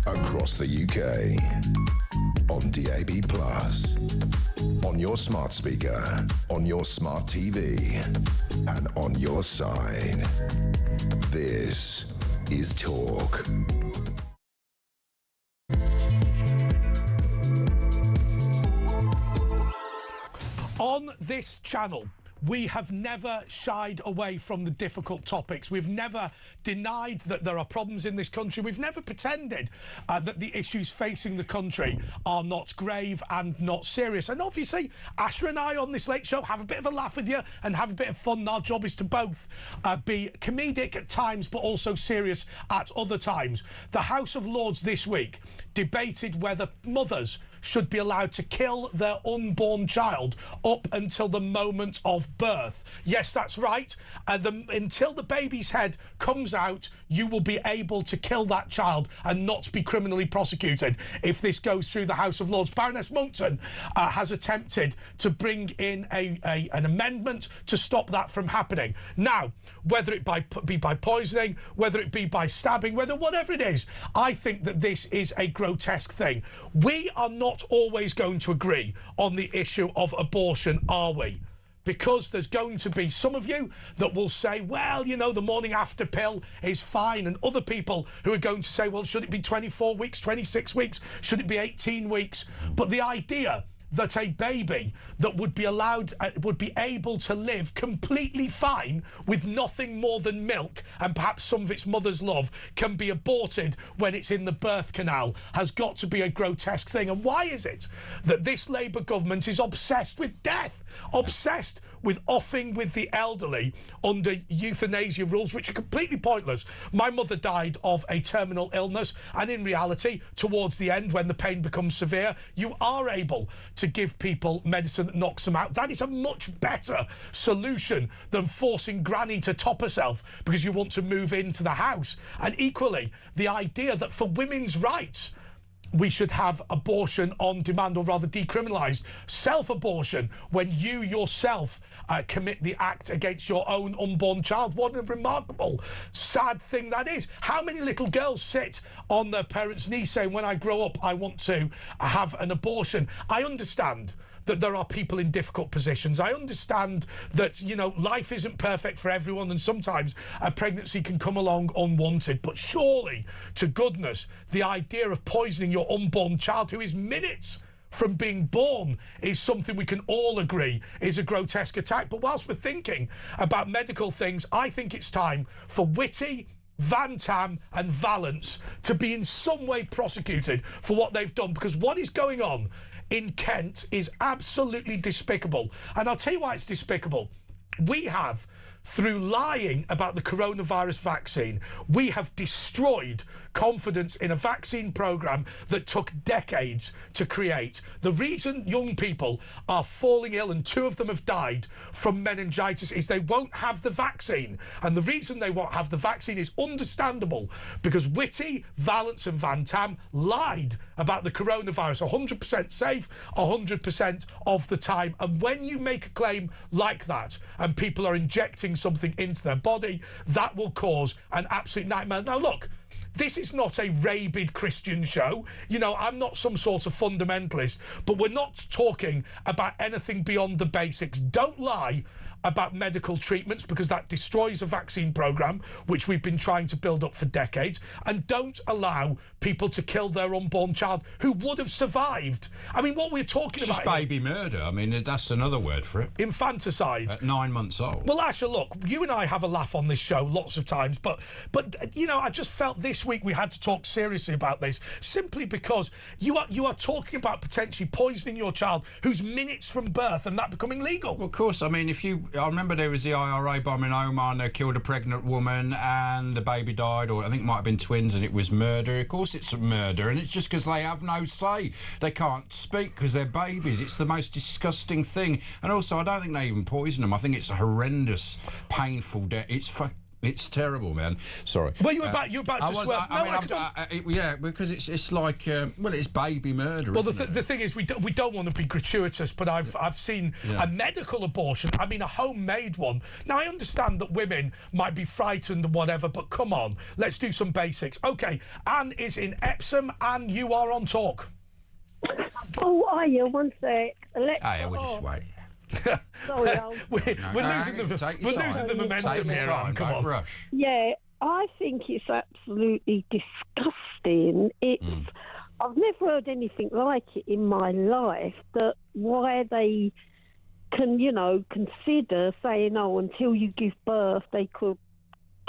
Across the UK, on DAB+, on your smart speaker, on your smart TV, and on your side. This is Talk. On this channel, we have never shied away from the difficult topics. We've never denied that there are problems in this country. We've never pretended that the issues facing the country are not grave and not serious. And obviously, Asher and I on this late show have a bit of a laugh with you and have a bit of fun. Our job is to both be comedic at times, but also serious at other times. The House of Lords this week debated whether mothers should be allowed to kill their unborn child up until the moment of birth. Yes, that's right. Until the baby's head comes out, you will be able to kill that child and not be criminally prosecuted if this goes through the House of Lords. Baroness Monckton has attempted to bring in an amendment to stop that from happening. Now, whether it be by poisoning, whether it be by stabbing, whatever it is, I think that this is a grotesque thing. We are not always going to agree on the issue of abortion, are we? Because there's going to be some of you that will say, well, you know, the morning after pill is fine, and other people who are going to say, well, should it be 24 weeks, 26 weeks, should it be 18 weeks? But the idea that a baby that would be allowed, would be able to live completely fine with nothing more than milk and perhaps some of its mother's love can be aborted when it's in the birth canal has got to be a grotesque thing. And why is it that this Labour government is obsessed with death, obsessed with offing with the elderly under euthanasia rules, which are completely pointless? My mother died of a terminal illness, and in reality, towards the end, when the pain becomes severe, you are able to give people medicine that knocks them out. That is a much better solution than forcing Granny to top herself because you want to move into the house. And equally, the idea that for women's rights, we should have abortion on demand, or rather decriminalised self-abortion when you yourself commit the act against your own unborn child. What a remarkable, sad thing that is. How many little girls sit on their parents' knees saying, when I grow up, I want to have an abortion? I understand that there are people in difficult positions. I understand that, you know, life isn't perfect for everyone, and sometimes a pregnancy can come along unwanted. But surely, to goodness, the idea of poisoning your unborn child, who is minutes from being born, is something we can all agree is a grotesque attack. But whilst we're thinking about medical things, I think it's time for Whitty, Van Tam and Valance to be in some way prosecuted for what they've done, because what is going on in Kent is absolutely despicable. And I'll tell you why it's despicable. We have, through lying about the coronavirus vaccine, we have destroyed confidence in a vaccine programme that took decades to create. The reason young people are falling ill, and 2 of them have died from meningitis, is they won't have the vaccine. And the reason they won't have the vaccine is understandable, because Whitty, Valance and Van Tam lied about the coronavirus 100% safe 100% of the time. And when you make a claim like that and people are injecting something into their body, that will cause an absolute nightmare. Now look, this is not a rabid Christian show. You know, I'm not some sort of fundamentalist, but we're not talking about anything beyond the basics. Don't lie about medical treatments, because that destroys a vaccine programme which we've been trying to build up for decades. And don't allow people to kill their unborn child who would have survived. I mean, what we're talking about... It's just baby murder. I mean, that's another word for it. Infanticide. At 9 months old. Well, Asher, look, you and I have a laugh on this show lots of times, but you know, I just felt this week we had to talk seriously about this, simply because you are talking about potentially poisoning your child who's minutes from birth and that becoming legal. Well, of course. I mean, I remember there was the IRA bomb in Oman, they killed a pregnant woman and the baby died, or I think it might have been twins, and it was murder. Of course it's a murder, and it's just because they have no say. They can't speak because they're babies. It's the most disgusting thing. And also, I don't think they even poison them. I think it's a horrendous, painful death. It's It's terrible, man. Sorry. Well, you're about to swear. Yeah, because it's like it's baby murder. Well, isn't it? the thing is, we don't want to be gratuitous, but I've seen a medical abortion. I mean, a homemade one. Now, I understand that women might be frightened and whatever, but come on, let's do some basics. Okay, Anne is in Epsom, and you are on talk. Oh, are you? One sec. We'll just wait. Sorry, we're losing the momentum here, Anne. Come on. Rush. Yeah, I think it's absolutely disgusting. I've never heard anything like it in my life, that why they can, consider saying, until you give birth, they could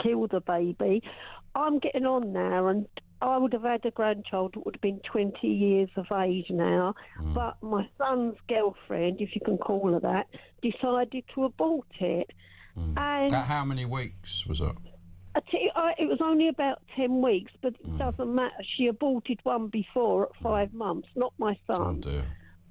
kill the baby. I'm getting on now, and I would have had a grandchild that would have been 20 years of age now, but my son's girlfriend, if you can call her that, decided to abort it. And how many weeks was it? It was only about 10 weeks, but it doesn't matter. She aborted one before at 5 months, not my son. Oh, dear.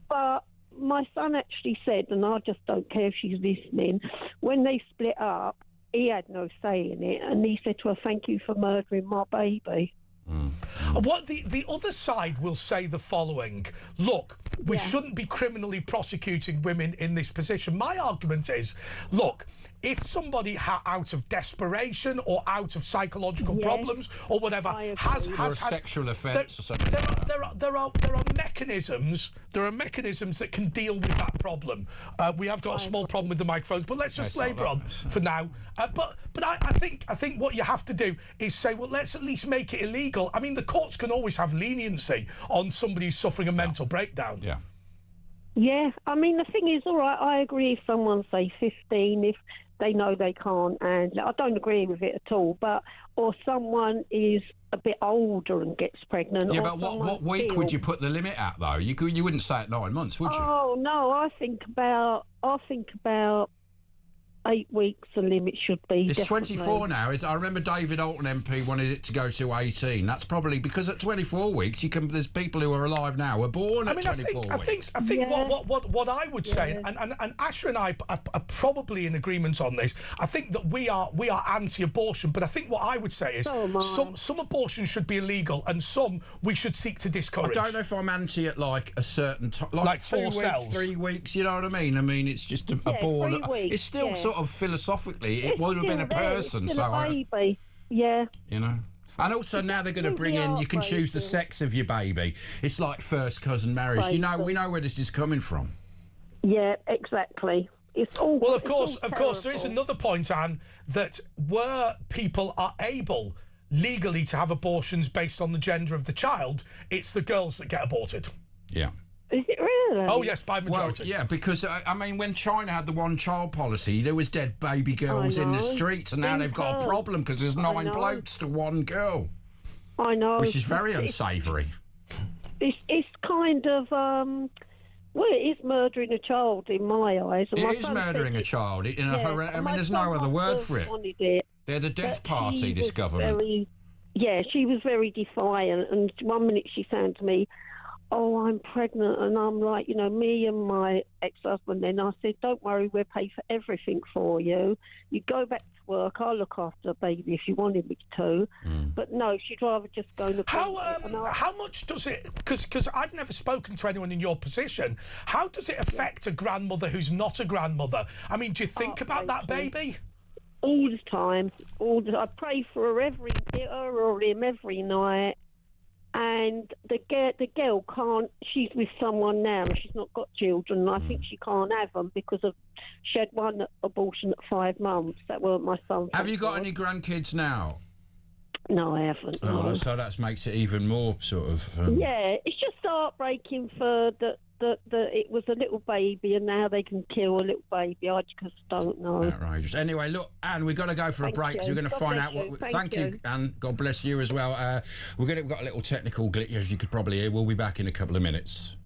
But my son actually said, and I just don't care if she's listening, when they split up, he had no say in it, and he said to her, "Thank you for murdering my baby." What the other side will say the following: look, we shouldn't be criminally prosecuting women in this position. My argument is, look, if somebody out of desperation or out of psychological problems or whatever has sexual offence or something, there are mechanisms that can deal with that problem. We have got a small problem with the microphones, but let's just labour on for now. But I think what you have to do is say, well, let's at least make it illegal. I mean, the courts can always have leniency on somebody who's suffering a mental breakdown. Yeah, I mean, the thing is, all right, I agree if someone's, say, 15, if they know they can't, and I don't agree with it at all, or someone is a bit older and gets pregnant. Yeah, but what week would you put the limit at, though? You wouldn't say at 9 months, would you? Oh, no, I think about 8 weeks the limit should be. It's definitely. 24 now. I remember David Alton MP wanted it to go to 18. That's probably because at 24 weeks there's people who are alive now who are born at 24 weeks. I think what I would say, and Asher and I are probably in agreement on this. I think that we are anti-abortion, but I think what I would say is some abortions should be illegal and some we should seek to discourage. I don't know if I'm anti at like a certain time, like 4 weeks, cells, 3 weeks. You know what I mean? I mean, it's just a ball. It's still sort of philosophically, it would have been a person. It's still a baby. Yeah. You know. And also now they're going to bring in, you can choose the sex of your baby. It's like first cousin marriage. We know where this is coming from. Yeah, exactly. It's all. Well, of course, there is another point, Anne, that where people are able legally to have abortions based on the gender of the child, it's the girls that get aborted. Yeah. Is it really? Oh, yes, by majority. Well, yeah, because, I mean, when China had the one-child policy, there was dead baby girls in the streets, and now they've got a problem because there's 9 blokes to 1 girl. I know. Which is very unsavoury. It's kind of, well, it is murdering a child in my eyes. And it is murdering a child. I mean, there's no other word for it. They're the death party, this government. She was very defiant, and one minute she said to me, "Oh, I'm pregnant," and I'm like, me and my ex-husband then, I said, "Don't worry, we'll pay for everything for you. You go back to work, I'll look after the baby if you wanted me to." But no, she'd rather just go and look after it. How much does it, because I've never spoken to anyone in your position, how does it affect a grandmother who's not a grandmother? I mean, do you think about that baby? All the time. I pray for her or him every night. And the girl can't. She's with someone now, and she's not got children. And I think she can't have them because she had one abortion at 5 months. That weren't my son. Have you got any grandkids now? No, I haven't. Oh, no. So that makes it even more sort of. Yeah, it's just heartbreaking for that it was a little baby, and now they can kill a little baby. I just don't know. Outrageous. Anyway, look, Anne, we've got to go for a break. So we're going to find out what. Thank you, Anne. God bless you as well. We've got a little technical glitch, as you could probably hear. We'll be back in a couple of minutes.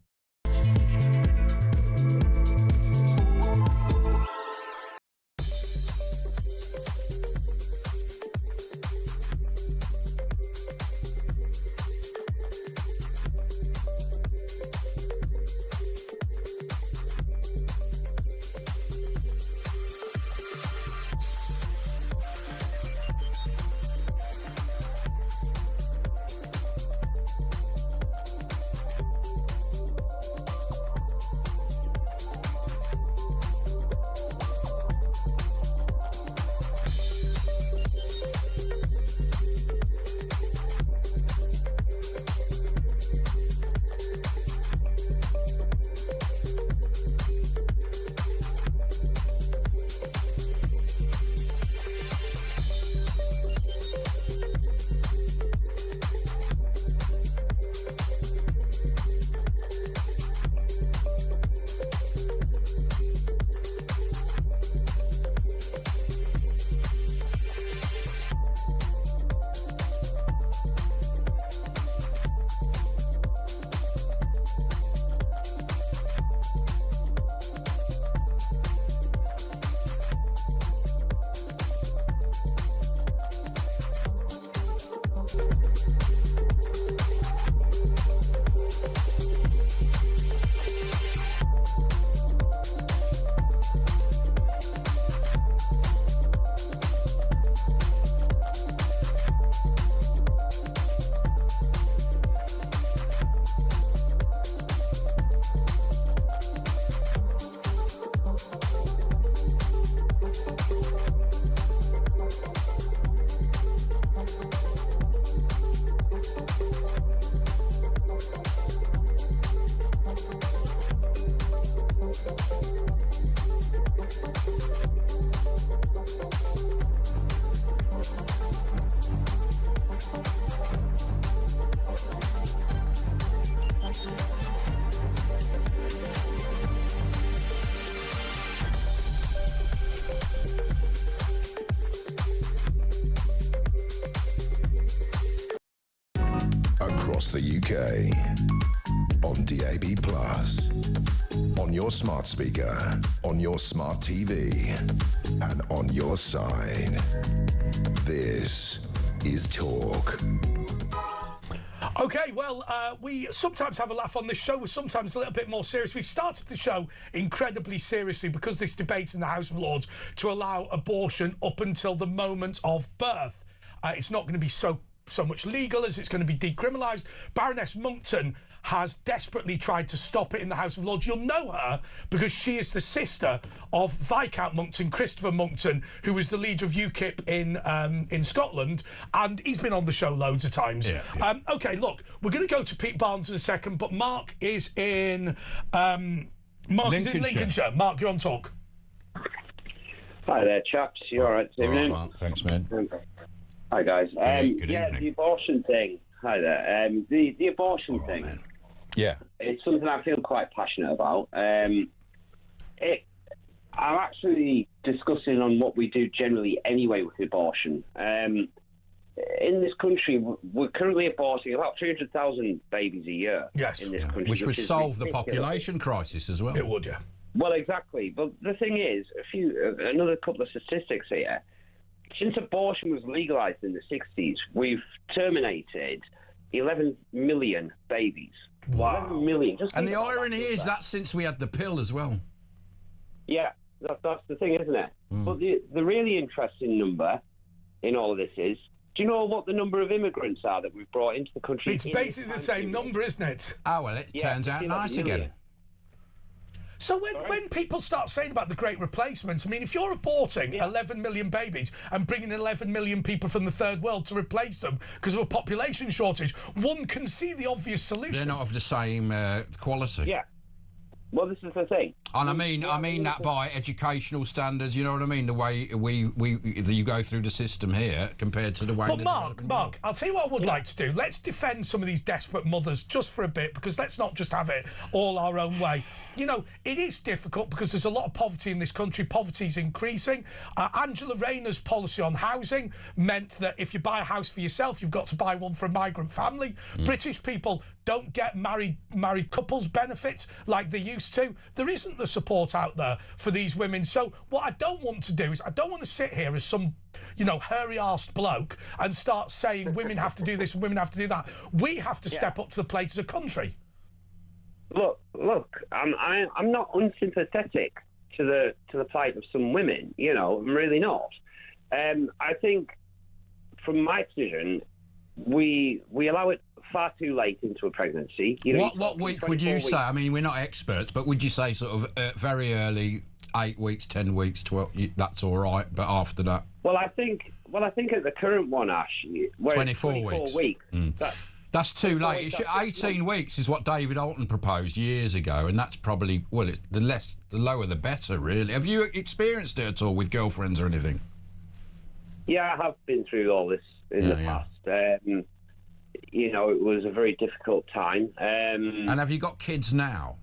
the UK. On DAB+, on your smart speaker, on your smart TV, and on your side. This is Talk. OK, well, we sometimes have a laugh on this show. We're sometimes a little bit more serious. We've started the show incredibly seriously because this debate's in the House of Lords to allow abortion up until the moment of birth. It's not going to be so much legal as it's going to be decriminalised. Baroness Monckton has desperately tried to stop it in the House of Lords. You'll know her because she is the sister of Viscount Monckton, Christopher Monckton, who was the leader of UKIP in Scotland, and he's been on the show loads of times. Yeah. OK, look, we're going to go to Pete Barnes in a second, but Mark is in Lincolnshire. Mark, you're on Talk. Hi there, chaps. You all right this evening? Mark. Thanks, man. Hi, guys. Good evening. The abortion thing. Hi there. The abortion thing. Man. Yeah. It's something I feel quite passionate about. I'm actually discussing on what we do generally anyway with abortion. In this country, we're currently aborting about 300,000 babies a year. Yes. In this country, Which would solve the population crisis as well. It would, yeah. Well, exactly. But the thing is, another couple of statistics here. Since abortion was legalised in the 60s, we've terminated 11 million babies. Wow. 11 million. And the irony is that's since we had the pill as well. Yeah, that's the thing, isn't it? But the really interesting number in all of this is, do you know what the number of immigrants are that we've brought into the country? It's basically the same number, isn't it? Oh, well, it turns out nice again. So when people start saying about the Great Replacement, I mean, if you're aborting 11 million babies and bringing 11 million people from the Third World to replace them because of a population shortage, one can see the obvious solution. They're not of the same quality. Yeah. Well, this is the thing. And I mean that by educational standards, you know what I mean? The way you go through the system here compared to the way... But Mark, I'll tell you what I would like to do. Let's defend some of these desperate mothers just for a bit, because let's not just have it all our own way. You know, it is difficult because there's a lot of poverty in this country. Poverty's increasing. Angela Rayner's policy on housing meant that if you buy a house for yourself, you've got to buy one for a migrant family. British people don't get married couples benefits like they used to. There isn't the support out there for these women. So what I don't want to do is I don't want to sit here as some, hairy-arsed bloke and start saying women have to do this and women have to do that. We have to step up to the plate as a country. Look, I'm not unsympathetic to the plight of some women. I'm really not. I think, from my position, we allow it far too late into a pregnancy. What week would you say? I mean, we're not experts, but would you say sort of very early, 8 weeks, 10 weeks, 12? That's all right, but after that? Well, I think at the current one, Ash, where 24 weeks. That's too late. 18 weeks is what David Alton proposed years ago, and that's probably the lower the better, really. Have you experienced it at all with girlfriends or anything? Yeah, I have been through all this in the past. It was a very difficult time. And have you got kids now?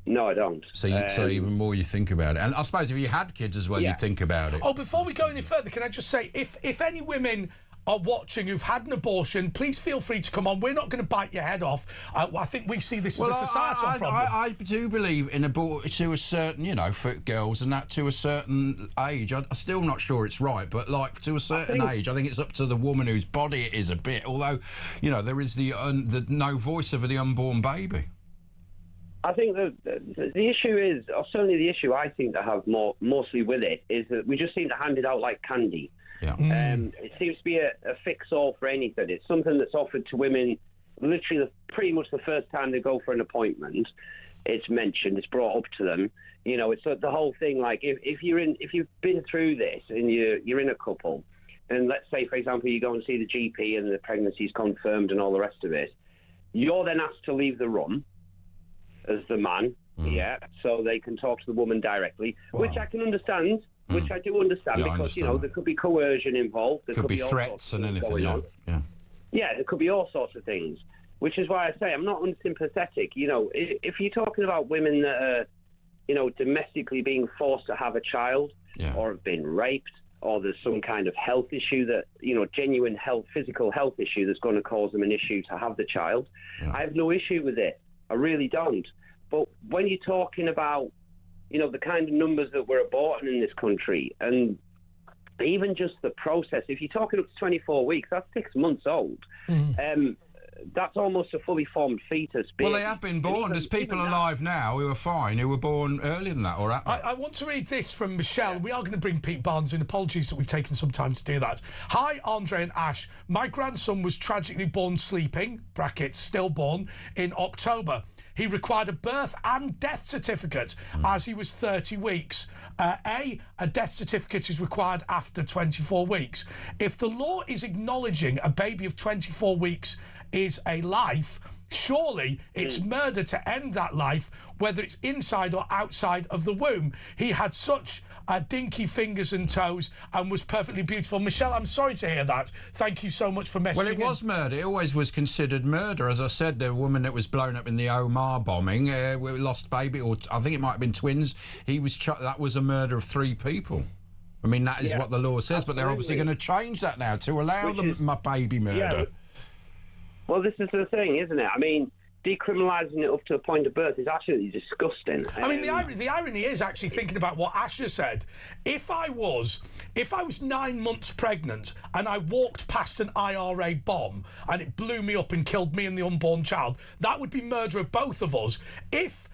No, I don't. So even more you think about it. And I suppose if you had kids as well, you'd think about it. Oh, before we go any further, can I just say, if any women are watching who've had an abortion, please feel free to come on. We're not going to bite your head off. I think we see this as a societal problem. I do believe in abortion to a certain, for girls and that to a certain age. I'm still not sure it's right, but like to a certain age, I think it's up to the woman whose body it is a bit. Although, there is the no voice of the unborn baby. I think the issue is, or certainly the issue I think to have mostly with it, is that we just seem to hand it out like candy. Yeah. It seems to be a fix-all for anything. It's something that's offered to women literally pretty much the first time they go for an appointment. It's mentioned, it's brought up to them. It's the whole thing. Like if you've been through this and you're in a couple, and let's say, for example, you go and see the GP and the pregnancy's confirmed and all the rest of it, you're then asked to leave the room as the man, so they can talk to the woman directly, which I can understand. Which I do understand, because, there could be coercion involved. There could be threats and anything, Yeah, there could be all sorts of things, which is why I say I'm not unsympathetic. If you're talking about women that are, domestically being forced to have a child or have been raped or there's some kind of health issue that, genuine physical health issue that's going to cause them an issue to have the child, I have no issue with it. I really don't. But when you're talking about, the kind of numbers that we're aborting in this country, and even just the process, if you're talking up to 24 weeks, that's 6 months old. That's almost a fully formed fetus. Well, they have been born. There's people alive now who are fine, who were born earlier than that. I want to read this from Michelle. We are going to bring Pete Barnes in. Apologies that we've taken some time to do that. Hi, Andre and Ash. My grandson was tragically born sleeping, brackets, stillborn, in October. He required a birth and death certificate as he was 30 weeks. A death certificate is required after 24 weeks. If the law is acknowledging a baby of 24 weeks is a life, surely it's murder to end that life, whether it's inside or outside of the womb. He had such dinky fingers and toes and was perfectly beautiful. Michelle, I'm sorry to hear that. Thank you so much for messaging. Well, it was murder. It always was considered murder. As I said, the woman that was blown up in the Omar bombing, lost baby, or I think it might have been twins. That was a murder of 3 people. I mean, that is what the law says, but they're obviously going to change that now to allow my baby murder. Yeah. Well, this is the thing, isn't it? I mean, decriminalising it up to the point of birth is absolutely disgusting. I mean, the irony is actually thinking about what Asher said. If I was 9 months pregnant and I walked past an IRA bomb and it blew me up and killed me and the unborn child, that would be murder of both of us. If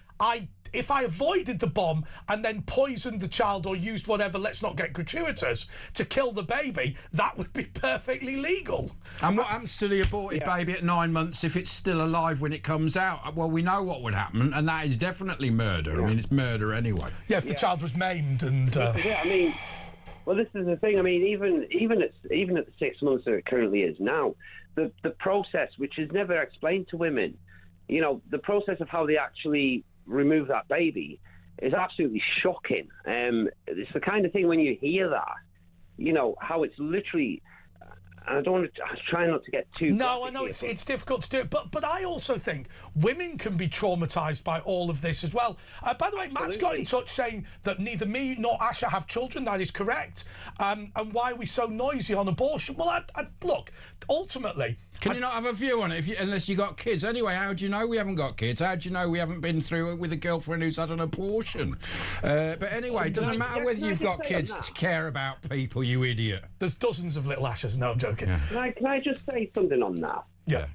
I avoided the bomb and then poisoned the child or used whatever, let's not get gratuitous, to kill the baby, that would be perfectly legal. And what happens to the aborted baby at 9 months if it's still alive when it comes out? Well, we know what would happen, and that is definitely murder. I mean, it's murder anyway. Yeah, if the child was maimed and... I mean, well, this is the thing. I mean, even at the 6 months that it currently is now, the process, which is never explained to women, the process of how they actually remove that baby is absolutely shocking. It's the kind of thing when you hear that, how it's literally... I try not to get too... No, I know it's difficult to do it, but I also think women can be traumatised by all of this as well. By the way, Matt's got in touch saying that neither me nor Asher have children. That is correct. And why are we so noisy on abortion? Well, look, ultimately... Can you not have a view on it unless you got kids? Anyway, how do you know we haven't got kids? How do you know we haven't been through it with a girlfriend who's had an abortion? But anyway, it doesn't matter whether you've got kids to care about people, you idiot. There's dozens of little Ashers. No, I'm joking. Yeah. Can I just say something on that? Yeah.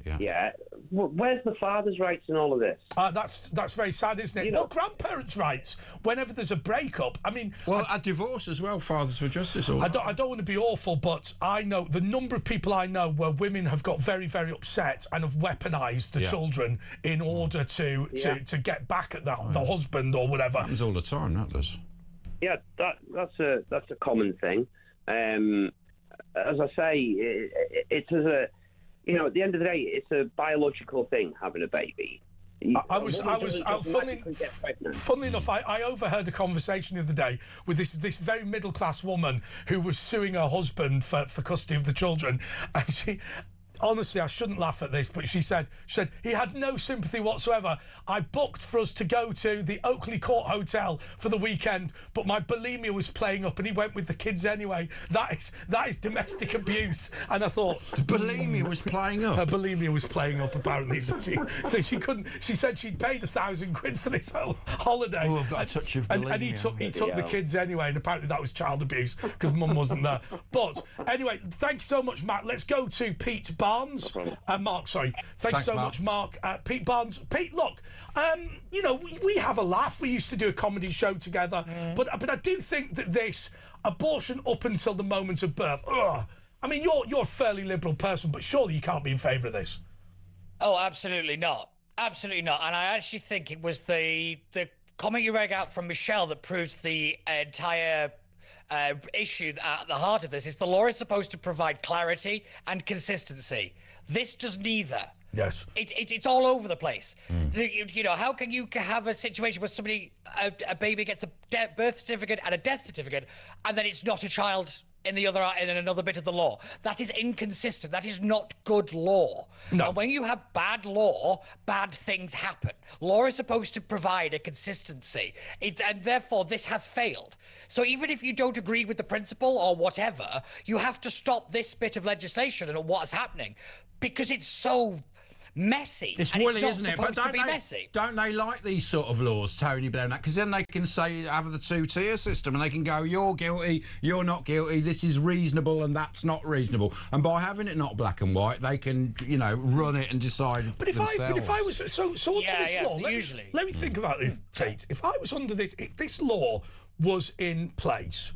Where's the father's rights in all of this? That's very sad, isn't it? Well, grandparents' rights, whenever there's a breakup, I mean... Well, a divorce as well, Fathers for Justice. I don't want to be awful, but I know the number of people I know where women have got very, very upset and have weaponised the children in order to get back at the husband or whatever. Happens all the time, that does. Yeah, that's a common thing. As I say, it's as a... at the end of the day, it's a biological thing, having a baby. Funnily enough, I overheard a conversation the other day with this very middle-class woman who was suing her husband for custody of the children. And she... Honestly, I shouldn't laugh at this, but she said he had no sympathy whatsoever. I booked for us to go to the Oakley Court Hotel for the weekend, but my bulimia was playing up, and he went with the kids anyway. That is domestic abuse. And I thought bulimia was playing up. Her bulimia was playing up apparently, so she couldn't. She said she'd paid £1,000 for this whole holiday. Oh, I've got a touch of bulimia. And he took the kids anyway, and apparently that was child abuse because Mum wasn't there. But anyway, thanks so much, Matt. Let's go to Pete Barnes. Mark, sorry. Thanks so much, Mark. Pete Barnes. Pete, look, we have a laugh. We used to do a comedy show together. But I do think that this abortion up until the moment of birth, I mean, you're a fairly liberal person, but surely you can't be in favour of this. Oh, absolutely not. Absolutely not. And I actually think it was the comment you read out from Michelle that proves the entire... issue at the heart of this is the law is supposed to provide clarity and consistency. This does neither. Yes. It's all over the place. How can you have a situation where a baby gets a birth certificate and a death certificate, and then it's not a child in another bit of the law. That is inconsistent. That is not good law. No. And when you have bad law, bad things happen. Law is supposed to provide a consistency, and therefore this has failed. So even if you don't agree with the principle or whatever, you have to stop this bit of legislation and what's happening because it's so messy. It's and woolly, it's not isn't it? supposed to be messy. Don't they like these sort of laws, Tony Blair? Because then they can say, have the two-tier system, and they can go, you're guilty, you're not guilty, this is reasonable, and that's not reasonable. And by having it not black and white, they can, run it and decide themselves. But if I was so under this law, let me think about this, Kate. If I was under this, if this law was in place,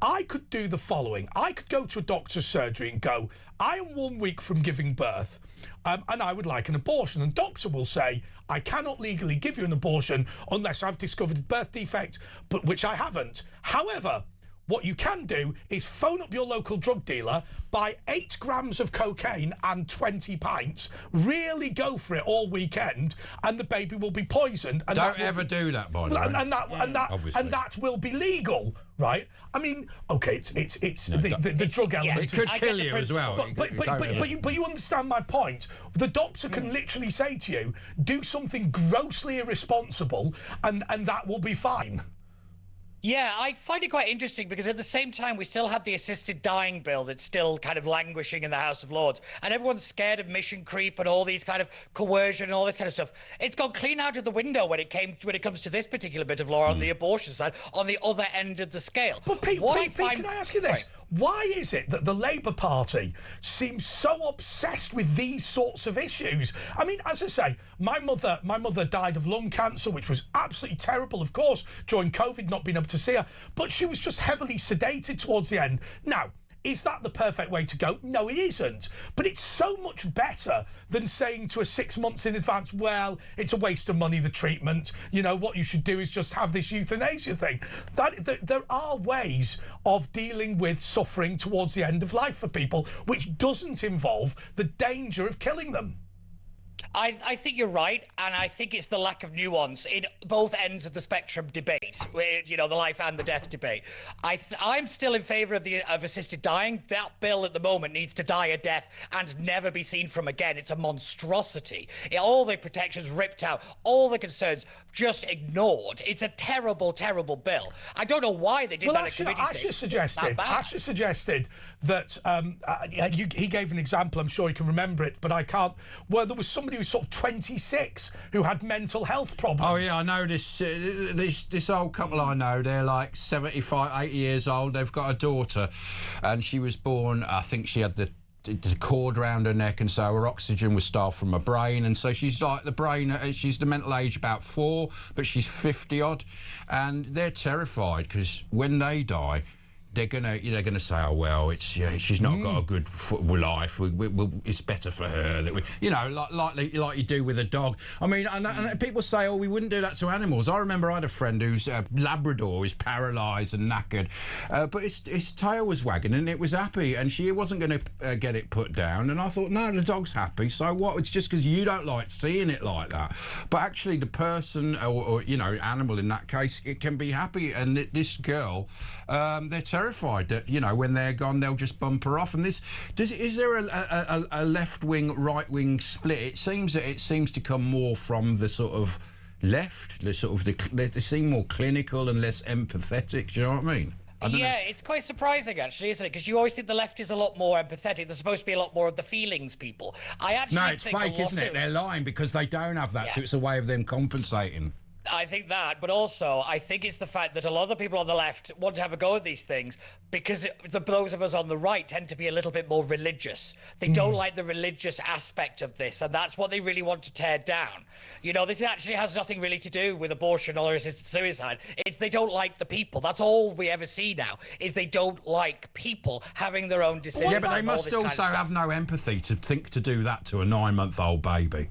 I could do the following. I could go to a doctor's surgery and go, I am 1 week from giving birth, and I would like an abortion. And doctor will say, I cannot legally give you an abortion unless I've discovered a birth defect, but which I haven't. However, what you can do is phone up your local drug dealer, buy 8 grams of cocaine and 20 pints, really go for it all weekend, and the baby will be poisoned. And Don't ever do that, by the way. And that will be legal, right? I mean, okay, it's the drug element. It could kill you as well. But you understand my point. The doctor can literally say to you, do something grossly irresponsible, and that will be fine. Yeah, I find it quite interesting because at the same time we still have the assisted dying bill that's still kind of languishing in the House of Lords, and everyone's scared of mission creep and all these kind of coercion and all this kind of stuff. It's gone clean out of the window when it comes to this particular bit of law on the abortion side, on the other end of the scale. But Pete, can I ask you this? Why is it that the Labour Party seems so obsessed with these sorts of issues? I mean, as I say, my mother died of lung cancer, which was absolutely terrible, of course, during COVID, not being able to see her, but she was just heavily sedated towards the end. Now, is that the perfect way to go? No, it isn't. But it's so much better than saying to her 6 months in advance, well, it's a waste of money, the treatment. What you should do is just have this euthanasia thing. There are ways of dealing with suffering towards the end of life for people, which doesn't involve the danger of killing them. I think you're right, and I think it's the lack of nuance in both ends of the spectrum debate, the life and the death debate. I'm still in favour of assisted dying. That bill at the moment needs to die a death and never be seen from again. It's a monstrosity. All the protections ripped out, all the concerns just ignored. It's a terrible, terrible bill. I don't know why they did that at committee stage. Asher suggested that he gave an example. I'm sure you can remember it, but I can't. Where there was somebody who was sort of 26 who had mental health problems. Oh yeah, I know this old couple I know. They're like 75, 80 years old. They've got a daughter, and she was born. I think she had the cord round her neck, and so her oxygen was starved from her brain, and so she's like she's the mental age about 4, but she's 50 odd, and they're terrified because when they die, they're gonna say, oh well, she's not got a good life. It's better for her that like you do with a dog. I mean, and people say, oh, we wouldn't do that to animals. I remember I had a friend whose Labrador is paralysed and knackered, but its tail was wagging and it was happy, and she wasn't going to get it put down. And I thought, no, the dog's happy. So what? It's just because you don't like seeing it like that. But actually, the person or animal in that case, it can be happy. And this girl, they're terrified that when they're gone they'll just bump her off. And is there a left-wing, right-wing split? It seems to come more from the sort of left, they seem more clinical and less empathetic. Do you know what I mean? It's quite surprising, actually, isn't it? Because you always think the left is a lot more empathetic. There's supposed to be a lot more of the feelings people. No, it's fake, isn't it? They're lying because they don't have that, so it's a way of them compensating. I think that, but also I think it's the fact that a lot of the people on the left want to have a go at these things because those of us on the right tend to be a little bit more religious. They don't like the religious aspect of this, and that's what they really want to tear down. This actually has nothing really to do with abortion or assisted suicide. It's they don't like the people. That's all we ever see now, is they don't like people having their own decisions. Yeah, but they must also have no empathy to think to do that to a 9-month-old baby.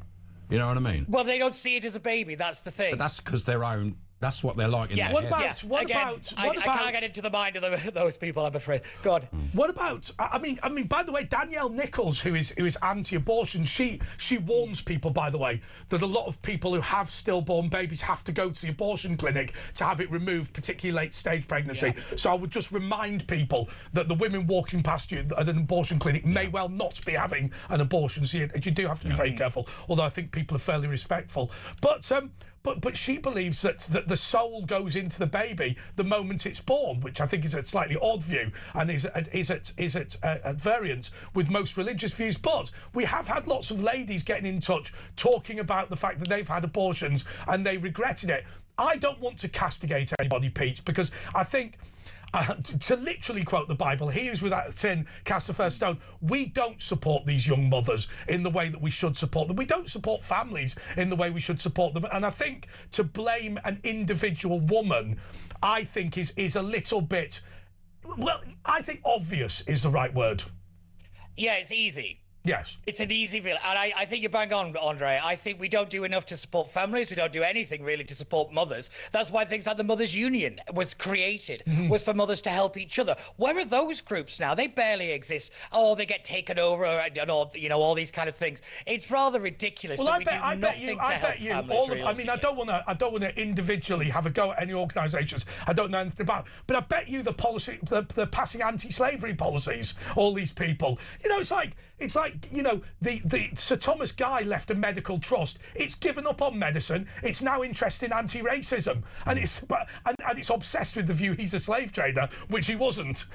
You know what I mean? Well, they don't see it as a baby, that's the thing. But that's because their own That's what they're like in their What heads. about? What Again, about? I can't get into the mind of those people, I'm afraid. Go on. What about? I mean. By the way, Danielle Nichols, who is anti-abortion, she warns people, by the way, that a lot of people who have stillborn babies have to go to the abortion clinic to have it removed, particularly late-stage pregnancy. Yeah. So I would just remind people that the women walking past you at an abortion clinic may well not be having an abortion. So you do have to be very careful. Although I think people are fairly respectful, But she believes that the soul goes into the baby the moment it's born, which I think is a slightly odd view and is at variance with most religious views. But we have had lots of ladies getting in touch talking about the fact that they've had abortions and they regretted it. I don't want to castigate anybody, Pete, because I think... to literally quote the Bible, he who's without sin cast the first stone. We don't support these young mothers in the way that we should support them. We don't support families in the way we should support them. And I think to blame an individual woman, I think is a little bit, well, I think obvious is the right word. Yeah, it's easy. Yes. It's an easy feel. And I think you're bang on, Andre. I think we don't do enough to support families. We don't do anything really to support mothers. That's why things like the Mothers Union was created, was for mothers to help each other. Where are those groups now? They barely exist. Oh, they get taken over and all these kind of things. It's rather ridiculous. Well, that I bet you all of, I mean, I don't want to individually have a go at any organisations I don't know anything about, but I bet you the policy, the passing anti-slavery policies, all these people, it's like, the Sir Thomas Guy left a medical trust. It's given up on medicine. It's now interested in anti-racism, and it's obsessed with the view he's a slave trader, which he wasn't.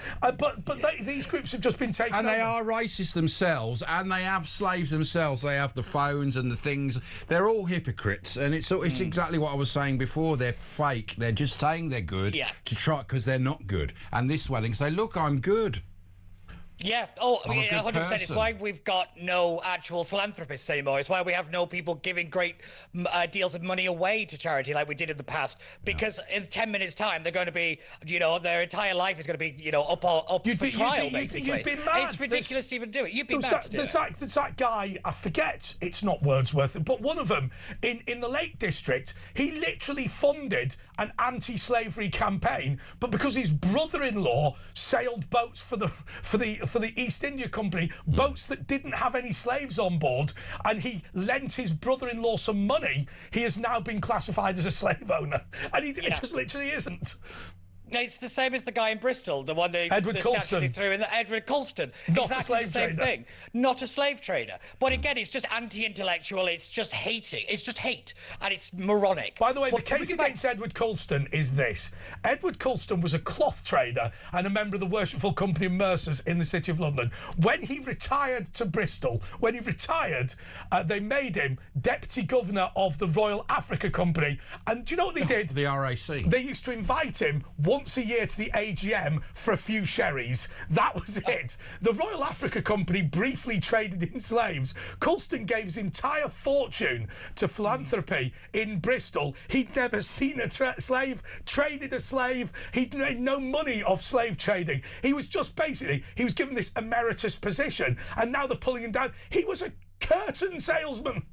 These groups have just been taken and they over. are racist themselves, and they have slaves themselves. They have the phones and the things. They're all hypocrites, and it's exactly what I was saying before. They're fake. They're just saying they're good to try because they're not good. And this way they can say, "Look, I'm good." Yeah, 100%. It's why we've got no actual philanthropists anymore. It's why we have no people giving great deals of money away to charity like we did in the past. Because in 10 minutes' time, they're going to be, their entire life is going to be, up for trial, basically. You'd be mad. It's ridiculous to even do it. You'd be mad to do it. There's that guy, I forget, it's not Wordsworth, but one of them in the Lake District, he literally funded an anti-slavery campaign, but because his brother-in-law sailed boats for the East India Company, boats that didn't have any slaves on board, and he lent his brother-in-law some money, he has now been classified as a slave owner. And it just literally isn't. It's the same as the guy in Bristol, the one that Edward Colston threw in, Edward Colston. Not exactly a slave the same trader. thing. Not a slave trader. But again, it's just anti-intellectual. It's just hating. It's just hate, and it's moronic. By the way, the case against Edward Colston is this. Edward Colston was a cloth trader and a member of the worshipful company of Mercers in the City of London. When he retired to Bristol, they made him Deputy Governor of the Royal Africa Company. And do you know what they did? The RAC. They used to invite him once a year to the AGM for a few sherries. That was it. The Royal Africa Company briefly traded in slaves. Colston gave his entire fortune to philanthropy in Bristol. He'd never seen a slave, traded a slave. He'd made no money off slave trading. He was just he was given this emeritus position, and now they're pulling him down. He was a curtain salesman.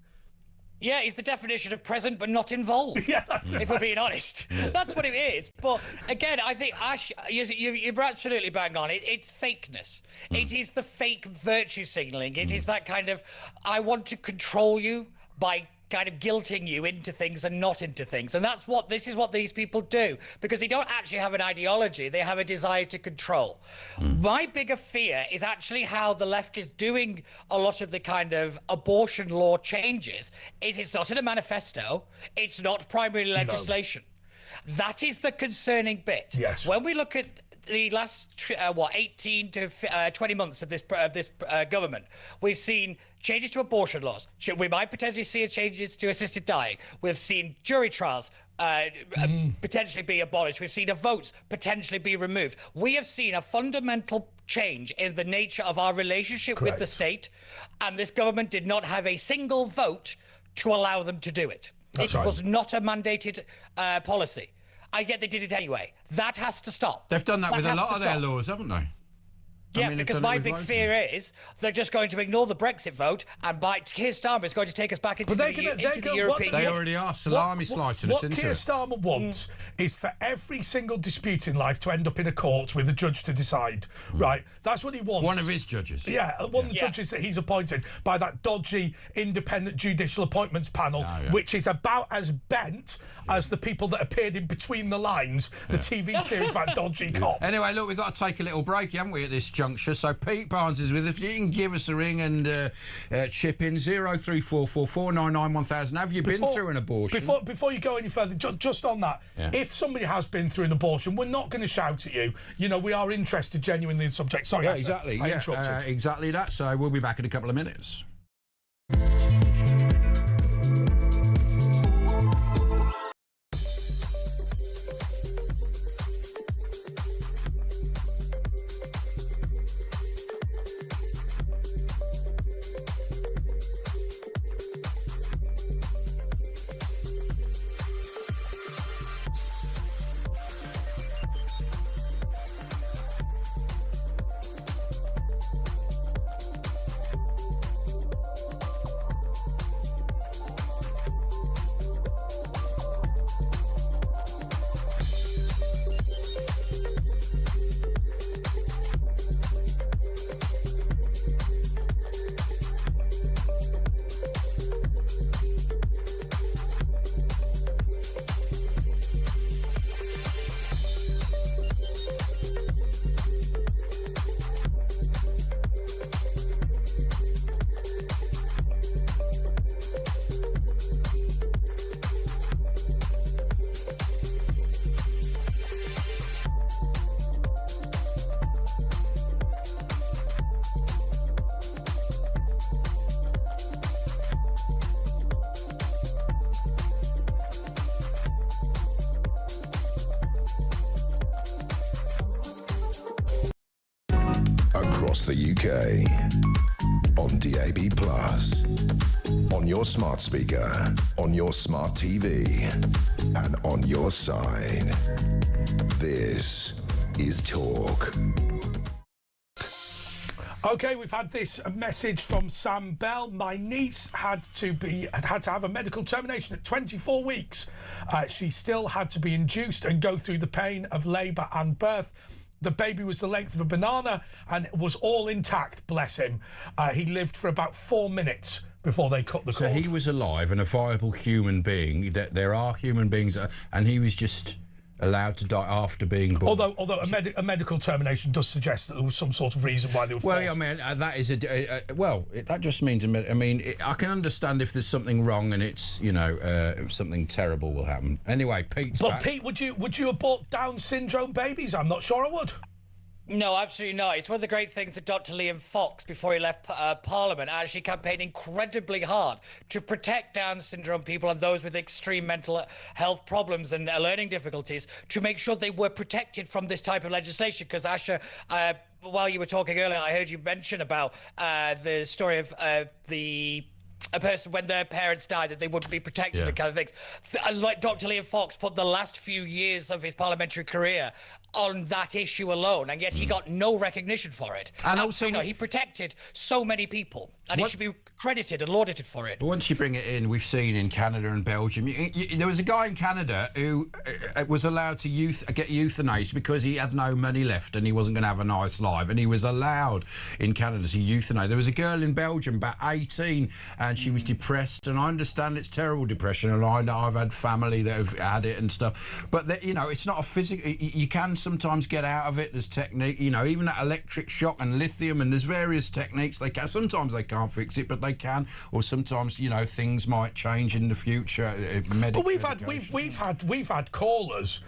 Yeah, he's the definition of present but not involved. Yeah, that's if we're being honest. That's what it is. But again, I think, Ash, you're absolutely bang on. It's fakeness. It is the fake virtue signalling. It is that kind of, I want to control you by kind of guilting you into things and not into things. And this is what these people do, because they don't actually have an ideology. They have a desire to control. My bigger fear is actually how the left is doing a lot of the kind of abortion law changes. It's not in a manifesto. It's not primary legislation. No. That is the concerning bit. Yes. When we look at the last 18 to 20 months of this government, we've seen changes to abortion laws. We might potentially see changes to assisted dying. We've seen jury trials potentially be abolished. We've seen votes potentially be removed. We have seen a fundamental change in the nature of our relationship with the state, and this government did not have a single vote to allow them to do it. It was not a mandated policy. I get they did it anyway. That has to stop. They've done that with a lot of their laws, haven't they? Yeah, they've because done it my with big loads of fear them. is they're just going to ignore the Brexit vote, and Keir Starmer is going to take us back into the European They Union. already are salami slicing us What into Keir it. Starmer wants is for every single dispute in life to end up in a court with a judge to decide. Right? That's what he wants. One of his judges. Yeah, one of the judges that he's appointed by that dodgy independent judicial appointments panel, which is about as bent as the people that appeared in Between the Lines, the TV series about dodgy cops. Anyway, look, we've got to take a little break, haven't we, at this juncture? So Pete Barnes is with us. You can give us a ring and chip in 03444991000. Have you been through an abortion? Before you go any further, just on that, if somebody has been through an abortion, we're not going to shout at you. You know, we are interested genuinely in the subject. Sorry, yeah, exactly. I interrupted. Exactly that. So we'll be back in a couple of minutes. Across the UK, on DAB+, on your smart speaker, on your smart TV, and on your side. This is Talk. Okay, we've had this message from Sam Bell. My niece had to have a medical termination at 24 weeks. She still had to be induced and go through the pain of labour and birth. The baby was the length of a banana and was all intact, bless him. He lived for about 4 minutes before they cut the cord. So he was alive and a viable human being. There are human beings, and he was just allowed to die after being born. Although a medical termination does suggest that there was some sort of reason why they were forced. Well, I mean, that is that just means, I mean, I can understand if there's something wrong and it's, you know, something terrible will happen. Anyway, Pete's back. Pete, would you abort Down syndrome babies? I'm not sure I would. No, absolutely not. It's one of the great things that Dr. Liam Fox, before he left Parliament, actually campaigned incredibly hard to protect Down syndrome people and those with extreme mental health problems and learning difficulties, to make sure they were protected from this type of legislation. Because, Asha, while you were talking earlier, I heard you mention about the story of a person when their parents died, that they wouldn't be protected and kind of things. Like Dr. Liam Fox put the last few years of his parliamentary career on that issue alone, and yet he got no recognition for it. And also, you know, he protected so many people, and he should be credited and lauded for it. But once you bring it in, we've seen in Canada and Belgium, there was a guy in Canada who was allowed to get euthanized because he had no money left and he wasn't going to have a nice life, and he was allowed in Canada to euthanize. There was a girl in Belgium, about 18, and she was depressed, and I understand it's terrible depression, and I know I've had family that have had it and stuff, but you know, it's not a physical. You can sometimes get out of it. There's technique, you know, even that electric shock and lithium, and there's various techniques. They can, sometimes they can't fix it, but they can, or sometimes, you know, things might change in the future. But we've had callers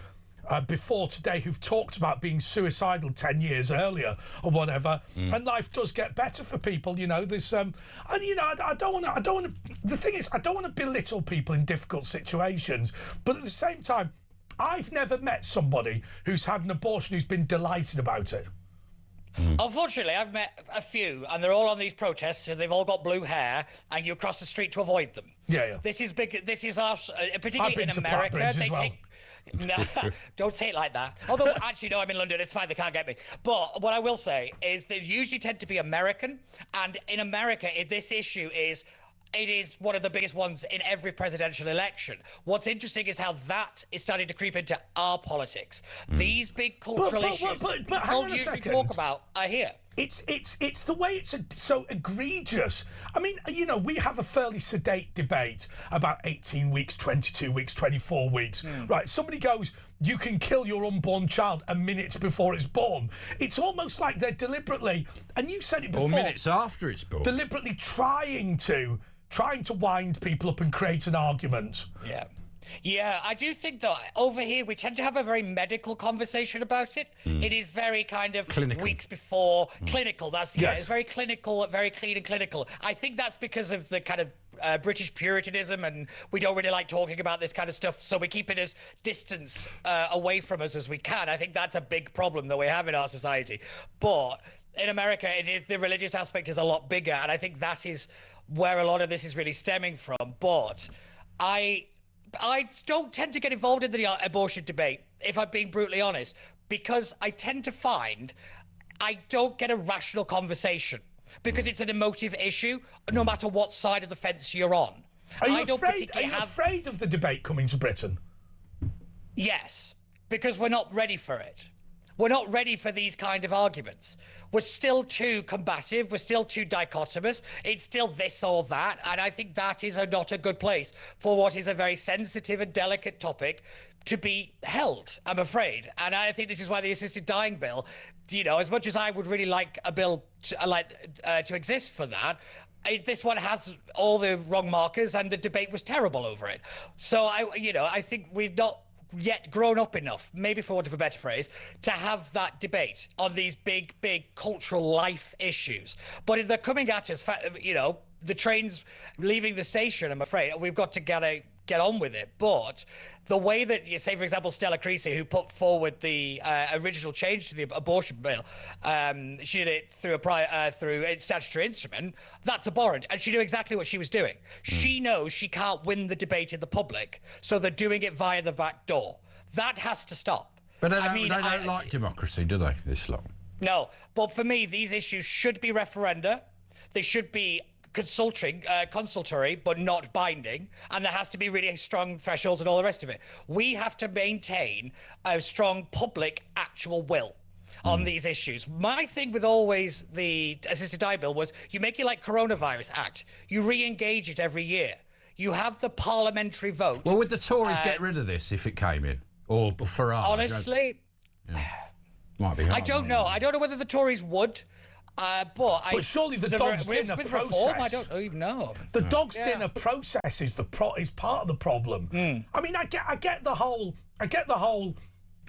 before today who've talked about being suicidal 10 years earlier or whatever, and life does get better for people. You know, there's and you know, I don't want to. The thing is, I don't want to belittle people in difficult situations, but at the same time, I've never met somebody who's had an abortion who's been delighted about it. Unfortunately, I've met a few, and they're all on these protests, and they've all got blue hair, and you cross the street to avoid them. Yeah. This is big. This is our, particularly in America. No, don't say it like that. Although, actually, no, I'm in London. It's fine. They can't get me. But what I will say is they usually tend to be American. And in America, this issue is... It is one of the biggest ones in every presidential election. What's interesting is how that is starting to creep into our politics. These big cultural issues but hang people on a usually second. talk about are here. It's the way it's so egregious. I mean, you know, we have a fairly sedate debate about 18 weeks, 22 weeks, 24 weeks. Right, somebody goes, you can kill your unborn child a minute before it's born. It's almost like they're deliberately, and you said it before. Or minutes after it's born. Deliberately trying to wind people up and create an argument. Yeah. Yeah, I do think, though, over here, we tend to have a very medical conversation about it. It is very kind of clinical. Weeks before. Clinical, that's, yeah, Yes. it's very clinical, very clean and clinical. I think that's because of the kind of British Puritanism, and we don't really like talking about this kind of stuff, so we keep it as distance away from us as we can. I think that's a big problem that we have in our society. But in America, it is, the religious aspect is a lot bigger, and I think that is where a lot of this is really stemming from. But I don't tend to get involved in the abortion debate, if I'm being brutally honest, because I tend to find I don't get a rational conversation because it's an emotive issue, no matter what side of the fence you're on. Are you afraid of the debate coming to Britain? Yes, because we're not ready for it. We're not ready for these kind of arguments. We're still too combative. We're still too dichotomous. It's still this or that. And I think that is not a good place for what is a very sensitive and delicate topic to be held, I'm afraid. And I think this is why the assisted dying bill, you know, as much as I would really like a bill to exist for that, this one has all the wrong markers and the debate was terrible over it. So, I think we've not yet grown up enough, maybe for want of a better phrase, to have that debate on these big cultural life issues. But they're coming at us, you know, the train's leaving the station, I'm afraid. We've got to get on with it. But the way that you say, for example, Stella Creasy, who put forward the original change to the abortion bill, she did it through through a statutory instrument. That's abhorrent, and she knew exactly what she was doing. She knows she can't win the debate in the public, so they're doing it via the back door. That has to stop. But they don't like democracy, do they, this lot? No, but for me, these issues should be referenda. They should be consultory, but not binding, and there has to be really strong thresholds and all the rest of it. We have to maintain a strong public actual will on these issues. My thing with always the assisted dying bill was you make it like Coronavirus Act. You re-engage it every year. You have the parliamentary vote. Well, would the Tories get rid of this if it came in? Or Farage? Honestly, might be hard, I don't know. I don't know whether the Tories would. But surely the dog's dinner with process. Reform, I don't even know. The dog's dinner process is part of the problem. I mean, I get the whole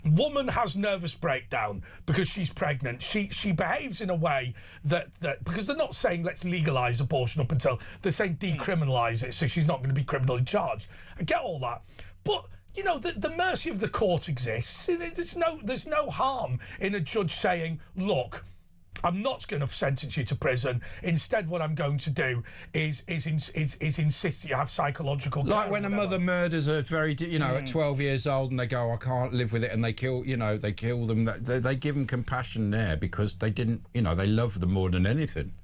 woman has nervous breakdown because she's pregnant. She behaves in a way that because they're not saying let's legalise abortion up until they're saying decriminalise it, so she's not going to be criminally charged. I get all that, but. You know, the mercy of the court exists. There's no harm in a judge saying, look, I'm not going to sentence you to prison. Instead, what I'm going to do is insist that you have psychological care. Like when a mother murders a at 12 years old and they go, I can't live with it, and they kill them. They give them compassion there because they didn't, they love them more than anything.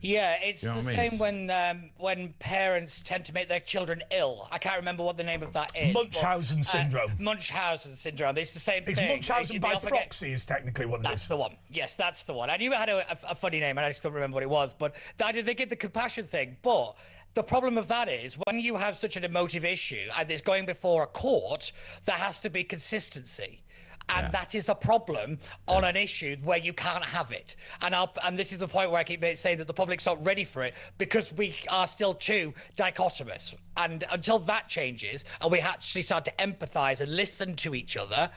Yeah, it's the same when parents tend to make their children ill. I can't remember what the name of that is. Munchausen syndrome. Munchausen syndrome. It's the same thing. It's Munchausen by proxy is technically what it is. That's the one. Yes, that's the one. I knew it had a funny name and I just couldn't remember what it was. But they get the compassion thing. But the problem of that is when you have such an emotive issue and it's going before a court, there has to be consistency. And that is a problem on an issue where you can't have it. And this is the point where I keep saying that the public's not ready for it because we are still too dichotomous. And until that changes and we actually start to empathise and listen to each other,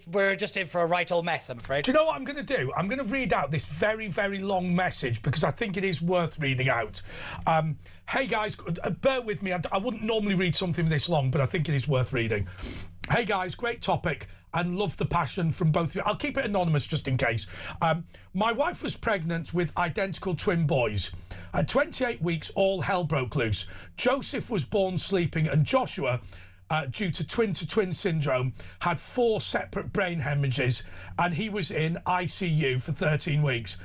we're just in for a right old mess, I'm afraid. Do you know what I'm going to do? I'm going to read out this very, very long message because I think it is worth reading out. Hey, guys, bear with me. I wouldn't normally read something this long, but I think it is worth reading. Hey, guys, great topic and love the passion from both of you. I'll keep it anonymous just in case. My wife was pregnant with identical twin boys. At 28 weeks, all hell broke loose. Joseph was born sleeping and Joshua due to twin-to-twin syndrome, had 4 separate brain hemorrhages, and he was in ICU for 13 weeks.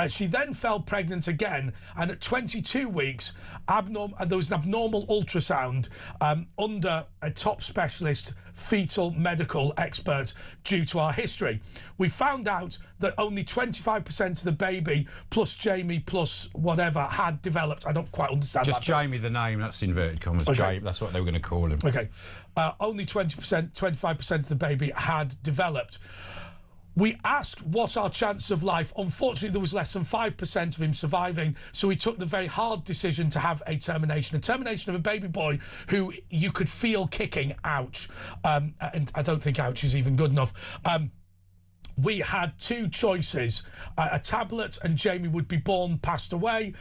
She then fell pregnant again, and at 22 weeks, there was an abnormal ultrasound under a top specialist fetal medical expert due to our history. We found out that only 25% of the baby, plus Jamie, plus whatever, had developed. I don't quite understand Just that. Jamie, the name, that's inverted commas. Okay. Jamie, that's what they were going to call him. Okay. Only 25% of the baby had developed. We asked what our chance of life. Unfortunately, there was less than 5% of him surviving, so we took the very hard decision to have a termination of a baby boy who you could feel kicking. Ouch. And I don't think ouch is even good enough. We had 2 choices, a tablet, and Jamie would be born, passed away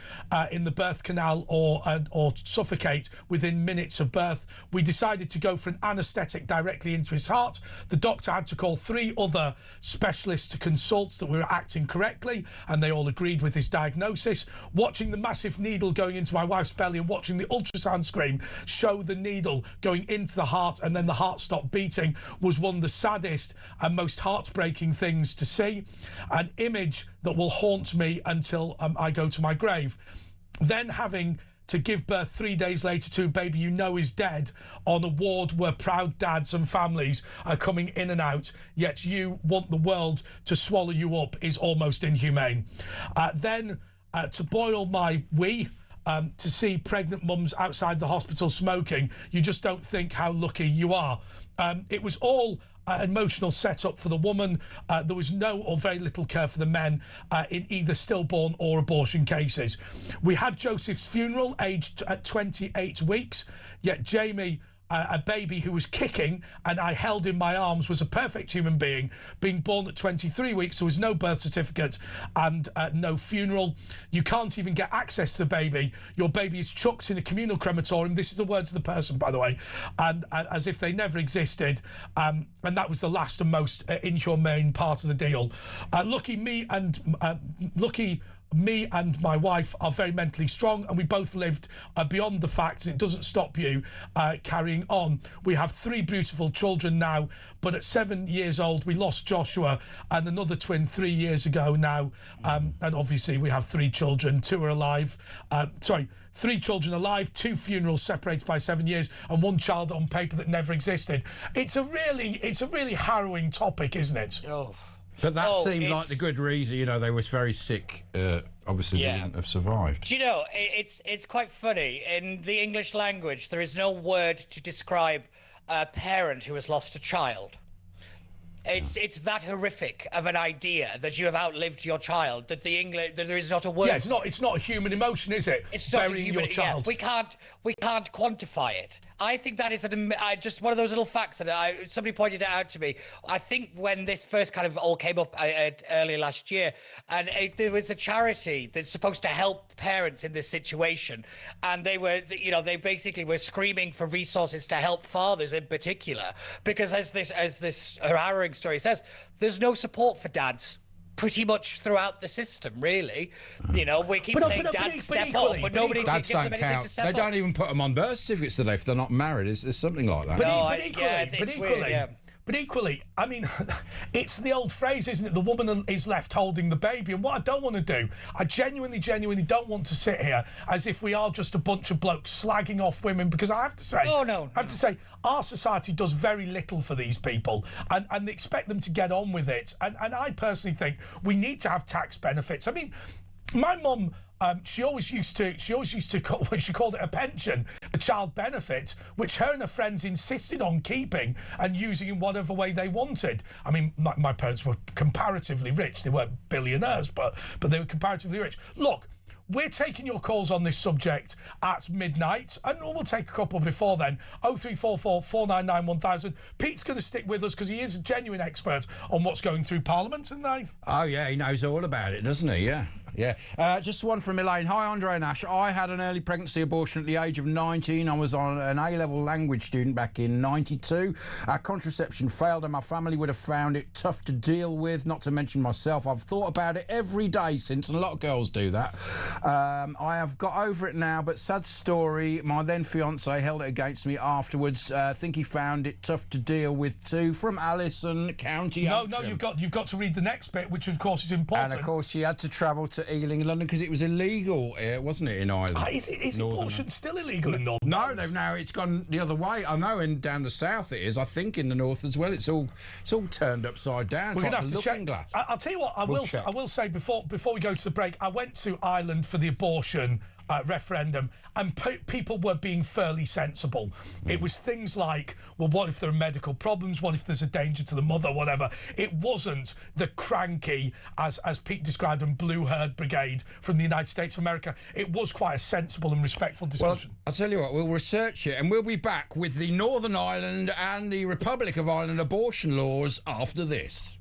in the birth canal, or suffocate within minutes of birth. We decided to go for an anaesthetic directly into his heart. The doctor had to call 3 other specialists to consult that we were acting correctly, and they all agreed with his diagnosis. Watching the massive needle going into my wife's belly and watching the ultrasound screen show the needle going into the heart and then the heart stopped beating was one of the saddest and most heartbreaking things to see, an image that will haunt me until I go to my grave. Then having to give birth 3 days later to a baby you know is dead on a ward where proud dads and families are coming in and out, yet you want the world to swallow you up, is almost inhumane. Then to boil my wee, to see pregnant mums outside the hospital smoking, you just don't think how lucky you are. It was all emotional setup for the woman. There was no or very little care for the men in either stillborn or abortion cases. We had Joseph's funeral aged at 28 weeks, yet Jamie, a baby who was kicking and I held in my arms, was a perfect human being, being born at 23 weeks. There was no birth certificate and no funeral. You can't even get access to the baby. Your baby is chucked in a communal crematorium. This is the words of the person, by the way, and as if they never existed. And that was the last and most inhumane part of the deal. Lucky me and my wife are very mentally strong, and we both lived beyond the fact, and it doesn't stop you carrying on. We have 3 beautiful children now, but at 7 years old we lost Joshua and another twin 3 years ago now, and obviously we have 3 children. 2 are alive. 3 children alive, 2 funerals separated by 7 years, and 1 child on paper that never existed. It's a really harrowing topic, isn't it? Oh. But that seemed like the good reason. You know, they was very sick. Obviously, they wouldn't have survived. Do you know, it's quite funny. In the English language, there is no word to describe a parent who has lost a child. It's that horrific of an idea that you have outlived your child, that that there is not a word. Yeah, it's not a human emotion, is it? It's burying your child. Yeah, we can't quantify it. I think that is just one of those little facts that somebody pointed it out to me. I think when this first kind of all came up earlier last year, and there was a charity that's supposed to help parents in this situation, and they basically were screaming for resources to help fathers in particular, because as this harrowing story says, there's no support for dads pretty much throughout the system, really. You know, we keep saying dads step up, but nobody gives them anything to step up. They don't even put them on birth certificates today if they're not married. It's something like that. But equally, I mean, it's the old phrase, isn't it? The woman is left holding the baby. And what I don't want to do, I genuinely don't want to sit here as if we are just a bunch of blokes slagging off women, because I have to say, to say, our society does very little for these people, and they expect them to get on with it. And I personally think we need to have tax benefits. I mean, my mum, she always used to call, she called it a pension, a child benefit, which her and her friends insisted on keeping and using in whatever way they wanted. I mean, my parents were comparatively rich. They weren't billionaires, but they were comparatively rich. Look, we're taking your calls on this subject at midnight, and we'll take a couple before then. 0344 499 1000. Pete's going to stick with us because he is a genuine expert on what's going through Parliament, isn't he? Oh, yeah, he knows all about it, doesn't he? Yeah. Yeah. Just one from Elaine. Hi, Andre and Ash. I had an early pregnancy abortion at the age of 19. I was on an A-level language student back in 92. Our contraception failed and my family would have found it tough to deal with, not to mention myself. I've thought about it every day since, and a lot of girls do that. I have got over it now, but sad story. My then fiancé held it against me afterwards. I think he found it tough to deal with too. From Alison, County Antrim. No, you've got to read the next bit, which of course is important. And of course, she had to travel to Ealing, London, because it was illegal, wasn't it, in Ireland? Is abortion still illegal in Northern Ireland? No, it's gone the other way. I know, and down the south it is. I think in the north as well. It's all turned upside down. We're going to have to check. Glass. I'll tell you what. I will say before we go to the break. I went to Ireland for the abortion referendum, and people were being fairly sensible. It was things like, well, what if there are medical problems? What if there's a danger to the mother? Whatever. It wasn't the cranky, as Pete described them, blue herd brigade from the United States of America. It was quite a sensible and respectful discussion. Well, I'll tell you what, we'll research it, and we'll be back with the Northern Ireland and the Republic of Ireland abortion laws after this.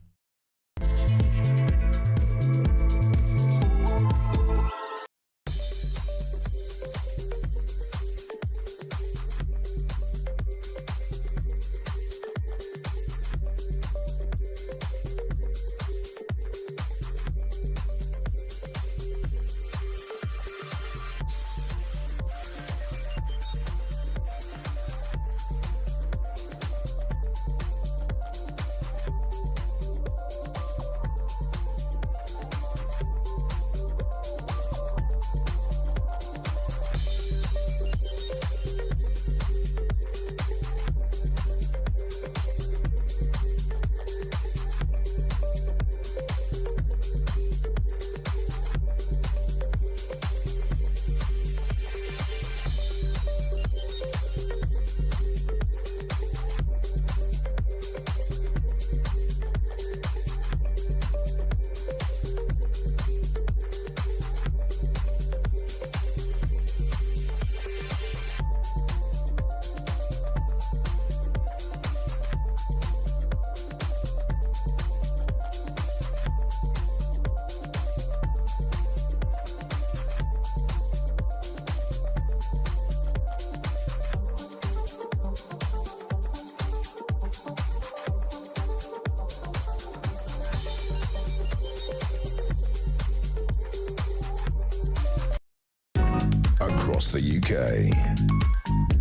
Across the UK,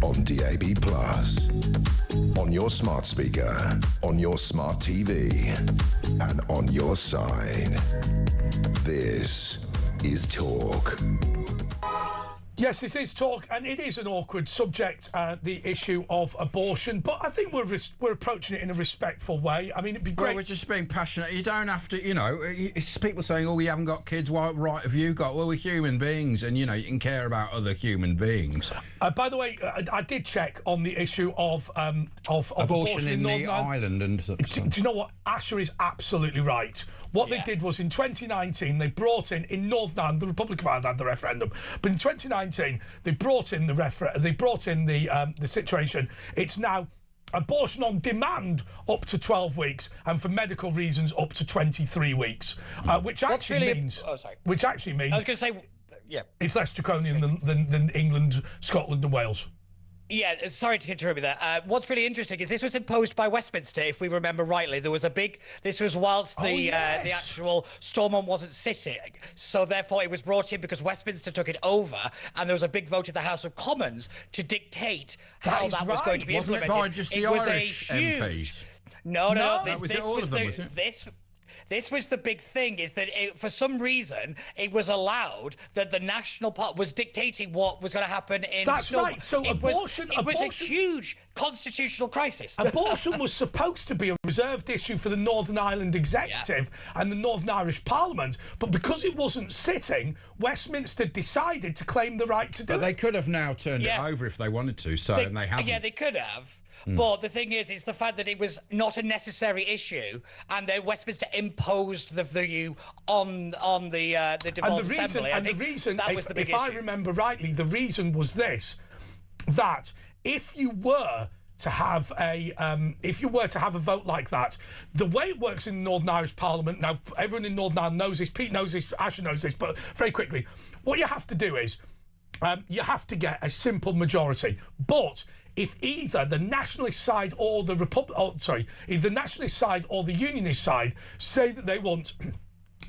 on DAB+, on your smart speaker, on your smart TV, and on your side. This is Talk. Yes, this is Talk, and it is an awkward subject, the issue of abortion, but I think we're approaching it in a respectful way. I mean, it'd be great. Well, we're just being passionate. You don't have to, it's people saying, oh, you haven't got kids, what right have you got? Well, we're human beings, and, you can care about other human beings. By the way, I did check on the issue of abortion in the Ireland. And do you know what? Asher is absolutely right. What they did was in 2019, they brought in Northern Ireland, the Republic of Ireland had the referendum, but in 2019, they brought in the situation. It's now abortion on demand up to 12 weeks, and for medical reasons up to 23 weeks, which actually means. Which actually means. I was going to say, yeah, it's less draconian than England, Scotland, and Wales. Yeah, sorry to interrupt you there. What's really interesting is this was imposed by Westminster, if we remember rightly. There was this was whilst the actual Stormont wasn't sitting, so therefore it was brought in because Westminster took it over, and there was a big vote in the House of Commons to dictate how that was going to be implemented. Wasn't it by just the Irish MPs? No. Was it all of them, was it? This was the big thing, is that for some reason it was allowed that the National Party was dictating what was going to happen in. That's right. So abortion was a huge constitutional crisis. Abortion was supposed to be a reserved issue for the Northern Ireland Executive and the Northern Irish Parliament, but because it wasn't sitting, Westminster decided to claim the right to do it. But they could have now turned it over if they wanted to, and they haven't. Yeah, they could have. But the thing is the fact that it was not a necessary issue, and then Westminster imposed the view on the devolved assembly. And the reason, that was the big issue. I remember rightly, the reason was this: that if you were to have if you were to have a vote like that, the way it works in the Northern Irish Parliament, now everyone in Northern Ireland knows this, Pete knows this, Asher knows this, but very quickly, what you have to do is you have to get a simple majority. But if either the nationalist side or the either the nationalist side or the unionist side say that they want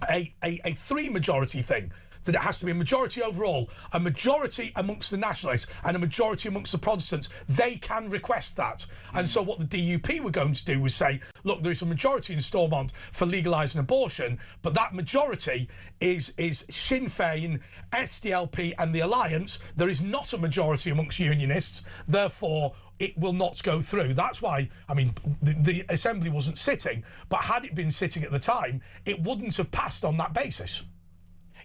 a 3-majority thing, that it has to be a majority overall, a majority amongst the nationalists and a majority amongst the Protestants, they can request that. And so what the DUP were going to do was say, look, there's a majority in Stormont for legalising abortion, but that majority is Sinn Féin, SDLP and the Alliance. There is not a majority amongst unionists, therefore it will not go through. That's why, I mean, the Assembly wasn't sitting, but had it been sitting at the time, it wouldn't have passed on that basis.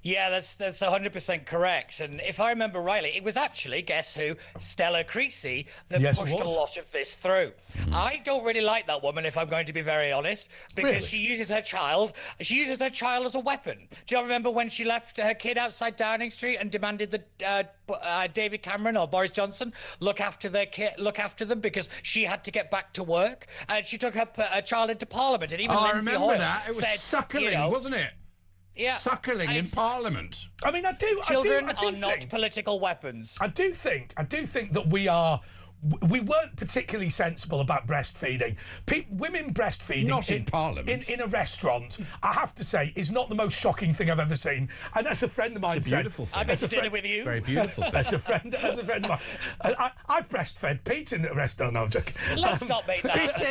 Yeah, that's 100% correct. And if I remember rightly, it was actually, guess who, Stella Creasy that pushed a lot of this through. I don't really like that woman, if I'm going to be very honest, because she uses her child as a weapon. Do you remember when she left her kid outside Downing Street and demanded that David Cameron or Boris Johnson look after their kid, look after them because she had to get back to work, and she took her child into Parliament, and even Lindsay I remember Hoyle that. It was said, suckling, wasn't it? Yeah, suckling in Parliament. I mean, Children are not political weapons. I do think that we weren't particularly sensible about breastfeeding. Women breastfeeding not in Parliament. In a restaurant, I have to say, is not the most shocking thing I've ever seen. And as a friend of mine said, beautiful thing. I went to dinner with you. Very beautiful thing. As a friend of mine, I've breastfed Pete in the restaurant. No, I'm joking. Let's not make that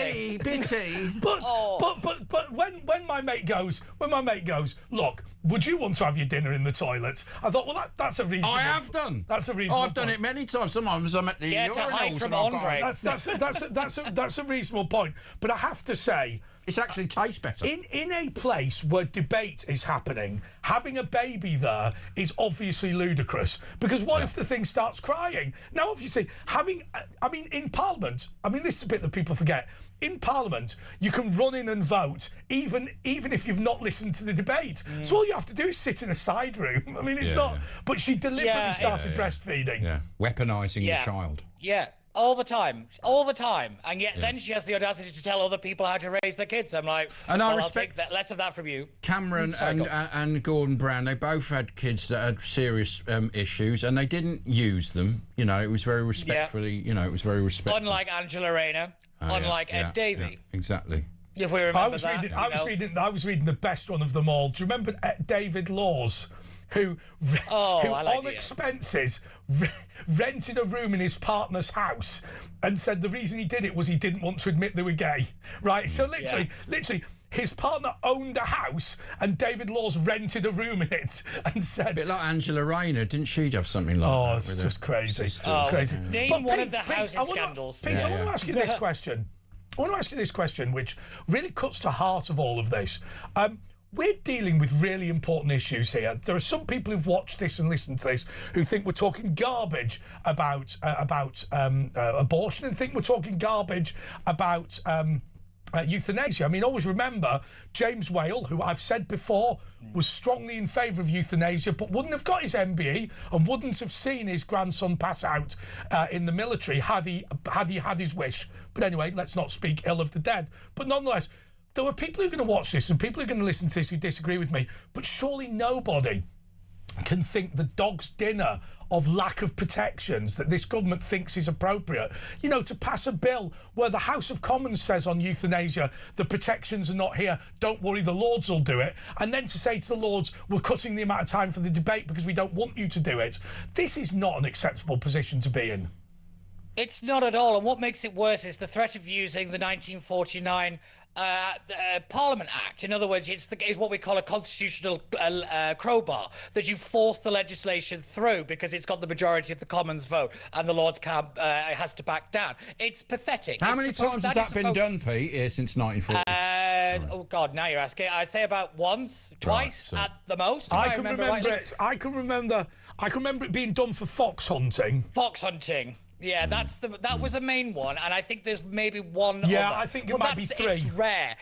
bitty. But when my mate goes, look, would you want to have your dinner in the toilet? I thought, well, that's a reasonable. I have done. That's a reasonable. I've done it many times. Sometimes I'm at the urinals from Andre. That's a reasonable point. But I have to say, it actually tastes better. In a place where debate is happening, having a baby there is obviously ludicrous. Because what if the thing starts crying? Now, obviously, in Parliament, this is a bit that people forget. In Parliament, you can run in and vote, even if you've not listened to the debate. So all you have to do is sit in a side room. I mean, it's not... But she deliberately started breastfeeding. Yeah, weaponising your child. Yeah. All the time, and yet then she has the audacity to tell other people how to raise their kids. I'm like, and I'll take less of that from you. Cameron and Gordon Brown, they both had kids that had serious issues, and they didn't use them. You know, it was very respectfully. You know, it was very respectful. Unlike Angela Rayner, unlike Ed Davey. Yeah, exactly. If we remember I was reading the best one of them all. Do you remember David Laws? Who on expenses rented a room in his partner's house and said the reason he did it was he didn't want to admit they were gay, right? So literally, his partner owned a house and David Laws rented a room in it and said... A bit like Angela Rayner, didn't she have something like that? Oh, it's just crazy. Crazy. Name one of the housing scandals. Pete, I want to ask you this question. Which really cuts to the heart of all of this. We're dealing with really important issues here. There are some people who've watched this and listened to this who think we're talking garbage about abortion and think we're talking garbage about euthanasia. I mean, always remember James Whale, who I've said before was strongly in favour of euthanasia, but wouldn't have got his MBE and wouldn't have seen his grandson pass out in the military had he had his wish. But anyway, let's not speak ill of the dead. But nonetheless, there were people who are going to watch this and people who are going to listen to this who disagree with me, but surely nobody can think the dog's dinner of lack of protections that this government thinks is appropriate. You know, to pass a bill where the House of Commons says on euthanasia, the protections are not here, don't worry, the Lords will do it, and then to say to the Lords, we're cutting the amount of time for the debate because we don't want you to do it. This is not an acceptable position to be in. It's not at all, and what makes it worse is the threat of using the 1949 Parliament Act. In other words, it's what we call a constitutional crowbar, that you force the legislation through because it's got the majority of the Commons vote and the Lords has to back down. It's pathetic. How many times has that been done, Pete, since 1940? Oh God, now you're asking. I'd say about once, twice at the most. I can remember it. I can remember it being done for fox hunting. Fox hunting. Yeah, that was the main one, and I think there's maybe one. Yeah, other. I think it might be three. It's rare.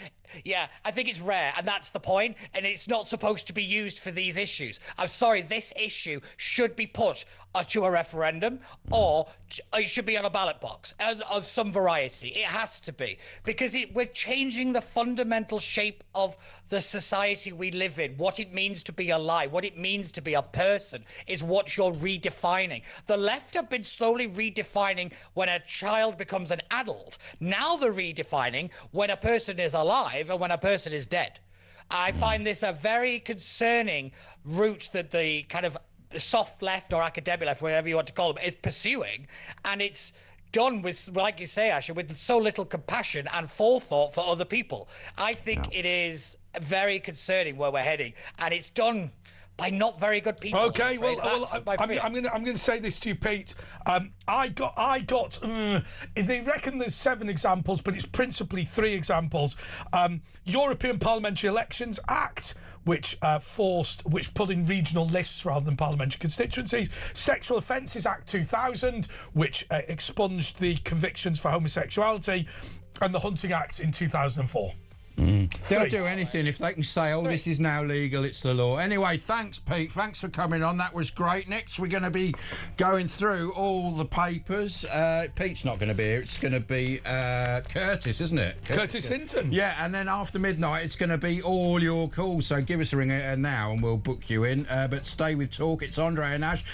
Yeah, I think it's rare, and that's the point, and it's not supposed to be used for these issues. I'm sorry, this issue should be put to a referendum, or it should be on a ballot box of some variety. It has to be, because we're changing the fundamental shape of the society we live in. What it means to be alive, what it means to be a person, is what you're redefining. The left have been slowly redefining when a child becomes an adult. Now they're redefining when a person is alive and when a person is dead. I find this a very concerning route that the kind of soft left or academic left, whatever you want to call them, is pursuing, and it's done with, like you say, Asher, with so little compassion and forethought for other people. I think it is very concerning where we're heading, and it's done by not very good people. Okay, I'm going to say this to you, Pete. They reckon there's 7 examples, but it's principally 3 examples. European Parliamentary Elections Act, which put in regional lists rather than parliamentary constituencies. Sexual Offences Act 2000, which expunged the convictions for homosexuality, and the Hunting Act in 2004. They'll do anything if they can say, oh, this is now legal, it's the law. Anyway, thanks, Pete. Thanks for coming on. That was great. Next, we're going to be going through all the papers. Pete's not going to be here. It's going to be Curtis, isn't it? Curtis Hinton. Yeah, and then after midnight, it's going to be all your calls. So give us a ring now and we'll book you in. But stay with Talk. It's Andre and Ash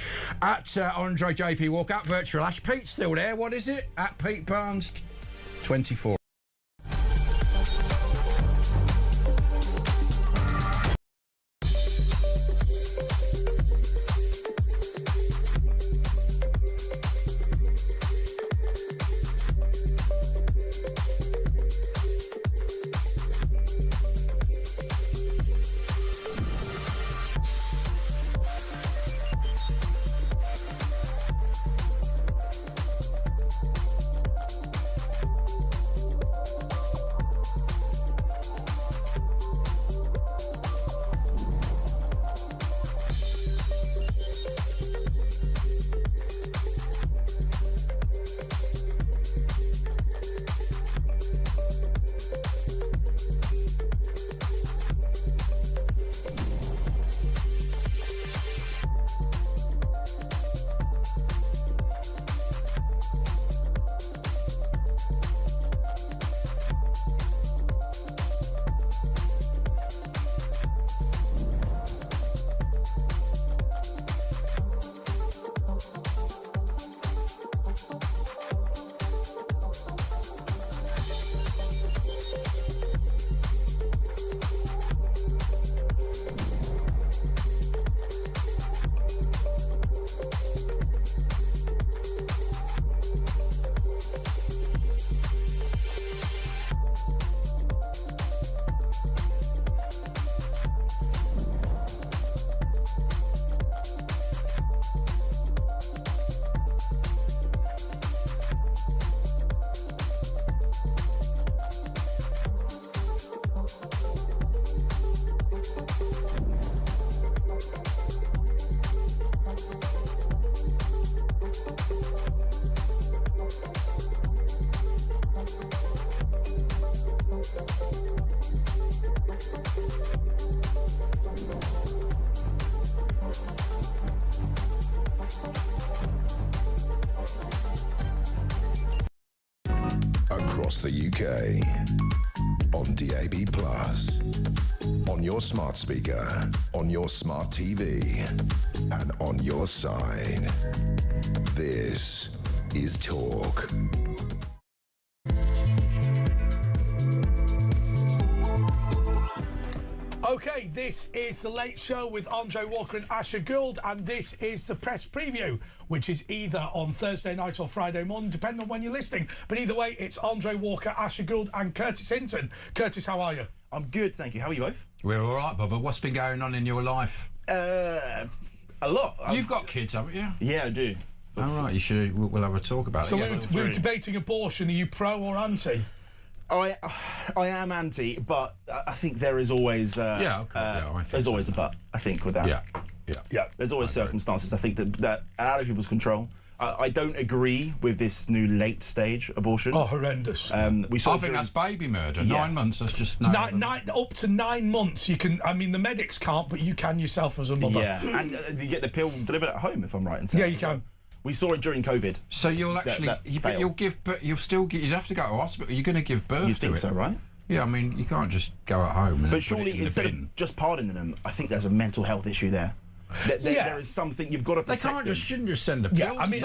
at Andre JP Walker, at Virtual Ash. Pete's still there. What is it? At Pete Barnes 24. Across the UK, on DAB+, on your smart speaker, on your smart TV, and on your side. This is Talk. Okay, this is The Late Show with Andre Walker and Asher Gould, and this is the press preview, which is either on Thursday night or Friday morning, depending on when you're listening. But either way, it's Andre Walker, Asher Gould, and Curtis Hinton. Curtis, how are you? I'm good, thank you. How are you both? We're all right, Bob. But what's been going on in your life? A lot. You've got kids, haven't you? Yeah, I do. All right, we'll have a talk about it. So we were debating abortion. Are you pro or anti? I am anti, but I think there is always there's always a but. I think with that. Yeah. There's always circumstances. I think that out of people's control. I don't agree with this new late-stage abortion. Oh, horrendous. I think that's baby murder. 9 months, that's just... Up to 9 months, you can... I mean, the medics can't, but you can yourself as a mother. Yeah, and you get the pill delivered at home, if I'm right in saying. Yeah, you can. We saw it during COVID. So you'll actually... But you'll give... But you'll still... You'd have to go to hospital. You're going to give birth to it. You think so, right? Yeah, I mean, you can't just go at home and But surely, instead of just pardoning them, I think there's a mental health issue there. There is something you've got to protect. They can't just shouldn't just send a pill. Yeah, the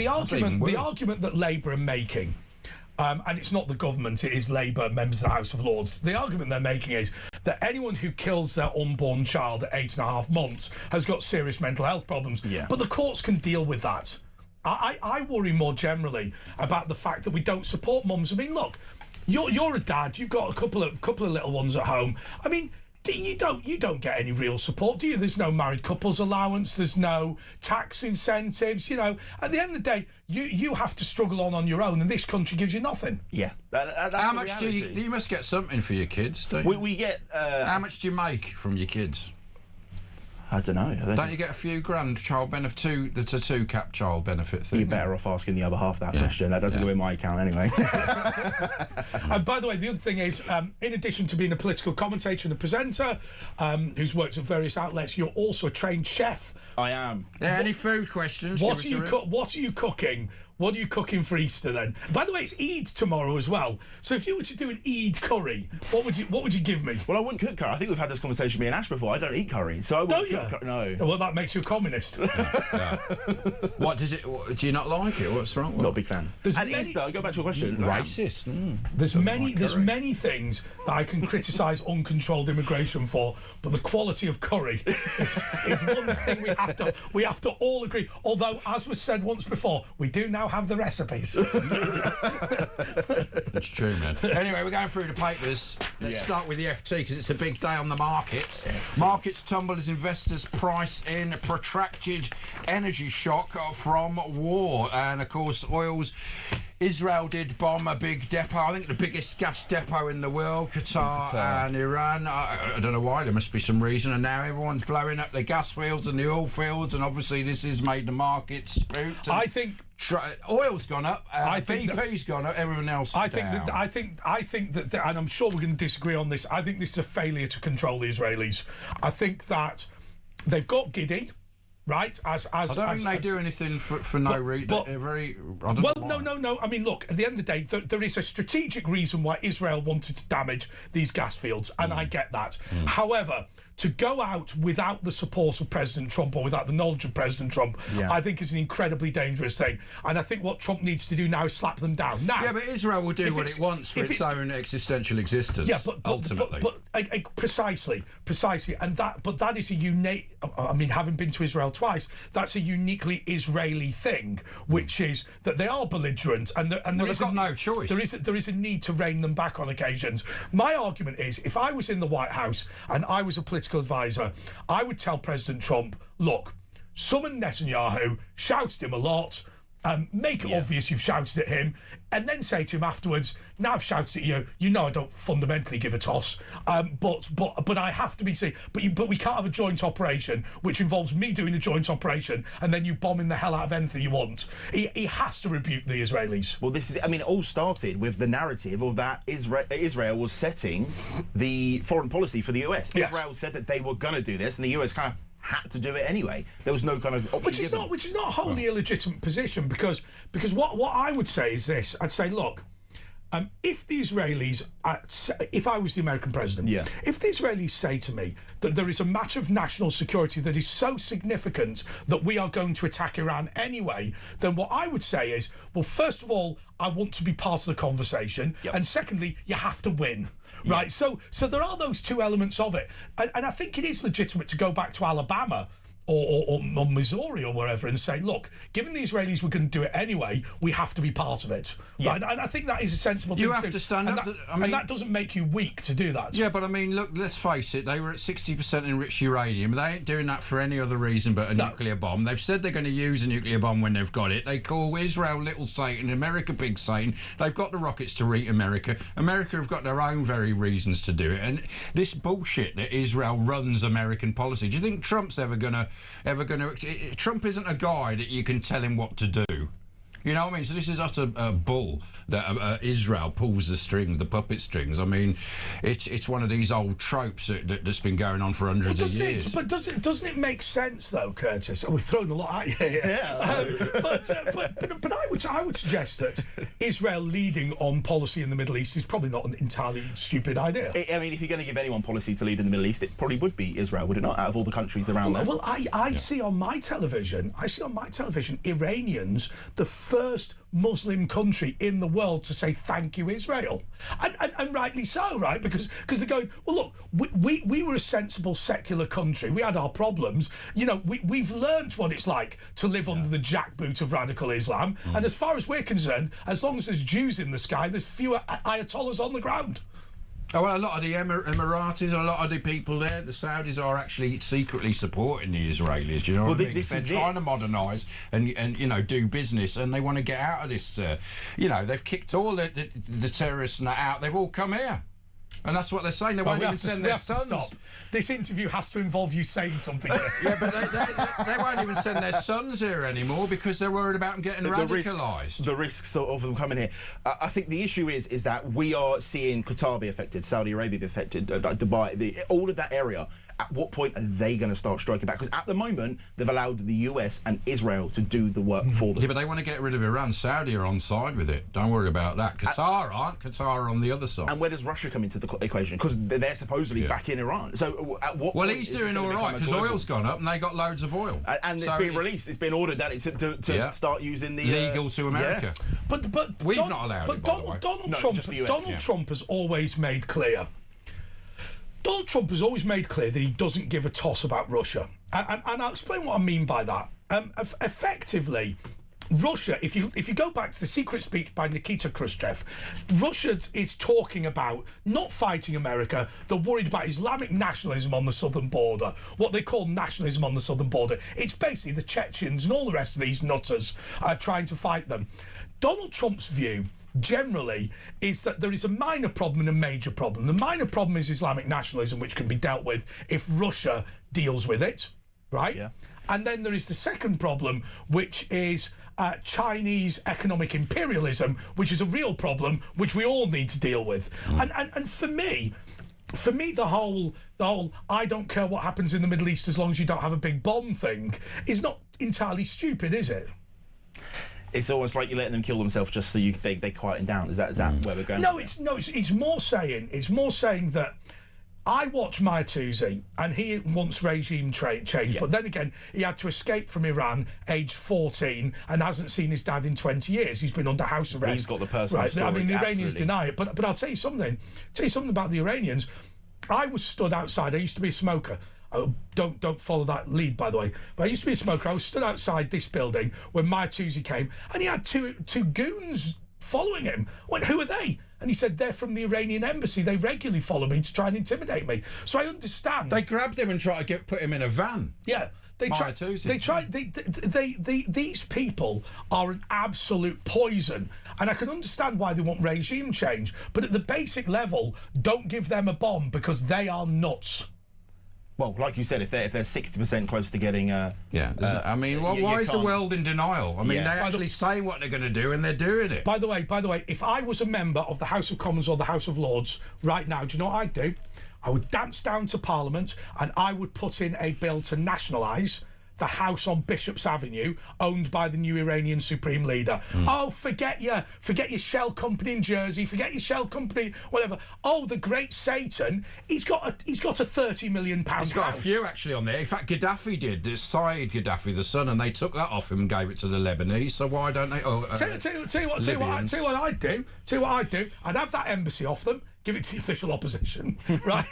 argument that Labour are making, and it's not the government, it is Labour members of the House of Lords. The argument they're making is that anyone who kills their unborn child at 8.5 months has got serious mental health problems. Yeah. But the courts can deal with that. I worry more generally about the fact that we don't support mums. I mean, look, you're a dad. You've got a couple of little ones at home. I mean, you don't get any real support, do you? There's no married couples allowance. There's no tax incentives. You know, at the end of the day, you have to struggle on your own, and this country gives you nothing. Yeah. That's how much do you must get something for your kids, don't you? We get. How much do you make from your kids? I don't know. Don't you get a few grand child benefit? That's a 2-cap child benefit thing. You're better off asking the other half that question. That doesn't go in my account anyway. And by the way, the other thing is, in addition to being a political commentator and a presenter, who's worked at various outlets, you're also a trained chef. I am. Any food questions? What are you cooking? What are you cooking for Easter then? By the way, it's Eid tomorrow as well. So if you were to do an Eid curry, what would you give me? Well, I wouldn't cook curry. I think we've had this conversation with me and Ash before. I don't eat curry, so I wouldn't cook curry. No. Well, that makes you a communist. Yeah. What does it? Do you not like it? What's wrong? Not a big fan. Easter, I'll go back to your question. Racist. There's many things that I can criticise uncontrolled immigration for, but the quality of curry is one thing we have to all agree. Although, as was said once before, we do now have the recipes. It's true, man. Anyway, we're going through the papers. Let's start with the FT because it's a big day on the markets. Markets tumble as investors price in a protracted energy shock from war. And, of course, Israel did bomb a big depot, I think the biggest gas depot in the world, Qatar and Iran. I don't know why, there must be some reason. And now everyone's blowing up the gas fields and the oil fields, and obviously this has made the market spooked. I think oil's gone up, BP's gone up, everyone else I think that, and I'm sure we're going to disagree on this, I think this is a failure to control the Israelis. I think that they've got giddy. Right, I don't think they do anything for no reason. No. I mean, look, at the end of the day, there is a strategic reason why Israel wanted to damage these gas fields, and I get that. However, to go out without the support of President Trump or without the knowledge of President Trump, I think is an incredibly dangerous thing. And I think what Trump needs to do now is slap them down. Now, but Israel will do what it wants for its own existential existence. Yeah, ultimately. Precisely, and that is a unique. I mean, having been to Israel twice, that's a uniquely Israeli thing, which is that they are belligerent, and they've got no choice. There is a need to rein them back on occasions. My argument is, if I was in the White House and I was a political advisor, I would tell President Trump, look, summon Netanyahu, shout at him a lot, make it obvious you've shouted at him, and then say to him afterwards, now I've shouted at you, you know I don't fundamentally give a toss, but I have to be seen, but we can't have a joint operation which involves me doing a joint operation and then you bombing the hell out of anything you want. He has to rebuke the Israelis. Well, it all started with the narrative of that Israel was setting the foreign policy for the US. Yes. Israel said that they were going to do this, and the US kind of had to do it anyway. There was no kind of option which is not a wholly illegitimate position, because what I would say is this. I'd say, look, if the Israelis, if I was the American president, if the Israelis say to me that there is a matter of national security that is so significant that we are going to attack Iran anyway, then what I would say is, well, first of all, I want to be part of the conversation, and secondly, you have to win. Right, so there are those two elements of it, and I think it is legitimate to go back to Alabama or Missouri or wherever and say, look, given the Israelis were going to do it anyway, we have to be part of it. Right? And I think that is a sensible thing. You have to stand up. And that doesn't make you weak to do that. Yeah, but I mean, look, let's face it, they were at 60% enriched uranium. They ain't doing that for any other reason but a nuclear bomb. They've said they're going to use a nuclear bomb when they've got it. They call Israel Little Satan, America Big Satan. They've got the rockets to reach America. America have got their own very reasons to do it. And this bullshit that Israel runs American policy, do you think Trump's ever going to ever going to... Trump isn't a guy that you can tell him what to do. You know what I mean? So this is utter bull that Israel pulls the puppet strings. I mean, it's one of these old tropes that's been going on for hundreds of years. But doesn't it make sense though, Curtis? We've thrown a lot at you here. Yeah. But I would suggest that Israel leading on policy in the Middle East is probably not an entirely stupid idea. I mean, if you're going to give anyone policy to lead in the Middle East, it probably would be Israel, would it not? Out of all the countries around there. Well, I see on my television, Iranians, the first Muslim country in the world to say thank you, Israel, and rightly so, right? Because they're going, well, look, we were a sensible secular country. We had our problems, you know. We've learned what it's like to live under the jackboot of radical Islam, and as far as we're concerned, as long as there's Jews in the sky, there's fewer ayatollahs on the ground. Oh, well, a lot of the Emiratis, a lot of the people there, the Saudis are actually secretly supporting the Israelis. You know what I mean? They're trying to modernise and you know, do business, and they want to get out of this. You know, they've kicked all the terrorists out. They've all come here. And that's what they're saying. They won't even send their sons. Stop. This interview has to involve you saying something. Yeah, but they won't even send their sons here anymore because they're worried about them getting radicalised. The risks of them coming here. I think the issue is that we are seeing Qatar be affected, Saudi Arabia be affected, Dubai, all of that area. At what point are they going to start striking back? Because at the moment, they've allowed the US and Israel to do the work for them. Yeah, but they want to get rid of Iran. Saudi are on side with it. Don't worry about that. Qatar aren't. Qatar are on the other side. And where does Russia come into the equation? Because they're supposedly back in Iran. So at what well, point he's doing all right because oil's gone up and they got loads of oil. And it's been released. It's been ordered that to start using the... Legal to America. Yeah. But we've not allowed it, by the way. Donald Trump has always made clear... Donald Trump has always made clear that he doesn't give a toss about Russia. And I'll explain what I mean by that. Effectively, Russia, if you go back to the secret speech by Nikita Khrushchev, Russia is talking about not fighting America. They're worried about Islamic nationalism on the southern border, what they call nationalism on the southern border. It's basically the Chechens and all the rest of these nutters trying to fight them. Donald Trump's view generally is that there is a minor problem and a major problem. The minor problem is Islamic nationalism, which can be dealt with if Russia deals with it, right? Yeah. And then there is the second problem, which is Chinese economic imperialism, which is a real problem, which we all need to deal with. And for me, the whole I don't care what happens in the Middle East as long as you don't have a big bomb thing is not entirely stupid, is it? It's almost like you're letting them kill themselves just so they quieten down. Is that where we're going? No, it's more saying that I watch Mayatouzi and he wants regime change, but then again he had to escape from Iran aged 14 and hasn't seen his dad in 20 years. He's been under house arrest. He's got the personal story. I mean, the Iranians deny it, but I'll tell you something. About the Iranians. I was stood outside. I used to be a smoker. Oh, don't follow that lead, by the way. But I used to be a smoker. I was stood outside this building when Mayatouzi came, and he had two goons following him. I went, who are they? And he said, they're from the Iranian embassy. They regularly follow me to try and intimidate me. So I understand. They grabbed him and tried to put him in a van. Yeah. These people are an absolute poison, and I can understand why they want regime change. But at the basic level, don't give them a bomb because they are nuts. Well, like you said, if they're 60% close to getting... I mean, why is the world in denial? I mean, they're actually saying what they're going to do, and they're doing it. By the way, if I was a member of the House of Commons or the House of Lords right now, do you know what I'd do? I would dance down to Parliament, and I would put in a bill to nationalise the house on Bishop's Avenue owned by the new Iranian supreme leader. Oh, forget your shell company in Jersey, forget your shell company, whatever. Oh, the great Satan, he's got a £30 million house. He's got a few actually on there. In fact, Gaddafi did. There's Saeed Gaddafi, the son, and they took that off him and gave it to the Lebanese. So why don't they? Tell you what I'd do. I'd have that embassy off them, give it to the official opposition, right?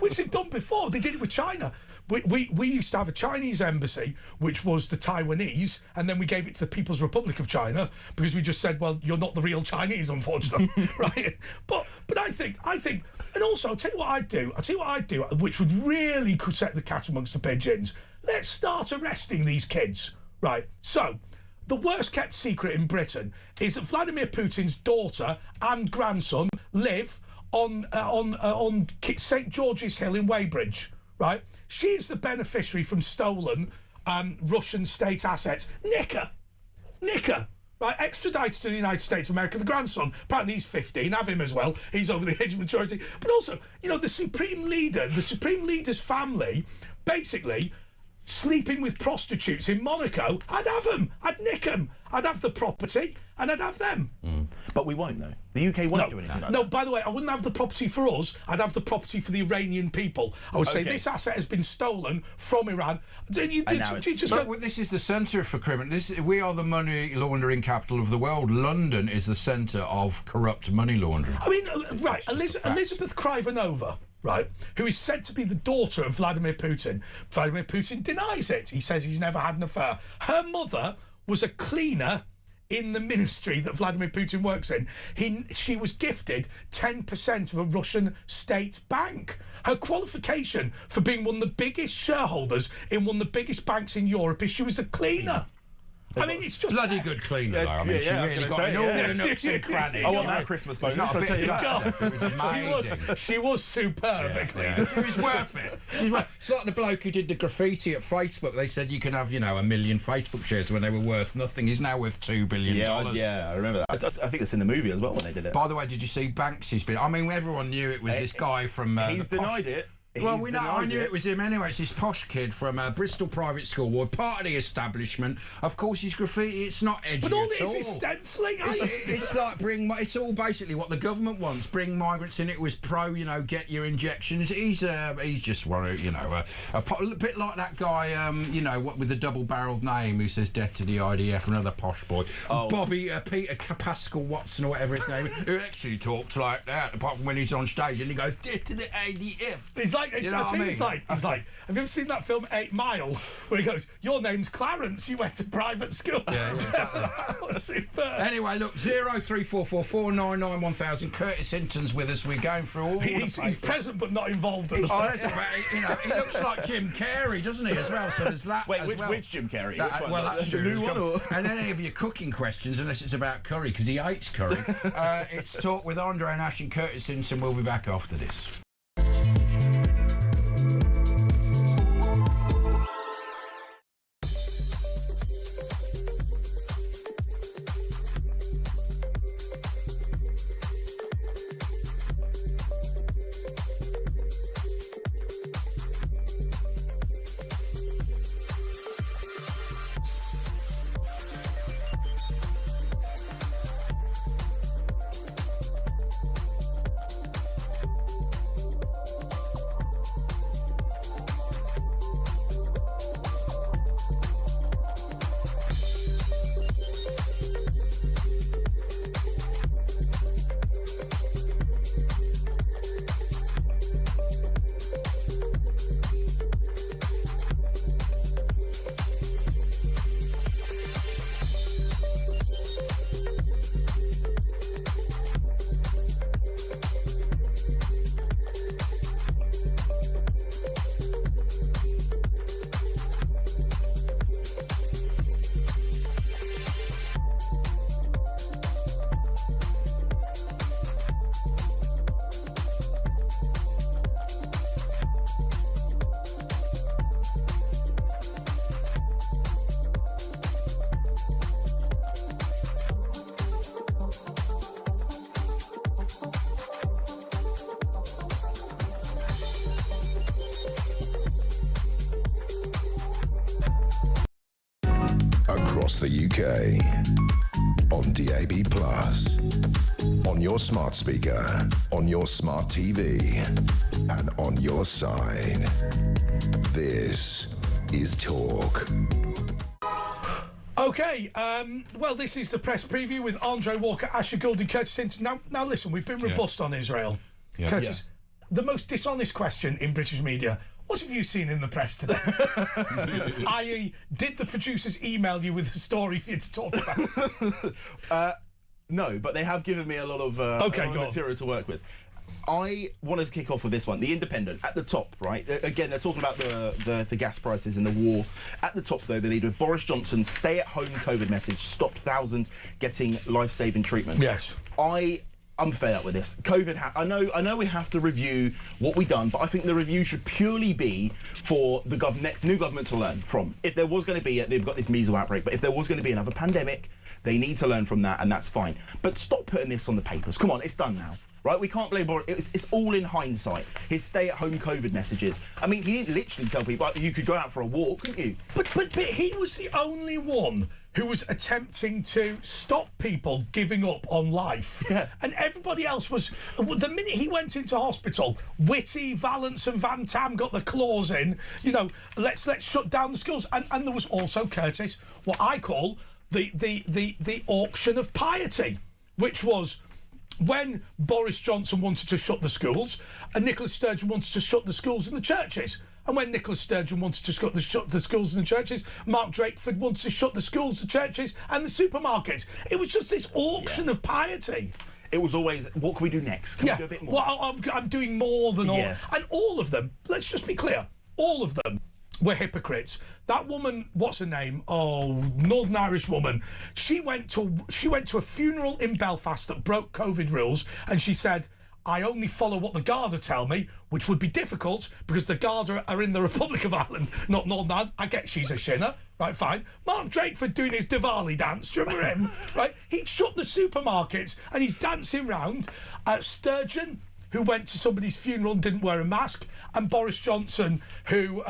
Which they've done before. They did it with China. We used to have a Chinese embassy, which was the Taiwanese, and then we gave it to the People's Republic of China because we just said, well, you're not the real Chinese, unfortunately, right? But I think, and also I'll tell you what I'd do, which would really could set the cat amongst the pigeons. Let's start arresting these kids, right? So, the worst kept secret in Britain is that Vladimir Putin's daughter and grandson live on St George's Hill in Weybridge. right? She's the beneficiary from stolen Russian state assets. Nick her. Right, extradited to the United States of America. The grandson, apparently he's 15, have him as well. He's over the age of maturity. But also, you know, the Supreme Leader's family, basically sleeping with prostitutes in Monaco. I'd have them. I'd nick them. I'd have the property and I'd have them. But we won't, though. The UK won't do anything like that. No, by the way, I wouldn't have the property for us. I'd have the property for the Iranian people. I would say this asset has been stolen from Iran. This is the centre for criminal. We are the money laundering capital of the world. London is the centre of corrupt money laundering. I mean, right, Elizabeth Krivanova, right, who is said to be the daughter of Vladimir Putin. Vladimir Putin denies it. He says he's never had an affair. Her mother was a cleaner in the ministry that Vladimir Putin works in. She was gifted 10% of a Russian state bank. Her qualification for being one of the biggest shareholders in one of the biggest banks in Europe is she was a cleaner. I mean, it's just bloody good cleaner, though. I mean, she really got in all the nooks and crannies. I want that Christmas bonus. I'll tell you that. It was amazing. She was superb. She was worth it. It's like the bloke who did the graffiti at Facebook. They said you can have, 1 million Facebook shares when they were worth nothing. He's now worth $2 billion. Yeah, I remember that. I think it's in the movie as well when they did it. By the way, did you see Banksy's been? I mean, everyone knew it was this guy from. He's denied it. Well, I knew it was him anyway. It's this posh kid from Bristol Private School, part of the establishment. Of course, his graffiti, it's not edgy but all at it is stenciling. It's like it's all basically what the government wants. Bring migrants in. It was pro, get your injections. He's just one, a bit like that guy, what with the double-barreled name who says death to the IDF, another posh boy. Bobby, Peter Pascal Watson or whatever his name is, who actually talks like that, apart from when he's on stage and he goes, death to the IDF. He's like, he's like, have you ever seen that film 8 Mile, where he goes, your name's Clarence, you went to private school? Yeah, exactly. Superb. Anyway, look, 03444991000. Curtis Hinton's with us. We're going through all he's present but not involved at the moment. He looks like Jim Carrey, doesn't he, as well? So there's that. Wait, which Jim Carrey? That's the new one. And then any of your cooking questions, unless it's about curry, because he hates curry, it's Talk with Andre Nash and Curtis Hinton. We'll be back after this. Across the UK, on DAB+, on your smart speaker, on your smart TV, and on your side. This is Talk. Okay, well, this is the press preview with Andre Walker, Asher Gould and Curtis Hinton. Now listen, we've been robust on Israel. Yeah. Curtis, the most dishonest question in British media, what have you seen in the press today? I.e., did the producers email you with a story for you to talk about? No, but they have given me a lot of material to work with. I wanted to kick off with this one. The Independent, at the top, right? Again, they're talking about the gas prices and the war. At the top, though, they lead with Boris Johnson's stay-at-home COVID message stopped thousands getting life-saving treatment. Yes. I I'm fed up with this. COVID. I know we have to review what we've done, but I think the review should purely be for the next new government to learn from. If there was going to be, they've got this measles outbreak, but if there was going to be another pandemic, they need to learn from that, and that's fine. But stop putting this on the papers. Come on, it's done now. Right, we can't blame Boris. It's all in hindsight. His stay-at-home COVID messages. I mean, he didn't literally tell people you could go out for a walk, couldn't you? But he was the only one who was attempting to stop people giving up on life. Yeah. And everybody else was... The minute he went into hospital, Whitty, Vallance and Van Tam got the clause in, let's shut down the schools. And there was also, Curtis, what I call the auction of piety, which was... when Boris Johnson wanted to shut the schools and Nicola Sturgeon wanted to shut the schools and the churches. And when Nicola Sturgeon wanted to shut the schools and the churches, Mark Drakeford wanted to shut the schools, the churches and the supermarkets. It was just this auction of piety. It was always, what can we do next? Can we do a bit more? Well, I'm doing more than all. And all of them, let's just be clear, all of them were hypocrites. That woman, what's her name? Oh, Northern Irish woman. She went to a funeral in Belfast that broke COVID rules, and she said, I only follow what the Garda tell me, which would be difficult because the Garda are in the Republic of Ireland, not Northern Ireland. I get she's a shinner, right, fine. Mark Drakeford doing his Diwali dance, do you remember him? Right, he'd shut the supermarkets and he's dancing round. Sturgeon, who went to somebody's funeral and didn't wear a mask, and Boris Johnson, who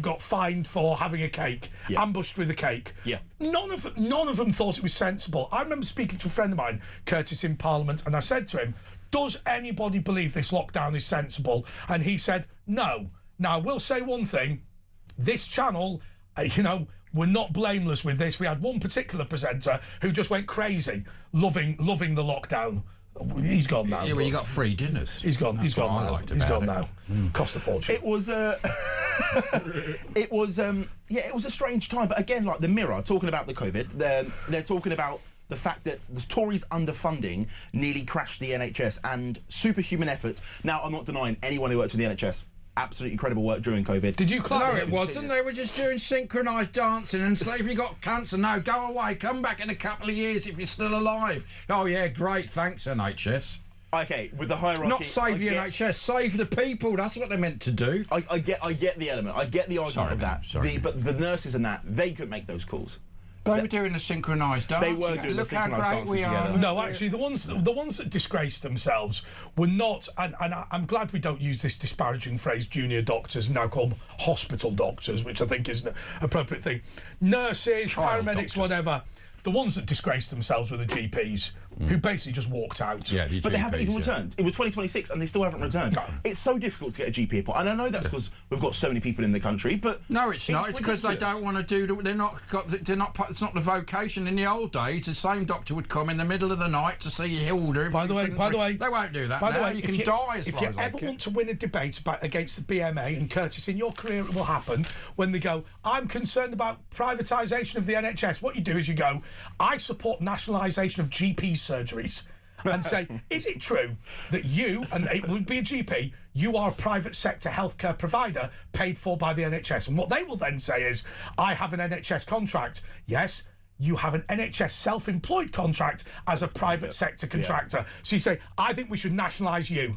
got fined for having a cake, ambushed with a cake. Yeah. None of them thought it was sensible. I remember speaking to a friend of mine, Curtis, in Parliament, and I said to him, does anybody believe this lockdown is sensible? And he said, no. Now, I will say one thing. This channel, we're not blameless with this. We had one particular presenter who just went crazy, loving the lockdown. He's gone now. Yeah, well, you got free dinners. He's gone. He's gone now. He's gone now. Cost a fortune. It was it was a strange time. But again, like the Mirror talking about the COVID, they're talking about the fact that the Tories' underfunding nearly crashed the NHS and superhuman effort. Now, I'm not denying anyone who worked in the NHS. Absolutely incredible work during COVID. Did you clap? No, it wasn't. They were just doing synchronised dancing and say, if you got cancer, no, go away. Come back in a couple of years if you're still alive. Oh, yeah, great. Thanks, NHS. Okay, with the hierarchy... Not save the NHS, save the people. That's what they're meant to do. I get the element. I get the argument of that. Sorry. But the nurses and that, they could make those calls. They were doing the synchronised dancing. They were doing the synchronised Look how great dancing we are. together. No, actually, the ones that disgraced themselves were not, and I'm glad we don't use this disparaging phrase, junior doctors, and now call them hospital doctors, which I think is an appropriate thing. Nurses, paramedics, doctors. Whatever. The ones that disgraced themselves were the GPs, who basically just walked out. Yeah, but they haven't even returned. It was 2026 and they still haven't returned. No. It's so difficult to get a GP appointment. And I know that's because we've got so many people in the country, but... No, it's not. It's because they don't want to do... It's not the vocation. In the old days, the same doctor would come in the middle of the night to see Hilda. By the way... They won't do that now. You can die as if far you as ever want to win a debate against the BMA, and Curtis, in your career it will happen, when they go, I'm concerned about privatisation of the NHS, what you do is you go, I support nationalisation of GP surgeries. And say, is it true that you, and it would be a GP, you are a private sector healthcare provider paid for by the NHS? And what they will then say is, I have an NHS contract. Yes, you have an NHS self-employed contract as a private sector contractor. Yeah. So you say, I think we should nationalise you.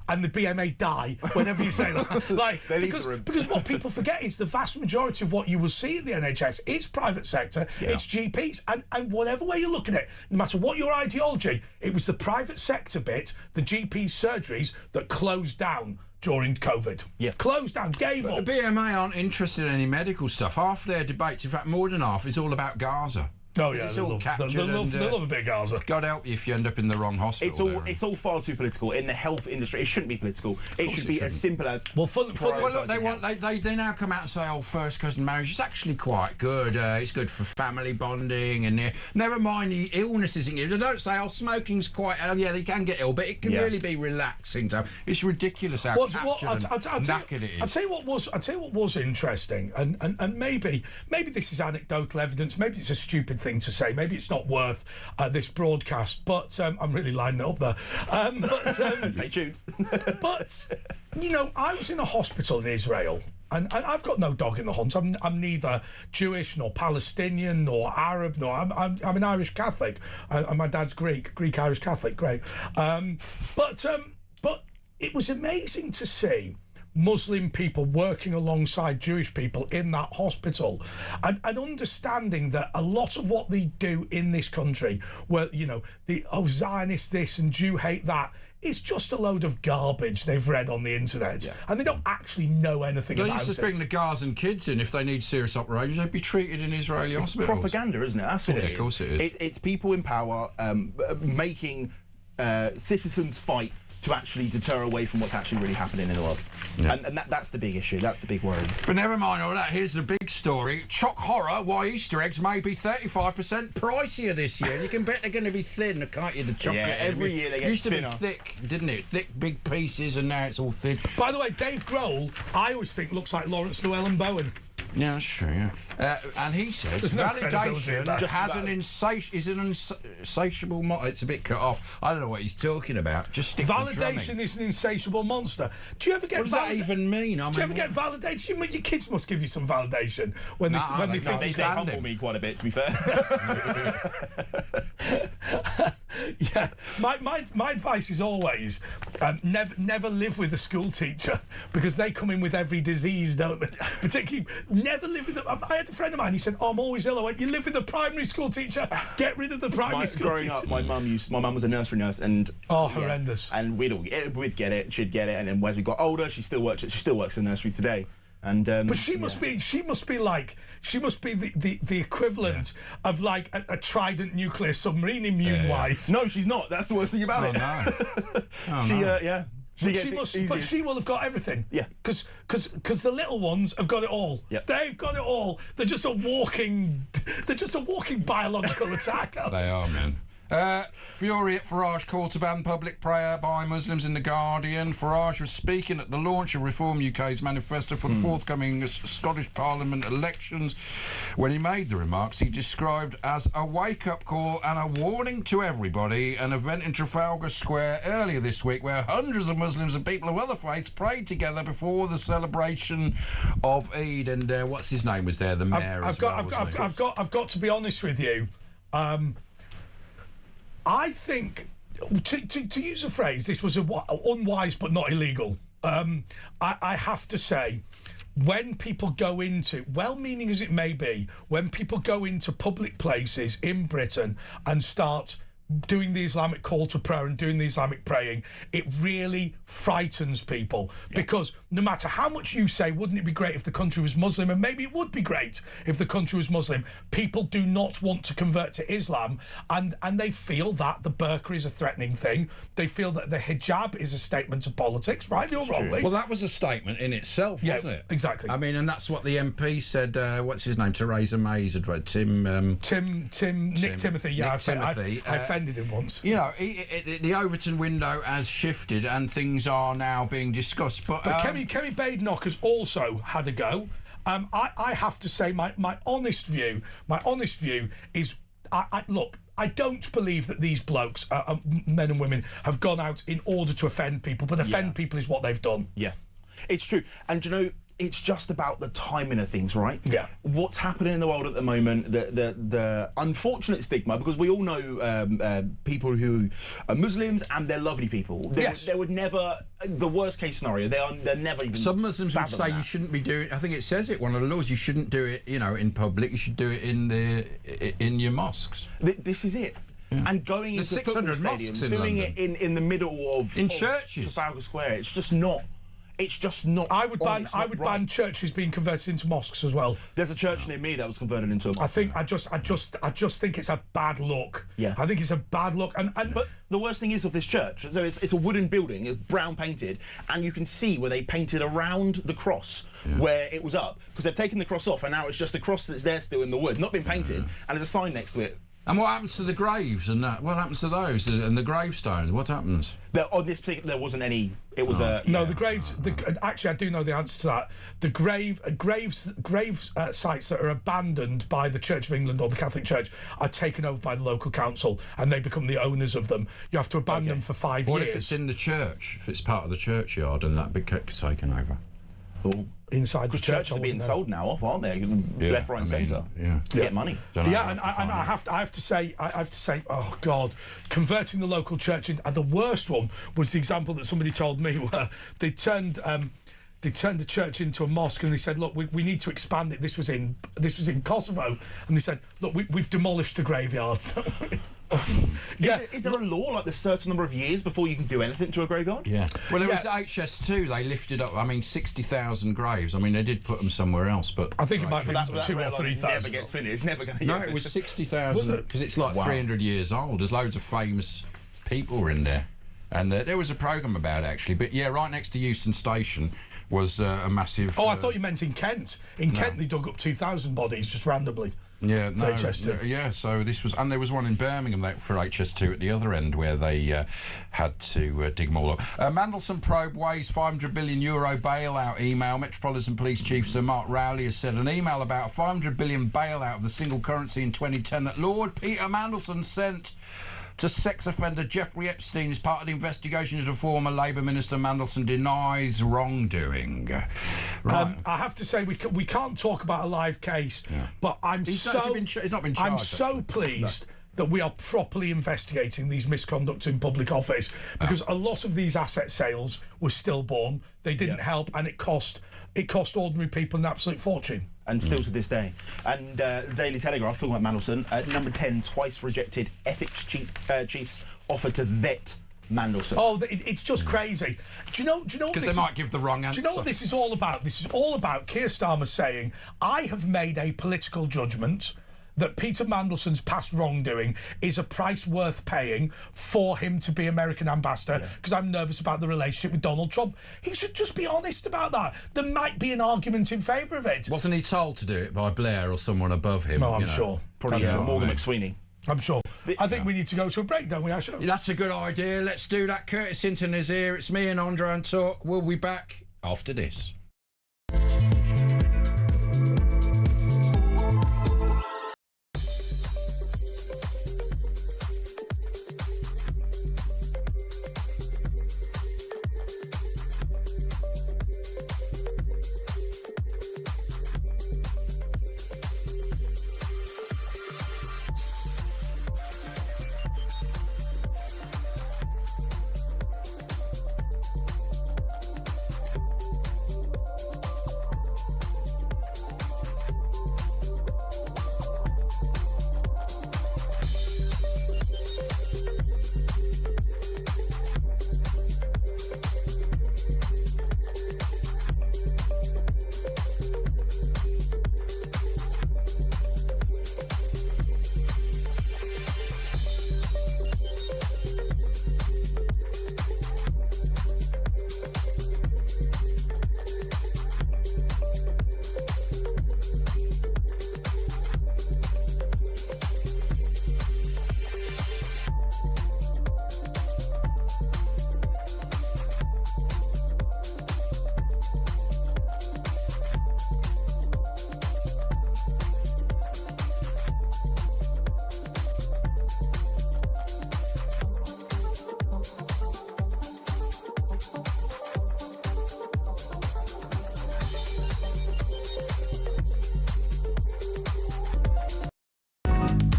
And the BMA die whenever you say that. Because what people forget is the vast majority of what you will see at the NHS is private sector, it's GPs, and whatever way you look at it, no matter what your ideology, it was the private sector bit, the GP surgeries, that closed down during COVID. Yeah. Closed down, gave up. The BMA aren't interested in any medical stuff. Half their debates, in fact more than half, is all about Gaza. Oh yeah, they love a big Gaza. God help you if you end up in the wrong hospital. It's all far too political in the health industry. It shouldn't be political. It should be as simple as. Look, they now come out and say, oh, first cousin marriage is actually quite good. It's good for family bonding, and never mind the illnesses. They don't say, oh, smoking's quite. Oh yeah, they can get ill, but it can really be relaxing. So it's ridiculous how knackered it is. I'll tell you what was interesting, and maybe this is anecdotal evidence. Maybe it's a stupid thing to say. Maybe it's not worth this broadcast, but I'm really lining it up there. Stay tuned. But, I was in a hospital in Israel, And I've got no dog in the hunt. I'm neither Jewish nor Palestinian nor Arab nor I'm an Irish Catholic, and my dad's Greek Irish Catholic. Great, but it was amazing to see Muslim people working alongside Jewish people in that hospital, and understanding that a lot of what they do in this country, where the Zionist this and Jew hate that, is just a load of garbage they've read on the internet, and they don't actually know anything about it. They used to bring the Gazan kids in if they need serious operations. They'd be treated in Israeli hospitals. Propaganda, isn't it? That's what it is. Of course it is. It's people in power making citizens fight to actually deter away from what's actually really happening in the world. Yeah. And that's the big issue. That's the big worry. But never mind all that. Here's the big story. Shock horror, why Easter eggs may be 35% pricier this year. You can bet they're going to be thin, can't you? The chocolate. Yeah, every year they get used to thinner. be thick, didn't it? Thick, big pieces, and now it's all thin. By the way, Dave Grohl, I always think looks like Lawrence Llewellyn-Bowen. Yeah, that's true, yeah. And he says validation has an insatiable... It's a bit cut off. I don't know what he's talking about. Just stick validation is an insatiable monster. Do you ever get... What does that even mean? Do you ever get validation? Your kids must give you some validation when they think... They humble me quite a bit, to be fair. Yeah, my advice is always never live with a school teacher, because they come in with every disease, don't they? Particularly, never live with them. I had a friend of mine, he said, I'm always ill. I went, you live with the primary school teacher, get rid of the primary school teacher. Growing up, my mum was a nursery nurse, and horrendous. And we'd get it, she'd get it, and then as we got older, she still works in nursery today. And but she must be the equivalent of like a Trident nuclear submarine immune wise. No, she's not. That's the worst thing about it. No. She will have got everything. Yeah. Because the little ones have got it all. Yep. They've got it all. They're just a walking biological attack. They are, man. Fury at Farage call to ban public prayer by Muslims in The Guardian. Farage was speaking at the launch of Reform UK's manifesto for the forthcoming Scottish Parliament elections. When he made the remarks, he described as a wake-up call and a warning to everybody an event in Trafalgar Square earlier this week where hundreds of Muslims and people of other faiths prayed together before the celebration of Eid. And what's his name was there? The mayor. I've got to be honest with you. I think, to use a phrase, this was unwise but not illegal. I have to say, when people go into, well-meaning as it may be, when people go into public places in Britain and start doing the Islamic call to prayer and doing the Islamic praying, it really frightens people, because no matter how much you say, wouldn't it be great if the country was Muslim, and maybe it would be great if the country was Muslim, people do not want to convert to Islam, and they feel that the burqa is a threatening thing. They feel that the hijab is a statement of politics, rightly or wrongly. Well, that was a statement in itself, wasn't it? Exactly. I mean, and that's what the MP said. What's his name? Theresa May's advisor, Nick Timothy. Yeah, I offended him once. You know, the Overton window has shifted and things are now being discussed. But Kemi Badenoch has also had a go. I have to say, my honest view is, look, I don't believe that these blokes, men and women, have gone out in order to offend people, but offend people is what they've done. Yeah, it's true. And, you know, it's just about the timing of things, right? Yeah. What's happening in the world at the moment, the unfortunate stigma, because we all know people who are Muslims and they're lovely people. They would never, the worst case scenario, they're never even... Some Muslims would say you shouldn't be doing, I think it says it, one of the laws, you shouldn't do it, you know, in public, you should do it in your mosques. This is it. Yeah. And going into football stadiums, doing it in the middle of... In churches. Trafalgar Square, it's just not... It's just not. I would ban churches being converted into mosques as well. There's a church near me that was converted into a mosque. I just think it's a bad look. Yeah, I think it's a bad look. But the worst thing is of this church. So it's a wooden building, it's brown painted, and you can see where they painted around the cross where it was up, because they've taken the cross off and now it's just the cross that's there still in the wood, not been painted, and there's a sign next to it. And what happens to the graves and that? What happens to those and the gravestones? What happens? On this particular, there wasn't any. It was the graves. Actually, I do know the answer to that. The graves sites that are abandoned by the Church of England or the Catholic Church are taken over by the local council, and they become the owners of them. You have to abandon them for 5 years. What if it's in the church? If it's part of the churchyard and that big taken over? Cool. Inside the church, churches are being sold now off, aren't they? Left, right, and centre. To get money. Yeah, and I have to say, oh God, converting the local church into the worst one was the example that somebody told me where they turned the church into a mosque, and they said, look, we need to expand it. This was in Kosovo, and they said, look, we've demolished the graveyard. Yeah. Is there a law, like, there's a certain number of years before you can do anything to a graveyard? Yeah. Well, there was HS2. They lifted up, 60,000 graves. I mean, they did put them somewhere else, but I think it might be 2,000 or 3,000. Never gets finished. It's never going to. No, it was 60,000 because it's like 300 years old. There's loads of famous people in there, and there was a programme about it actually. But yeah, right next to Euston Station was a massive. Oh, I thought you meant in Kent. In Kent, they dug up 2,000 bodies just randomly. Yeah, for HS2. Yeah, so this was, and there was one in Birmingham for HS2 at the other end where they had to dig them all up. Mandelson probe weighs €500 billion bailout email. Metropolitan Police Chief Sir Mark Rowley has said an email about a $500 billion bailout of the single currency in 2010 that Lord Peter Mandelson sent to sex offender Jeffrey Epstein as part of the investigation into former Labour Minister. Mandelson denies wrongdoing. Right. I have to say we can't talk about a live case, but he's not been charged. I'm so pleased that we are properly investigating these misconducts in public office, because a lot of these asset sales were stillborn. They didn't help, and it cost ordinary people an absolute fortune. And still to this day. And Daily Telegraph, talking about Mandelson, number 10, twice rejected ethics chiefs offer to vet Mandelson. Oh, it's just crazy. Do you know? Because they might give the wrong answer. Do you know what this is all about? This is all about Keir Starmer saying, I have made a political judgment that Peter Mandelson's past wrongdoing is a price worth paying for him to be American ambassador, because I'm nervous about the relationship with Donald Trump. He should just be honest about that. There might be an argument in favour of it. Wasn't he told to do it by Blair or someone above him? No, I'm sure. Probably Morgan McSweeney. I'm sure. I think we need to go to a break, don't we, Asher? That's a good idea. Let's do that. Curtis Hinton is here. It's me and Andre on Talk. We'll be back after this.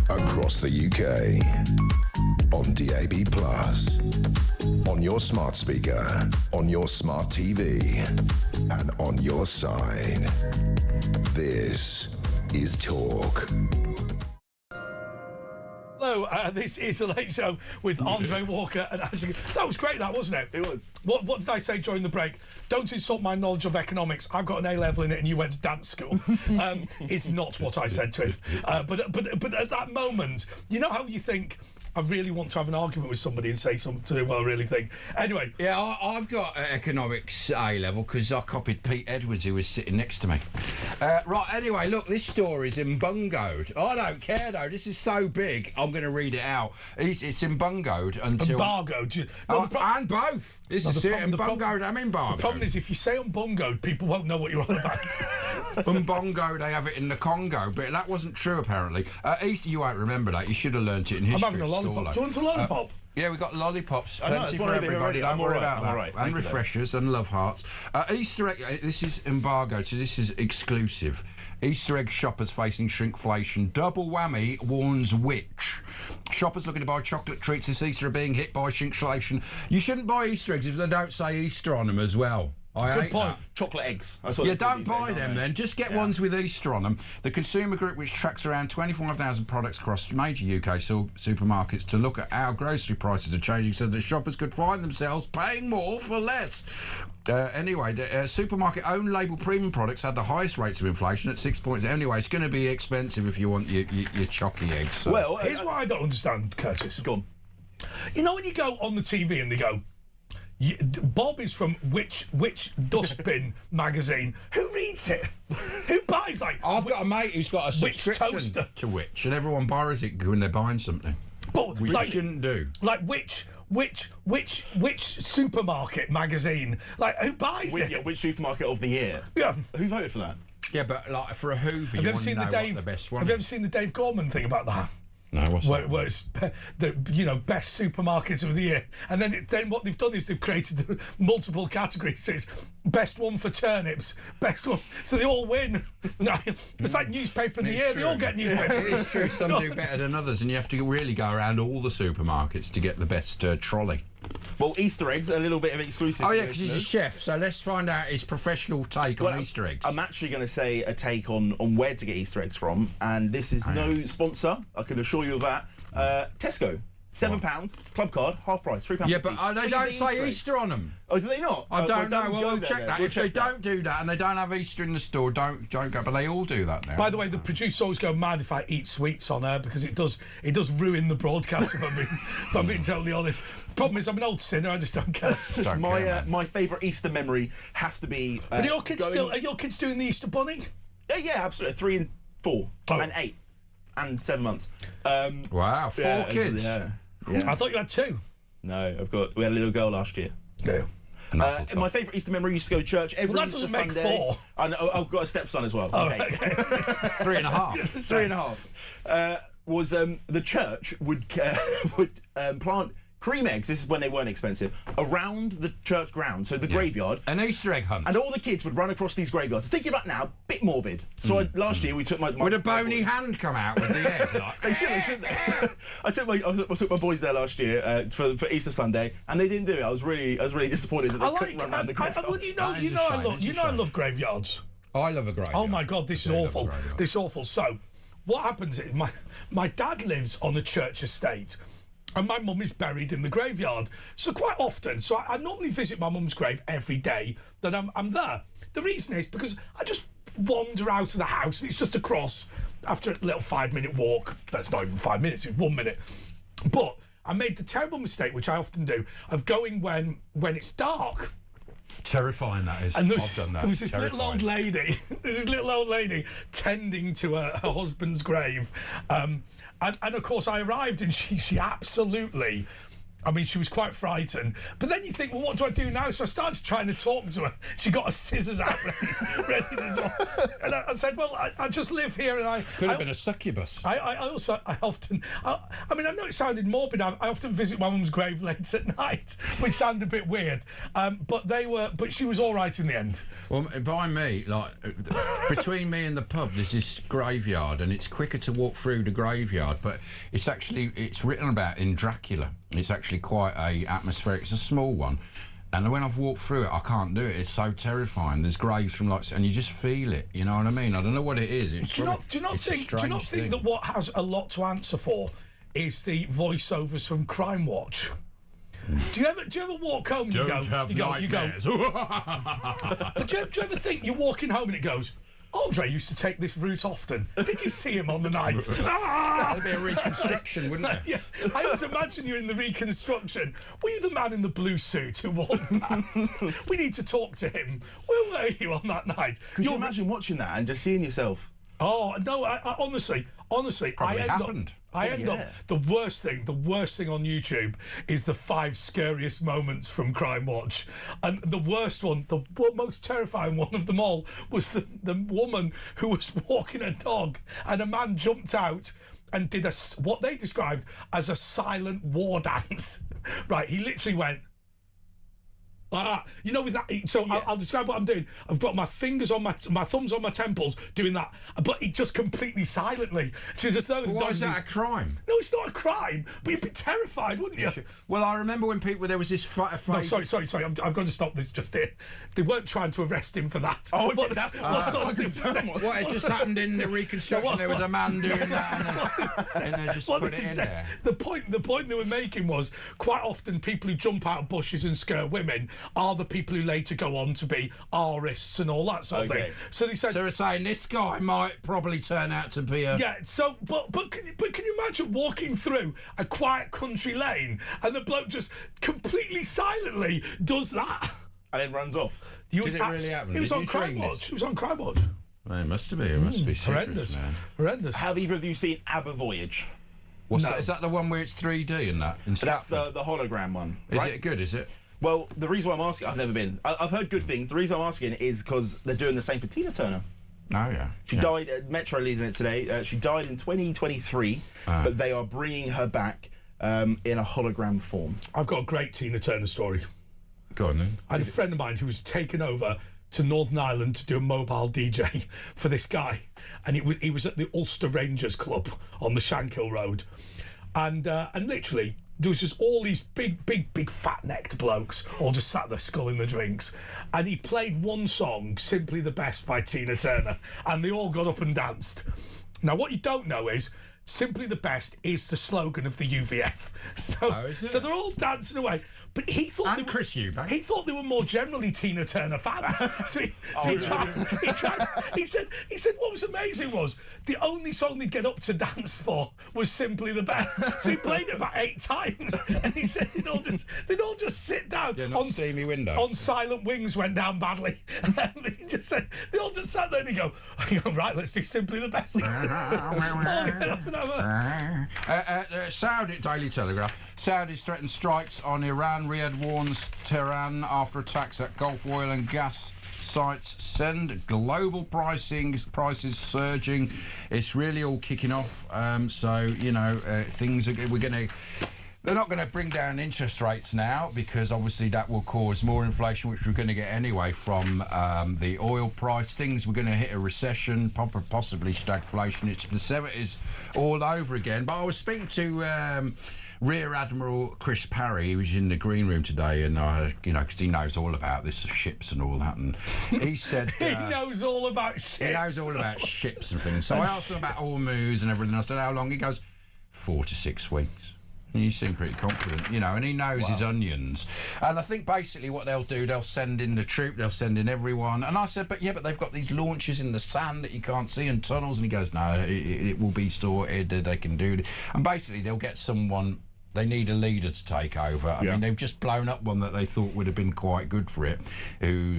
Across the UK, on DAB+, on your smart speaker, on your smart TV, and on your side. This is Talk. Hello, this is The Late Show with Andre Walker and Ashley. That was great, that, wasn't it? It was. What did I say during the break? Don't insult my knowledge of economics. I've got an A-level in it and you went to dance school. It's not what I said to him. But at that moment, you know how you think, I really want to have an argument with somebody and say something to them what I really think. Anyway. Yeah, I've got economics A-level because I copied Pete Edwards, who was sitting next to me. Right, anyway, look, this story's embungoed. I don't care, though. This is so big, I'm going to read it out. It's embungoed until... Embargoed. And both. This is it, embungoed and embargoed. The problem is, if you say embungoed, people won't know what you're on about. Umbongo, they have it in the Congo, but that wasn't true apparently. Easter, you won't remember that. You should have learnt it in history. I'm having a lollipop. Do you want a lollipop? Yeah, we've got lollipops, I know, plenty it's for one over here everybody. already. Don't worry about I'm that. all right. And Thank you, refreshers and love hearts. Easter egg. This is embargoed, so this is exclusive. Easter egg shoppers facing shrinkflation. Double whammy warns Witch. Shoppers looking to buy chocolate treats this Easter are being hit by shrinkflation. You shouldn't buy Easter eggs if they don't say Easter on them as well. Good point. Chocolate eggs. Yeah, don't buy them then. Just get ones with Easter on them. The consumer group, which tracks around 25,000 products across major UK supermarkets to look at how grocery prices are changing so that shoppers could find themselves paying more for less. Anyway, the supermarket own label premium products had the highest rates of inflation at 6 points. Anyway, it's going to be expensive if you want your chocky eggs. So. Well, here's what I don't understand, Curtis. Go on. You know when you go on the TV and they go, Bob is from which dustbin magazine? Who reads it? Who buys I've got a mate who's got a subscription to Which, and everyone borrows it when they're buying something. But we shouldn't do. Like which supermarket magazine? Like who buys it? Yeah, which supermarket of the year? Yeah. Who voted for that? Yeah, but like for a Hoover, Have you you ever want to seen know the what the best one Have you is. ever seen the Dave Gorman thing about that? No, what's that? Where it's the best supermarkets of the year, and then what they've done is they've created multiple categories. So it's best one for turnips, best one, so they all win. It's like newspaper of the year. They all get newspaper. It's true. Some do better than others, and you have to really go around all the supermarkets to get the best trolley. Well, Easter eggs, a little bit of exclusive. Oh yeah, because he's a chef. So let's find out his professional take on Easter eggs. I'm actually going to say a take on where to get Easter eggs from, and this is no sponsor. I can assure you of that. Tesco. £7, club card, half price, £3. Yeah, but they don't say Easter on them. Oh, do they not? I don't know. Well, we'll check that. We'll If they check that. don't do that and they don't have Easter in the store, don't go. But they all do that now. By the way, the producer always go mad if I eat sweets on her because it does ruin the broadcast. If I'm being totally honest. Problem is, I'm an old sinner. I just don't care. My favourite Easter memory has to be. Are your kids doing the Easter bunny? Yeah, absolutely. 3 and 4 and 8 and 7 months. Wow, 4 kids. Yeah. I thought you had 2. No, we had a little girl last year. Yeah. My favourite Easter memory used to go to church every Well, that Easter doesn't make Sunday. 4. I know, I've got a stepson as well. Oh, Okay. okay. 3.5. 3.5. Was the church would plant cream eggs, this is when they weren't expensive, around the church ground, so the graveyard. An Easter egg hunt. And all the kids would run across these graveyards. Thinking about now, a bit morbid. So last year we took my Would a bony hand come out with the egg? Like, they shouldn't they? I took my boys there last year for Easter Sunday, and they didn't do it. I was really disappointed that they couldn't run around the graveyards. I love graveyards. I love a graveyard. Oh my God, this is awful. This is awful. So, what happens is my dad lives on a church estate. And my mum is buried in the graveyard. So quite often, I normally visit my mum's grave every day that I'm there. The reason is because I just wander out of the house and it's just across after a little 5-minute walk. That's not even 5 minutes, it's 1 minute. But I made the terrible mistake, which I often do, of going when it's dark. Terrifying that is. And I've done that. There was this little old lady. Tending to her husband's grave, and of course I arrived and she absolutely. I mean, she was quite frightened. But then you think, well, what do I do now? So I started trying to talk to her. She got her scissors out ready to talk. And I said, well, I just live here. And I could have been a succubus. I mean, I know it sounded morbid. I often visit my mum's grave late at night, which sounded a bit weird. But she was all right in the end. Well, by me, like, between me and the pub, there's this graveyard, and it's quicker to walk through the graveyard, but it's written about in Dracula. It's actually quite a atmospheric. It's a small one, and when I've walked through it, I can't do it. It's so terrifying. There's graves from and you just feel it. You know what I mean? I don't know what it is. Do you not think that what has a lot to answer for is the voiceovers from Crime Watch? Do you ever walk home and you go? But do you ever think you're walking home and it goes? Andre used to take this route often. Did you see him on the night? That'd be a reconstruction, wouldn't it? Yeah. I always imagine you're in the reconstruction. Were you the man in the blue suit who walked past? We need to talk to him. Where were you on that night? Could you imagine watching that and just seeing yourself? Oh, no, I honestly, Probably happened. I end up the worst thing on YouTube is the 5 scariest moments from Crime Watch, and the worst one, the most terrifying one of them all, was the woman who was walking a dog, and a man jumped out and did what they described as a silent war dance. Right, he literally went like that. You know, with that. So I'll describe what I'm doing. I've got my fingers on my thumbs on my temples, doing that, but it just completely silently. So just why is that a crime? No, it's not a crime, but you'd be terrified, wouldn't you? Well, I remember when there was this phase. No, sorry. I've got to stop this just here. They weren't trying to arrest him for that. Oh, that's what it just happened in the reconstruction. There was a man doing that, and they just put it in there. The point they were making was quite often people who jump out of bushes and scare women are the people who later go on to be arists and all that sort of thing. So they said, so they're saying this guy might probably turn out to be a So, but can you imagine walking through a quiet country lane and the bloke just completely silently does that and then runs off? Did it really happen? It was on Crime Watch. It was on Crime Watch. Well, it must have been. It must be horrendous. Horrendous. Have either of you seen ABBA Voyage? What's that? Is that the one where it's 3D and that? That's the hologram one. Is it good? Is it? Well, the reason why I'm asking, I've never been. I've heard good things. The reason I'm asking is because they're doing the same for Tina Turner. Oh, yeah. She died, Metro leading it today, she died in 2023, but they are bringing her back in a hologram form. I've got a great Tina Turner story. Go on then. I had a friend of mine who was taken over to Northern Ireland to do a mobile DJ for this guy, and he was at the Ulster Rangers Club on the Shankill Road, and literally there was just all these big fat-necked blokes all just sat there sculling the drinks, and he played one song, Simply the Best by Tina Turner, and they all got up and danced. Now what you don't know is Simply the Best is the slogan of the UVF. So they're all dancing away. But he thought Chris Eubank. He thought they were more generally Tina Turner fans. He said what was amazing was the only song they'd get up to dance for was Simply the Best. So he played it about 8 times, and he said they'd all just sit down on steamy window. On Silent Wings went down badly. He just said they all just sat there and he go, right, let's do Simply the Best. Saudi Daily Telegraph. Saudi threatens strikes on Iran. Riyadh warns Tehran after attacks at Gulf oil and gas sites send. Global prices surging. It's really all kicking off. Things are. They're not going to bring down interest rates now because obviously that will cause more inflation, which we're going to get anyway from the oil price. We're going to hit a recession, possibly stagflation. It's the 70s all over again. But I was speaking to Rear Admiral Chris Parry. He was in the green room today, and because he knows all about this ships and all that, and he said he knows all about ships. He knows all about ships and things. So I asked him about Hormuz and everything. I said, how long? He goes, 4 to 6 weeks. You seem pretty confident, and he knows his onions. And I think basically what they'll do, they'll send in the troop, they'll send in everyone. And I said, but they've got these launches in the sand that you can't see and tunnels. And he goes, no, it will be sorted, they can do it. And basically they'll get someone. They need a leader to take over. I mean, they've just blown up one that they thought would have been quite good for it, who,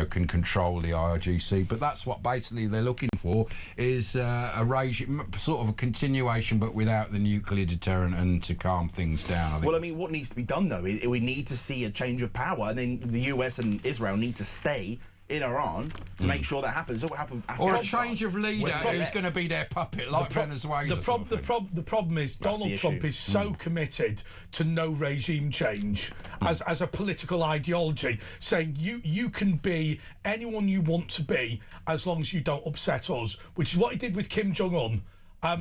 can control the IRGC. But that's what basically they're looking for, is a regime, sort of a continuation, but without the nuclear deterrent and to calm things down. Well, I mean, what needs to be done, though, is we need to see a change of power, and then the US and Israel need to stay in Iran to make sure that happens. What happened? Or a change of leader who's going to be their puppet, like Venezuela. The problem is Donald Trump is so committed to no regime change as a political ideology, saying you can be anyone you want to be as long as you don't upset us, which is what he did with Kim Jong-un. But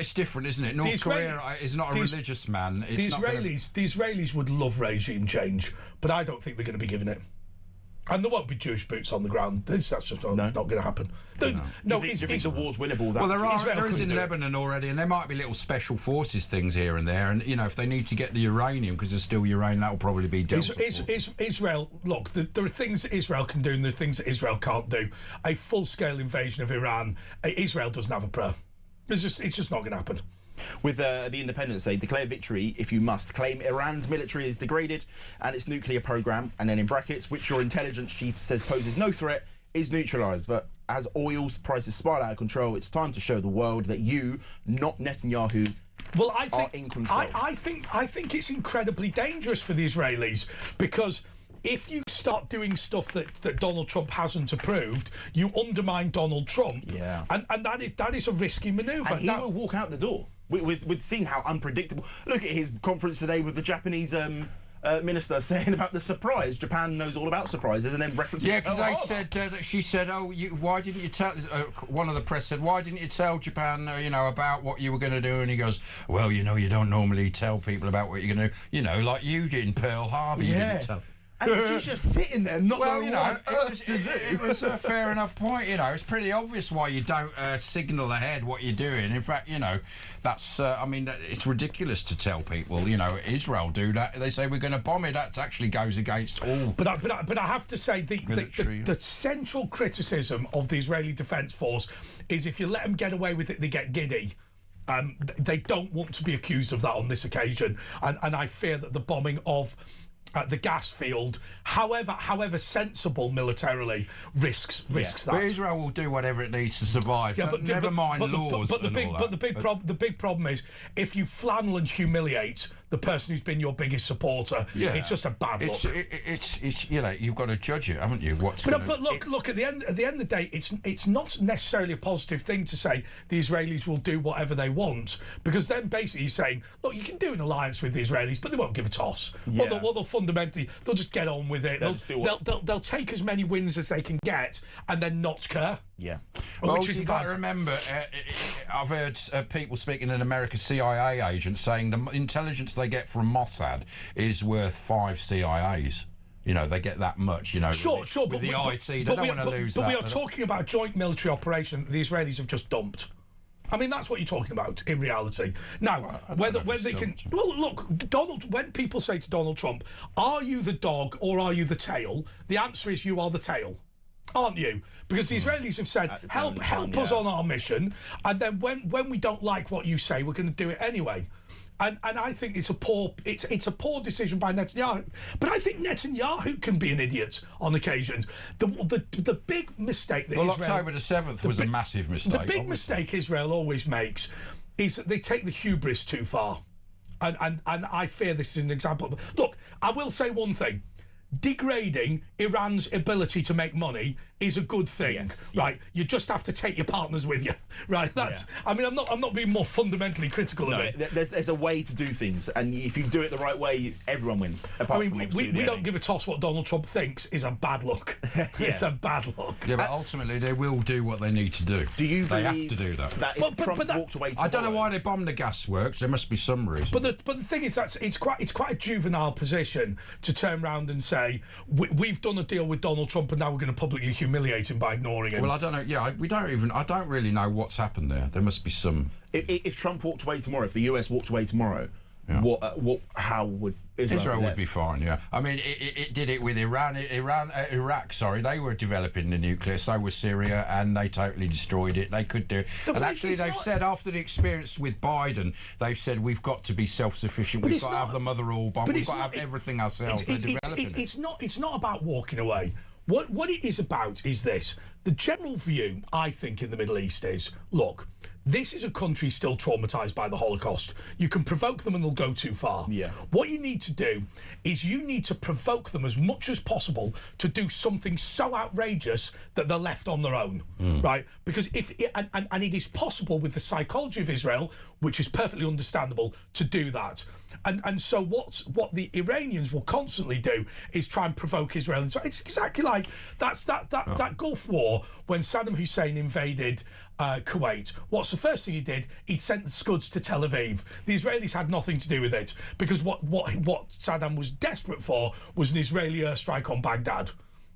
it's different, isn't it? North Korea is not a religious man. The Israelis would love regime change, but I don't think they're going to be giving it. And there won't be Jewish boots on the ground. That's just not going to happen. Do you think the war's winnable? Well, there is in Lebanon already, and there might be little special forces things here and there. And if they need to get the uranium, because there's still uranium, that will probably be dealt with. Israel, look, there are things that Israel can do, and there are things that Israel can't do. A full-scale invasion of Iran, Israel doesn't have a prayer. It's just not going to happen. With the Independents say, declare victory if you must. Claim Iran's military is degraded and its nuclear program, and then in brackets, which your intelligence chief says poses no threat, is neutralised, but as oil prices spiral out of control, it's time to show the world that you, not Netanyahu, are in control. I think it's incredibly dangerous for the Israelis, because if you start doing stuff that Donald Trump hasn't approved, you undermine Donald Trump. Yeah. And that is a risky manoeuvre. And he will walk out the door. With seeing how unpredictable. Look at his conference today with the Japanese minister saying about the surprise. Japan knows all about surprises, and then referencing. Yeah, because they said that she said, why didn't you tell? One of the press said, why didn't you tell Japan, about what you were going to do? And he goes, well, you don't normally tell people about what you're going to do. Like you did in Pearl Harbor. You didn't tell. And she's just sitting there, not knowing what on earth to do. It was a fair enough point. It's pretty obvious why you don't signal ahead what you're doing. In fact, that's. It's ridiculous to tell people. Israel do that. They say we're going to bomb it. That actually goes against all. But I have to say the central criticism of the Israeli Defence Force is if you let them get away with it, they get giddy. They don't want to be accused of that on this occasion, and I fear that the bombing of the gas field, however sensible militarily, risks that. But Israel will do whatever it needs to survive. Yeah, but never mind laws. But the big problem is if you flannel and humiliate the person who's been your biggest supporter, it's just a bad look. It's you've got to judge it, haven't you? But look at the end of the day, it's not necessarily a positive thing to say the Israelis will do whatever they want, because then basically you're saying, look, you can do an alliance with the Israelis, but they won't give a toss. Yeah. They'll fundamentally they'll just get on with it. They'll take as many wins as they can get and then not care. Yeah. Well, you've got to remember, I've heard people speaking in America, CIA agents, saying the intelligence they get from Mossad is worth 5 CIAs. They get that much, Sure, with the IT, they don't want to lose that. But we are talking about a joint military operation that the Israelis have just dumped. I mean, that's what you're talking about in reality. Now, whether they can... Well, look, when people say to Donald Trump, are you the dog or are you the tail? The answer is you are the tail, aren't you? Because the Israelis have said, help us on our mission, and then when we don't like what you say, we're going to do it anyway. And I think it's a poor decision by Netanyahu. But I think Netanyahu can be an idiot on occasions. The big mistake that October the 7th was a massive mistake. The big mistake Israel always makes is that they take the hubris too far. And I fear this is an example. Look, I will say one thing. Degrading Iran's ability to make money is a good thing, right? You just have to take your partners with you, right? That's. Yeah. I mean, I'm not being more fundamentally critical of it. There's a way to do things, and if you do it the right way, everyone wins. We don't give a toss what Donald Trump thinks is a bad look. It's a bad look. Yeah, but ultimately they will do what they need to do. Do you? They have to do that. If Trump walked away tomorrow, I don't know why they bombed the gas works. There must be some reason. But the thing is that it's quite a juvenile position to turn around and say we've done a deal with Donald Trump and now we're going to publicly humiliate him by ignoring him. Well, I don't know. Yeah, I don't really know what's happened there. There must be some. If Trump walked away tomorrow, if the US walked away tomorrow, how would Israel would be fine? Yeah, I mean, it did it with Iraq. Sorry, they were developing the nuclear. So was Syria, and they totally destroyed it. They could do it. And actually, they've said after the experience with Biden, they've said we've got to be self-sufficient. We've got to have the mother all bomb. We've got to have everything ourselves. They're developing it. It's not about walking away. What it is about is this. The general view, I think, in the Middle East is, look, this is a country still traumatised by the Holocaust. You can provoke them and they'll go too far. Yeah. What you need to do is you need to provoke them as much as possible to do something so outrageous that they're left on their own, right? Because and it is possible with the psychology of Israel, which is perfectly understandable, to do that. And so what the Iranians will constantly do is try and provoke Israel. So it's exactly like that Gulf War when Saddam Hussein invaded Kuwait. What's the first thing he did? He sent the Scuds to Tel Aviv. The Israelis had nothing to do with it because what Saddam was desperate for was an Israeli airstrike on Baghdad.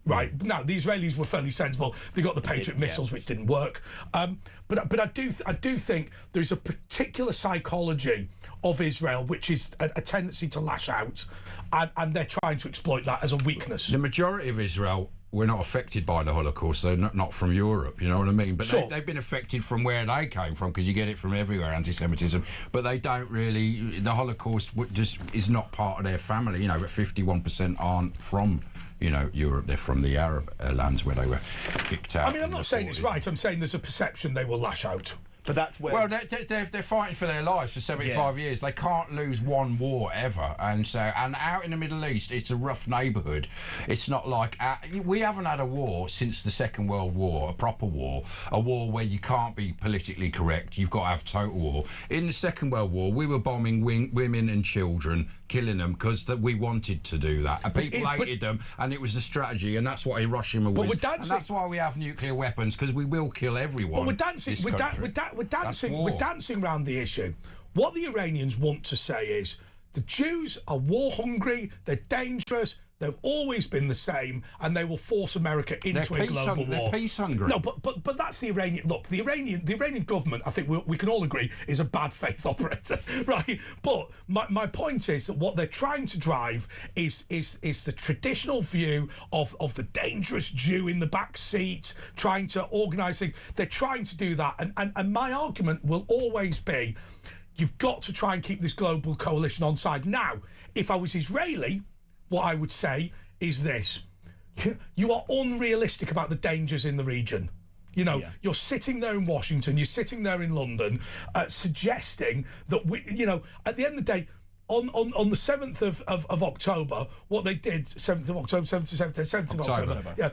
Right now, the Israelis were fairly sensible. They got the Patriot missiles, which didn't work. But I do think there is a particular psychology of Israel, which is a tendency to lash out, and they're trying to exploit that as a weakness. The majority of Israel we're not affected by the Holocaust, so not from Europe, you know what I mean? But Sure. they've been affected from where they came from, because you get it from everywhere, anti-Semitism. But they don't really. The Holocaust just is not part of their family, you know. But 51% aren't from, you know, Europe. They're from the Arab lands where they were kicked out. I mean, I'm not saying it's right. I'm saying there's a perception they will lash out. But that's where... Well, they're fighting for their lives for 75 years. They can't lose one war ever. And out in the Middle East, it's a rough neighbourhood. It's not like... we haven't had a war since the Second World War, a proper war, a war where you can't be politically correct. You've got to have total war. In the Second World War, we were bombing women and children, killing them, because we wanted to do that. And people hated them, and it was a strategy, and that's what Hiroshima was. And that's why we have nuclear weapons, because we will kill everyone. But we're dancing around the issue. What the Iranians want to say is the Jews are war hungry, they're dangerous, they've always been the same, and they will force America into a global war. They're peace hungry. No, but that's the Iranian. Look, the Iranian government, I think we can all agree, is a bad faith operator, right? But my point is that what they're trying to drive is the traditional view of the dangerous Jew in the back seat, trying to organise things. They're trying to do that, and my argument will always be, you've got to try and keep this global coalition on side. Now, if I was Israeli, what I would say is this: you are unrealistic about the dangers in the region. You know, you're sitting there in Washington, you're sitting there in London, suggesting that at the end of the day, on the 7th of October, what they did, 7th of October, yeah.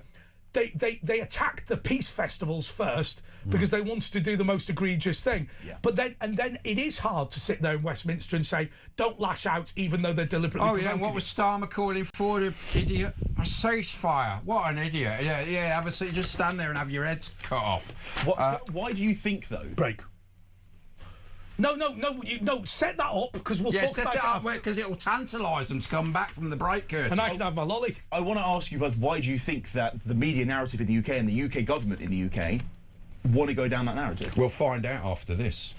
They attacked the peace festivals first because they wanted to do the most egregious thing. Yeah. But then it is hard to sit there in Westminster and say, don't lash out, even though they're deliberately provoking. What was Starmer calling for, the idiot? A ceasefire. What an idiot. Yeah, have a seat, just stand there and have your heads cut off. Why do you think, though? Break. No, set that up, because we'll talk about it. Set it up because it'll tantalise them to come back from the break curtain. And I can have my lolly. I want to ask you both, why do you think that the media narrative in the UK and the UK government in the UK want to go down that narrative? We'll find out after this.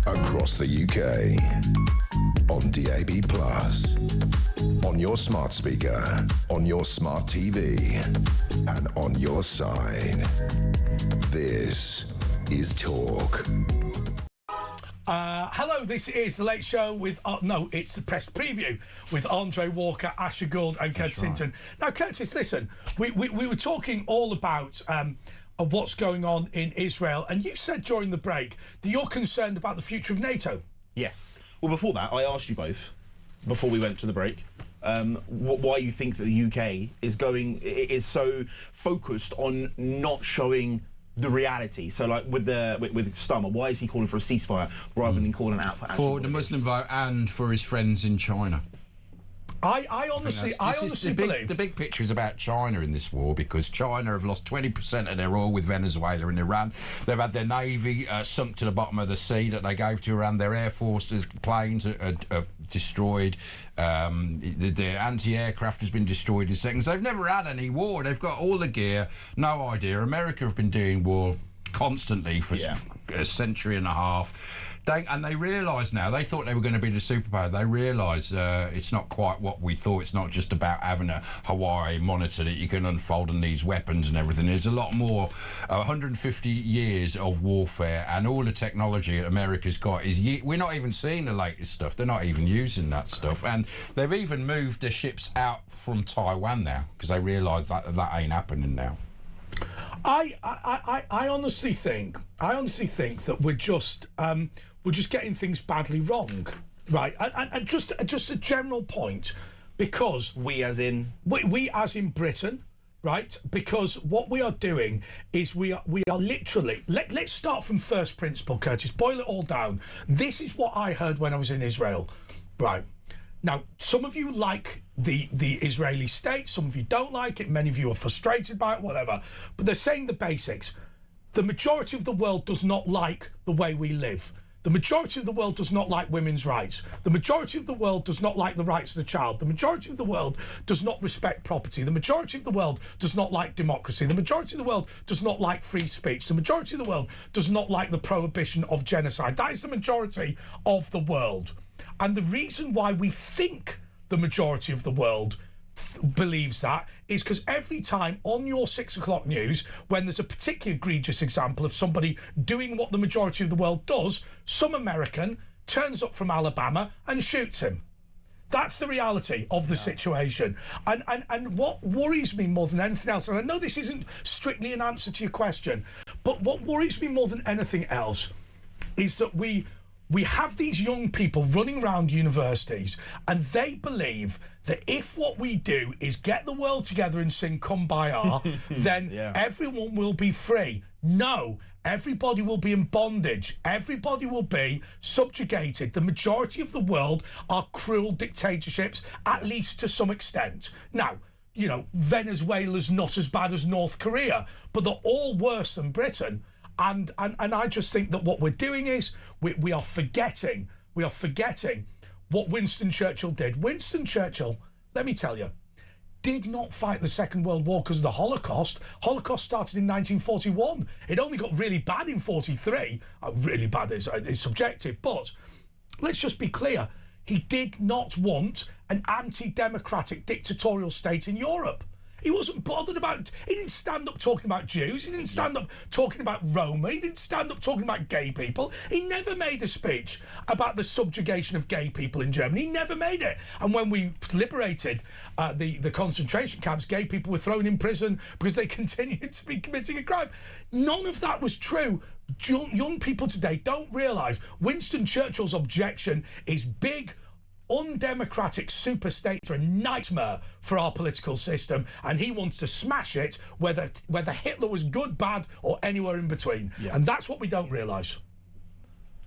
Across the UK, on DAB+, on your smart speaker, on your smart TV, and on your side. This is Talk. Hello, this is The Late Show with... no, it's the press preview with Andre Walker, Asher Gould and Curtis Hinton. Now, Curtis, listen, we were talking all about what's going on in Israel, and you said during the break that you're concerned about the future of NATO. Yes. Well, before that, I asked you both, before we went to the break, why you think that the UK is so focused on not showing the reality. So, like with Starmer, why is he calling for a ceasefire rather than calling out for the Muslim vote and for his friends in China? I honestly believe the big picture is about China in this war, because China have lost 20% of their oil with Venezuela and Iran. They've had their navy sunk to the bottom of the sea that they gave to Iran. Their air force planes are destroyed. Their anti-aircraft has been destroyed in seconds. They've never had any war. They've got all the gear. No idea. America have been doing war constantly for a century and a half. And they realise now, they thought they were going to be the superpower. They realise it's not quite what we thought. It's not just about having a Hawaii monitor that you can unfold and these weapons and everything. There's a lot more. 150 years of warfare and all the technology that America's got we're not even seeing the latest stuff. They're not even using that stuff. And they've even moved their ships out from Taiwan now because they realise that ain't happening now. I honestly think that we're just getting things badly wrong, right? And just a general point, because we as in Britain, right? Because what we are doing is we are literally let's start from first principle, Curtis. Boil it all down. This is what I heard when I was in Israel, right? Now, some of you like the Israeli state, some of you don't like it, many of you are frustrated by it, whatever. But they're saying the basics. The majority of the world does not like the way we live. The majority of the world does not like women's rights. The majority of the world does not like the rights of the child. The majority of the world does not respect property. The majority of the world does not like democracy. The majority of the world does not like free speech. The majority of the world does not like the prohibition of genocide. That is the majority of the world. And the reason why we think the majority of the world believes that is because every time on your 6 o'clock news, when there's a particularly egregious example of somebody doing what the majority of the world does, some American turns up from Alabama and shoots him. That's the reality of the situation. And what worries me more than anything else, and I know this isn't strictly an answer to your question, but what worries me more than anything else is that we have these young people running around universities and they believe that if what we do is get the world together and sing Kumbaya, then everyone will be free. No, everybody will be in bondage. Everybody will be subjugated. The majority of the world are cruel dictatorships, at least to some extent. Now, you know, Venezuela's not as bad as North Korea, but they're all worse than Britain. And I just think that what we're doing is we are forgetting what Winston Churchill did. Winston Churchill, let me tell you, did not fight the Second World War because of the Holocaust. Holocaust started in 1941. It only got really bad in 43. Really bad is subjective, but let's just be clear. He did not want an anti-democratic dictatorial state in Europe. He wasn't bothered about... He didn't stand up talking about Jews. He didn't stand up talking about Roma. He didn't stand up talking about gay people. He never made a speech about the subjugation of gay people in Germany. He never made it. And when we liberated the concentration camps, gay people were thrown in prison because they continued to be committing a crime. None of that was true. Young people today don't realise Winston Churchill's objection is big, undemocratic superstates are a nightmare for our political system, and he wants to smash it, whether Hitler was good, bad, or anywhere in between. And that's what we don't realise.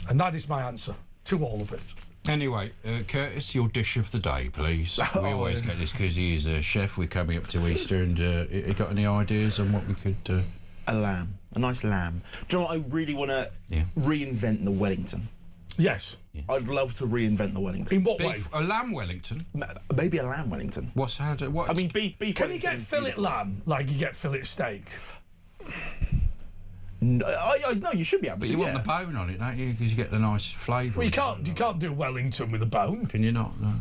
And that is my answer to all of it. Anyway, Curtis, your dish of the day, please. We always get this because he is a chef. We're coming up to Easter, and you got any ideas on what we could... A lamb. A nice lamb. Do you know what I really want to reinvent? The Wellington. Yes. Yeah. I'd love to reinvent the Wellington. In what way? A lamb Wellington? Maybe a lamb Wellington. What? I mean, beef Can you get fillet lamb like you get fillet steak? No, you should be able to. But you want the bone on it, don't you? Because you get the nice flavour. Well, you can't do Wellington with a bone. Can you not? No.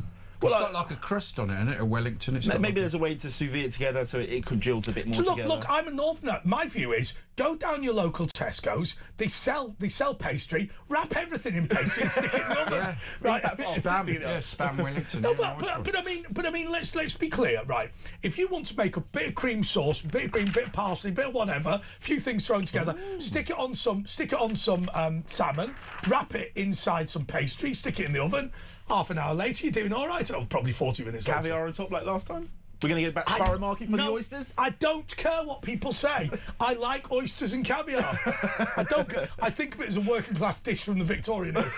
Well, it's got like a crust on it, isn't it? A Wellington. It's got maybe like there's a way to sous vide it together so it could jilt a bit more together. Look, I'm a northerner. My view is go down your local Tesco's. They sell pastry. Wrap everything in pastry and stick it in the oven. Yeah. Right. Spam Wellington. No, but I mean, let's be clear, right? If you want to make a bit of cream sauce, bit of cream, bit of parsley, bit of whatever, a few things thrown together, stick it on some salmon, wrap it inside some pastry, stick it in the oven. Half an hour later, you're doing all right. Oh, probably 40 minutes later. Caviar on top like last time? We're going to get back to Sparrow Market for the oysters? I don't care what people say. I like oysters and caviar. I think of it as a working class dish from the Victorian era.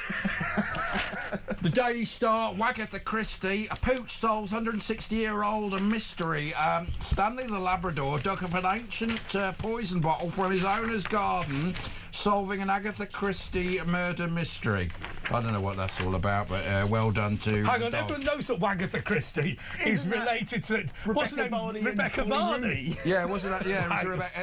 The Daily Star, Wagatha Christie, a pooch solves 160-year-old a mystery. Stanley the Labrador dug up an ancient poison bottle from his owner's garden, solving an Agatha Christie murder mystery. I don't know what that's all about, but well done to... Hang on, everyone knows that Wagatha Christie is related to... What's her name? Rebecca Varney. Yeah, wasn't that? Yeah,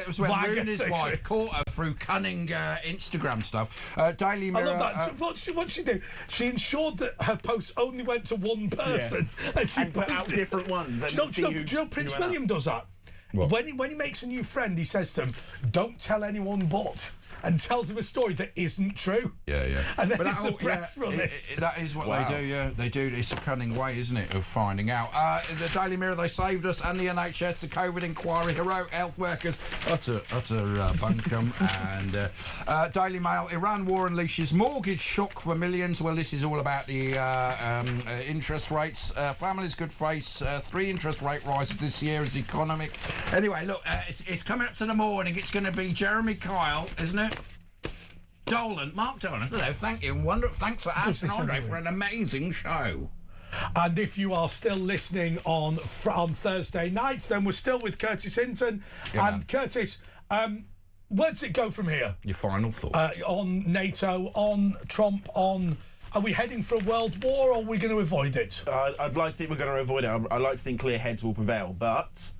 it was when Rooney's wife caught her through cunning Instagram stuff. Daily Mirror... I love that. What'd she do? She ensured that her posts only went to one person. Yeah. And put out different ones. Do you know Prince William does that? What? When he makes a new friend, he says to him, "Don't tell anyone but," and tells him a story that isn't true. Yeah. And then the press run it. That is what they do, yeah. They do. It's a cunning way, isn't it, of finding out. The Daily Mirror, they saved us and the NHS, the COVID inquiry, heroic health workers, utter bunkum. And Daily Mail, Iran war unleashes mortgage shock for millions. Well, this is all about the interest rates. Families could face 3 interest rate rises this year as economic. Anyway, look, it's coming up to the morning. It's going to be Jeremy Kyle, isn't it? Mark Dolan. Hello, thank you. Thanks for asking Andre for an amazing show. And if you are still listening on Thursday nights, then we're still with Curtis Hinton. Yeah, and Curtis, where does it go from here? Your final thoughts on NATO, on Trump, on... Are we heading for a world war, or are we going to avoid it? I'd like to think we're going to avoid it. I'd like to think clear heads will prevail, but...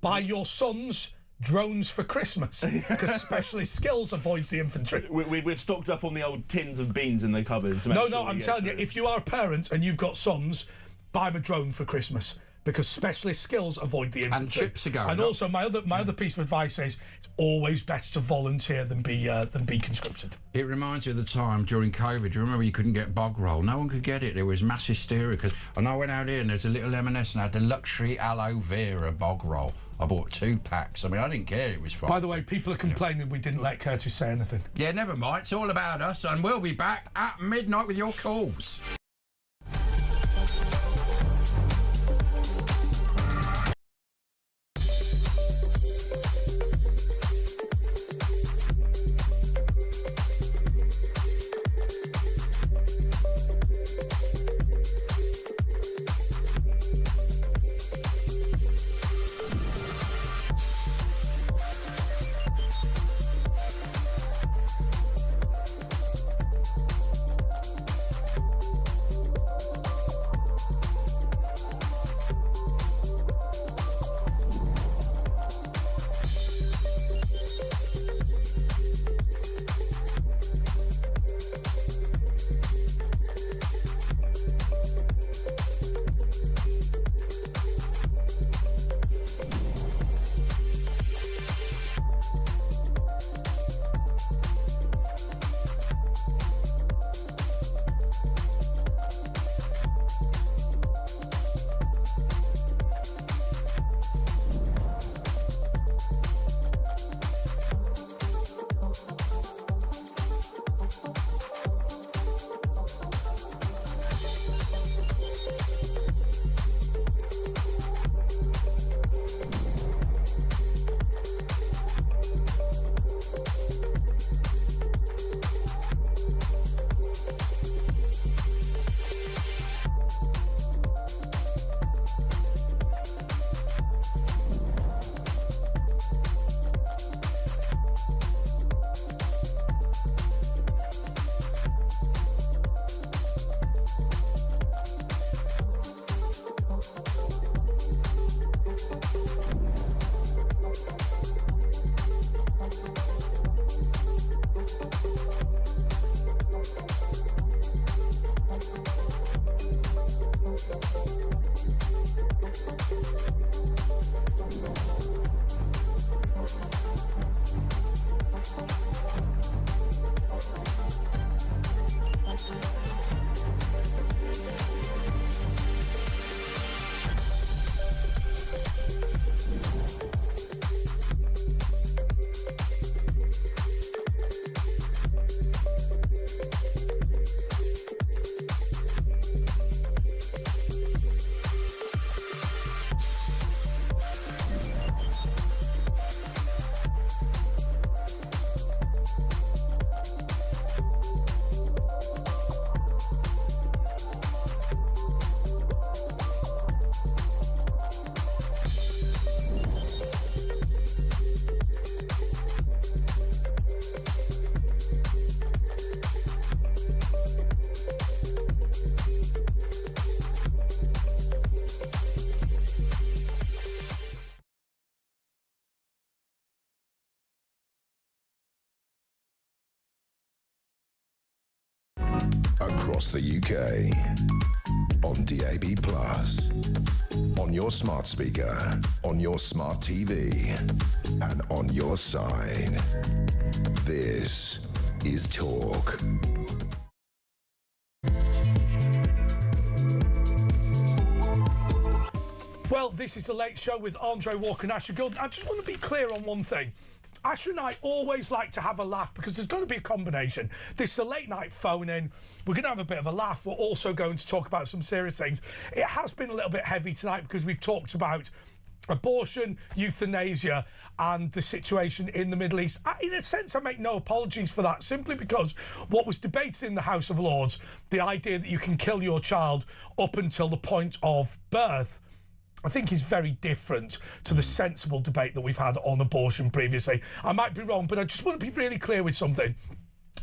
Buy your sons drones for Christmas, because specialist skills avoids the infantry. We've stocked up on the old tins of beans in the cupboards. No, I'm telling you, if you are a parent and you've got sons, buy them a drone for Christmas, because specialist skills avoid the infantry. And chips are going And up. also, my other piece of advice is it's always better to volunteer than be conscripted. It reminds you of the time during COVID. Do you remember you couldn't get bog roll? No one could get it. There was mass hysteria. And I went out here and there's a little M&S and I had the luxury aloe vera bog roll. I bought 2 packs. I mean, I didn't care. It was fine. By the way, people are complaining we didn't let Curtis say anything. Yeah, never mind. It's all about us, and we'll be back at midnight with your calls. across the UK, on DAB+, on your smart speaker, on your smart TV, and on your side. This is Talk. Well, this is The Late Show with Andre Walker and Asher Gould. I just want to be clear on one thing. Asher and I always like to have a laugh because there's got to be a combination. This is a late night phone in. We're going to have a bit of a laugh. We're also going to talk about some serious things. It has been a little bit heavy tonight because we've talked about abortion, euthanasia, and the situation in the Middle East. In a sense, I make no apologies for that, simply because what was debated in the House of Lords, the idea that you can kill your child up until the point of birth, I think is very different to the sensible debate that we've had on abortion previously. I might be wrong, but I just want to be really clear with something.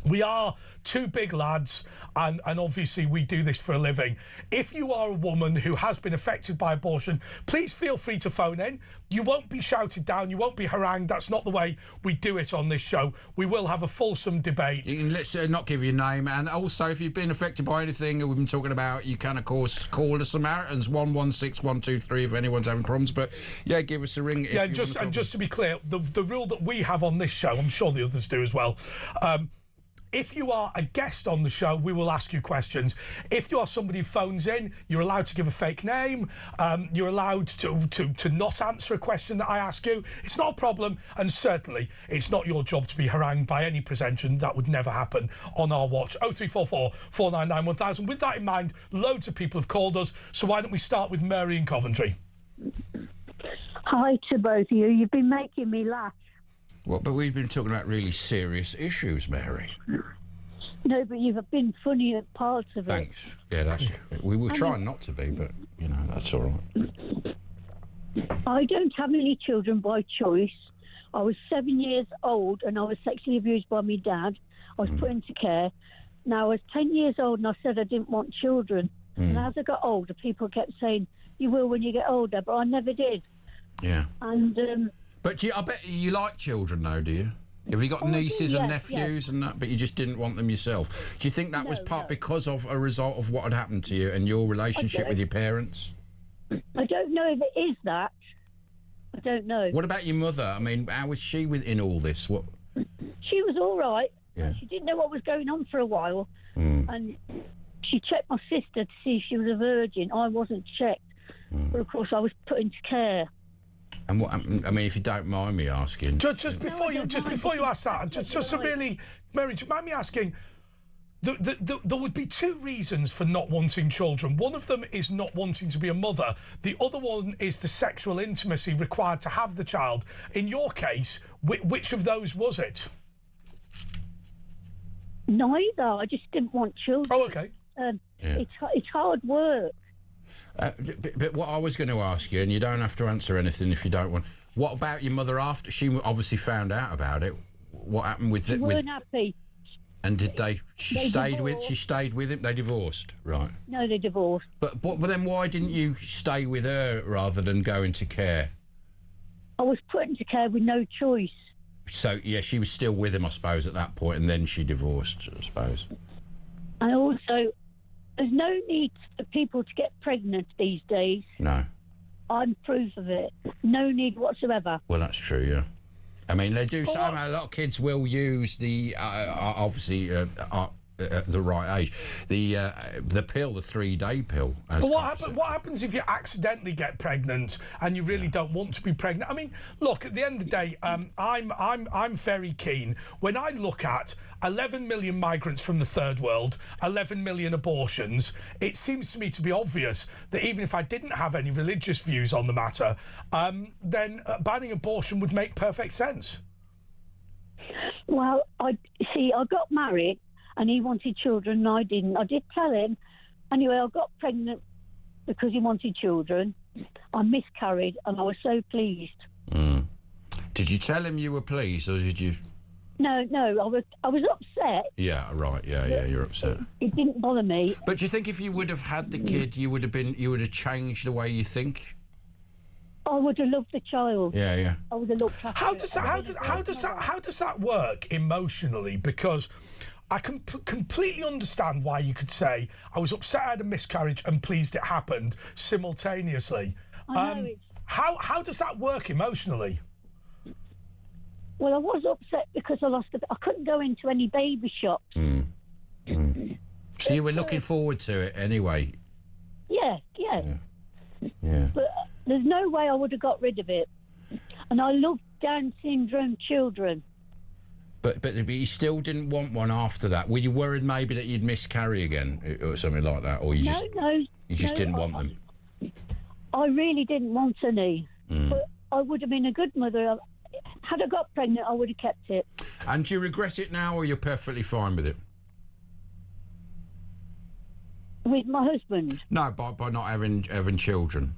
We are two big lads, and obviously we do this for a living. If you are a woman who has been affected by abortion, please feel free to phone in. You won't be shouted down, you won't be harangued. That's not the way we do it on this show. We will have a fulsome debate. Let's not give your name, and also if you've been affected by anything that we've been talking about, you can of course call the Samaritans 116123 if anyone's having problems. But yeah, give us a ring. Yeah, just to be clear, the rule that we have on this show, I'm sure the others do as well. If you are a guest on the show, we will ask you questions. If you are somebody who phones in, you're allowed to give a fake name. You're allowed to not answer a question that I ask you. It's not a problem, and certainly it's not your job to be harangued by any presenter, and that would never happen on our watch. 0344 499 1000. With that in mind, loads of people have called us, so why don't we start with Mary in Coventry? Hi to both of you. You've been making me laugh. Well, but we've been talking about really serious issues, Mary. No, but you've been funny at parts of Thanks. Yeah, that's. We were trying not to be, but you know that's all right. I don't have any children by choice. I was 7 years old and I was sexually abused by my dad. I was put into care. Now I was 10 years old and I said I didn't want children. And as I got older, people kept saying, "You will when you get older," but I never did. Yeah. And but I bet you like children, though, do you? Have you got nieces and nephews and that, but you just didn't want them yourself? Do you think that was because of a result of what had happened to you and your relationship with your parents? I don't know if it is that. I don't know. What about your mother? I mean, how was she in all this? What? She was all right. Yeah. She didn't know what was going on for a while. And she checked my sister to see if she was a virgin. I wasn't checked. But, of course, I was put into care. And what? I mean, if you don't mind me asking, just before you ask that, just to really, Mary, do you mind me asking? There would be two reasons for not wanting children. One of them is not wanting to be a mother. The other one is the sexual intimacy required to have the child. In your case, which of those was it? Neither. I just didn't want children. Oh, okay. It's hard work. But what I was going to ask you, and you don't have to answer anything if you don't want. What about your mother after she obviously found out about it? What happened with it? They weren't happy. And did they? She stayed divorced. with him. They divorced, right? No, they divorced. But then why didn't you stay with her rather than go into care? I was put into care with no choice. So yeah, she was still with him, I suppose, at that point, and then she divorced, I suppose. And also, there's no need for people to get pregnant these days. No. I'm proof of it. No need whatsoever. Well, that's true, yeah. I mean, they do. A lot of kids will use the obviously at the right age, the pill, the 3-day pill. But what happens if you accidentally get pregnant and you really don't want to be pregnant? I mean, look, at the end of the day, I'm very keen when I look at 11 million migrants from the third world, 11 million abortions. It seems to me to be obvious that even if I didn't have any religious views on the matter, then banning abortion would make perfect sense. Well, I got married and he wanted children and I didn't. I did tell him. Anyway, I got pregnant because he wanted children. I miscarried and I was so pleased. Did you tell him you were pleased, or did you? No, I was upset. Yeah, right. Yeah, you're upset. It didn't bother me. But do you think if you would have had the kid, you would have changed the way you think? I would have loved the child. Yeah. I would have looked after How does that work emotionally? Because I can completely understand why you could say I was upset I had a miscarriage and pleased it happened simultaneously. I know how does that work emotionally? Well, I was upset because I couldn't go into any baby shops. So you were looking forward to it anyway? Yeah. But there's no way I would have got rid of it. And I love Down syndrome children. But you still didn't want one after that? Were you worried maybe that you'd miscarry again or something like that? Or you just didn't want them? I really didn't want any. But I would have been a good mother. Had I got pregnant, I would have kept it. And do you regret it now, or you're perfectly fine with it? With my husband? No, by not having children.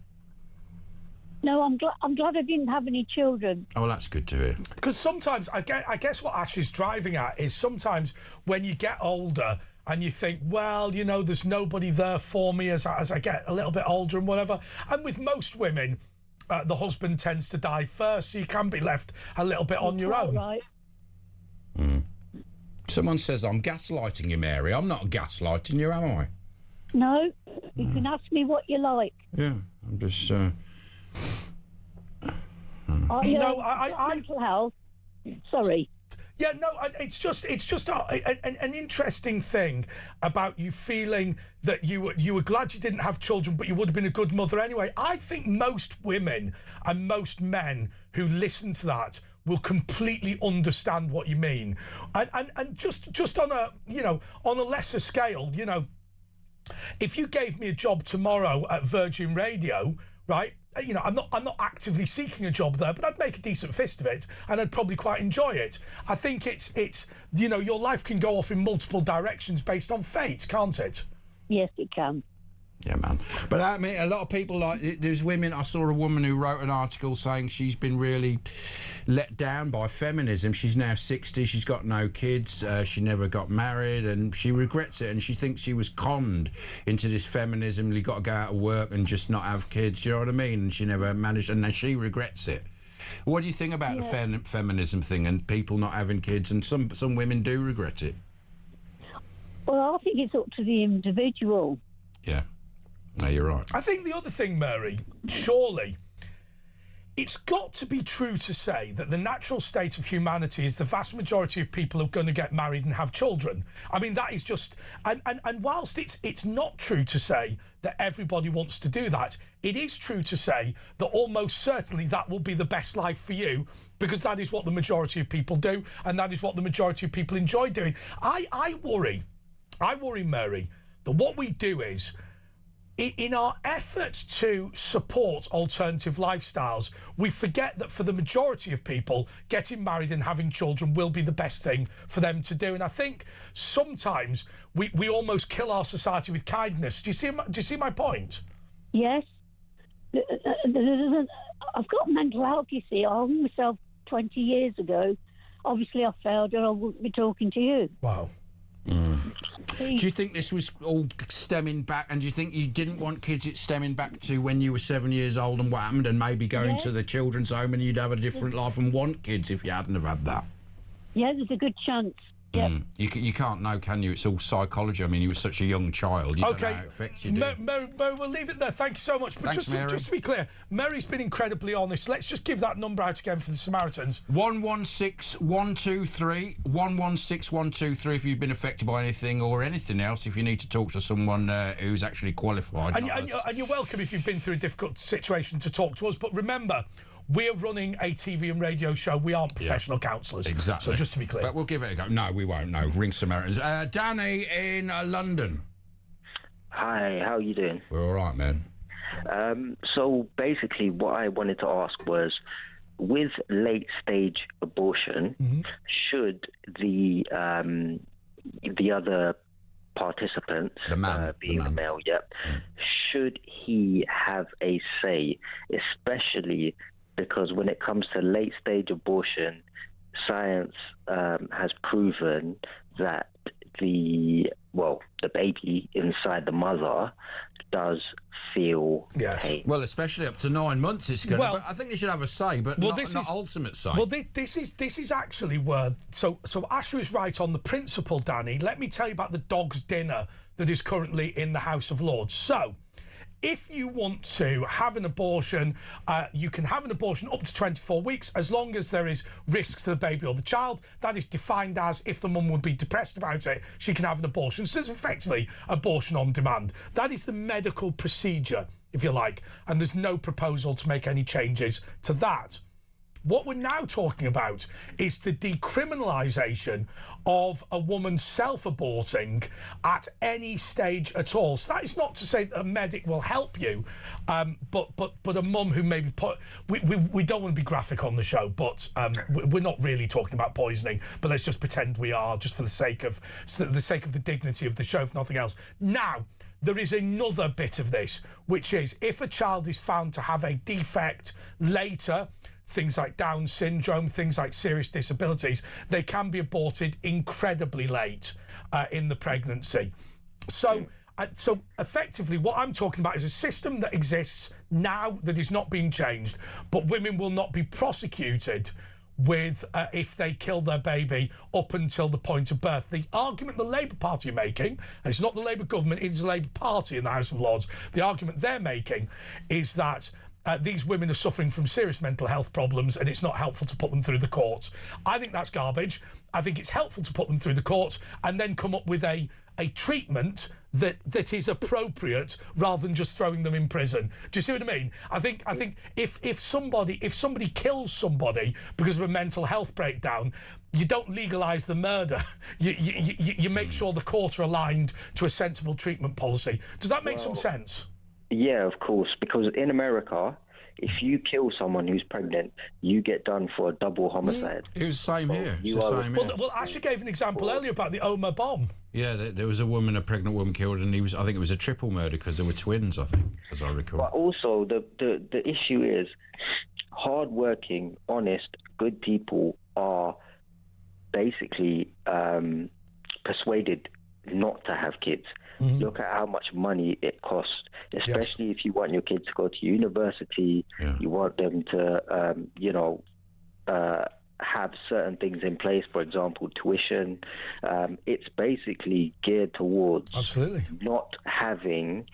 No, I'm glad I didn't have any children. Oh, that's good to hear. Because sometimes, I guess what Ash is driving at is sometimes when you get older and you think, well, you know, there's nobody there for me as I get a little bit older and whatever. And with most women, the husband tends to die first, so you can be left a little bit on your own. Right. Someone says, I'm gaslighting you, Mary. I'm not gaslighting you, am I? No, you can ask me what you like. Yeah, I'm just... mental health. Sorry. Yeah, no, it's just an interesting thing about you feeling that you were glad you didn't have children, but you would have been a good mother anyway. I think most women and most men who listen to that will completely understand what you mean, and just on a lesser scale, you know, if you gave me a job tomorrow at Virgin Radio, right? You know, I'm not actively seeking a job there, but I'd make a decent fist of it, and I'd probably quite enjoy it. I think it's you know, your life can go off in multiple directions based on fate, can't it? Yes, it can. Yeah, man. But I mean, a lot of people, like, there's women. I saw a woman who wrote an article saying she's been really let down by feminism. She's now 60. She's got no kids. She never got married, and she regrets it. And she thinks she was conned into this feminism. You got to go out of work and just not have kids. You know what I mean? And she never managed, and then she regrets it. What do you think about the feminism thing and people not having kids? And some women do regret it. Well, I think it's up to the individual. Yeah. No, you're right. I think the other thing, Mary, surely, it's got to be true to say that the natural state of humanity is the vast majority of people are going to get married and have children. I mean, that is just... And whilst it's not true to say that everybody wants to do that, it is true to say that almost certainly that will be the best life for you, because that is what the majority of people do, and that is what the majority of people enjoy doing. I worry, Mary, that what we do is... in our efforts to support alternative lifestyles, we forget that for the majority of people, getting married and having children will be the best thing for them to do. And I think sometimes we almost kill our society with kindness. Do you see my point? Yes. I've got mental health, you see. I hung myself 20 years ago. Obviously, I failed, and I wouldn't be talking to you. Wow. Do you think this was all stemming back, and do you think you didn't want kids, it's stemming back to when you were 7 years old and what happened, and maybe going to the children's home and you'd have a different life and want kids if you hadn't have had that? Yeah, there's a good chance. Yep. You can't know, can you? It's all psychology. I mean, you were such a young child. You don't know how it affects you, do you? Mary, we'll leave it there. Thank you so much. But Thanks, just to be clear, Mary's been incredibly honest. Let's just give that number out again for the Samaritans. 116-123. 116-123 if you've been affected by anything or anything else, if you need to talk to someone who's actually qualified. And you're welcome if you've been through a difficult situation to talk to us. But remember, we're running a TV and radio show. We aren't professional counsellors. Exactly. So just to be clear. But we'll give it a go. No, we won't. No, ring Samaritans. Danny in London. Hi, how are you doing? We're all right, man. So basically what I wanted to ask was, with late-stage abortion, should the other participant, being the male, should he have a say, especially because when it comes to late-stage abortion, science has proven that the baby inside the mother does feel pain. Well, especially up to 9 months, it's going to. I think they should have a say, but not ultimate say. Well, this is actually where. So Asher is right on the principle, Danny. Let me tell you about the dog's dinner that is currently in the House of Lords. So, if you want to have an abortion, you can have an abortion up to 24 weeks as long as there is risk to the baby or the child. That is defined as if the mum would be depressed about it, she can have an abortion. So it's effectively abortion on demand. That is the medical procedure, if you like, and there's no proposal to make any changes to that. What we're now talking about is the decriminalisation of a woman self-aborting at any stage at all. So that is not to say that a medic will help you, but a mum who maybe we don't want to be graphic on the show, but we're not really talking about poisoning. But let's just pretend we are, just for the sake of the dignity of the show, if nothing else. Now, there is another bit of this, which is if a child is found to have a defect later, things like Down syndrome, things like serious disabilities, they can be aborted incredibly late in the pregnancy. So effectively what I'm talking about is a system that exists now that is not being changed, but women will not be prosecuted with if they kill their baby up until the point of birth. The argument the Labour Party are making, and it's not the Labour government, it is the Labour Party in the House of Lords, the argument they're making is that these women are suffering from serious mental health problems and it's not helpful to put them through the courts. I think that's garbage. I think it's helpful to put them through the courts and then come up with a treatment that is appropriate rather than just throwing them in prison. Do you see what I mean? I think if somebody kills somebody because of a mental health breakdown, you don't legalise the murder. You make sure the court are aligned to a sensible treatment policy. Does that make some sense? Yeah, of course, because in America, if you kill someone who's pregnant, you get done for a double homicide. It was the same here. Well, Asher gave an example earlier about the Omar bomb. Yeah, there was a pregnant woman killed, and I think it was a triple murder because there were twins, I think, as I recall. But also, the issue is hard-working, honest, good people are basically persuaded not to have kids. Mm-hmm. Look at how much money it costs, especially if you want your kids to go to university, you want them to, have certain things in place, for example, tuition. It's basically geared towards not having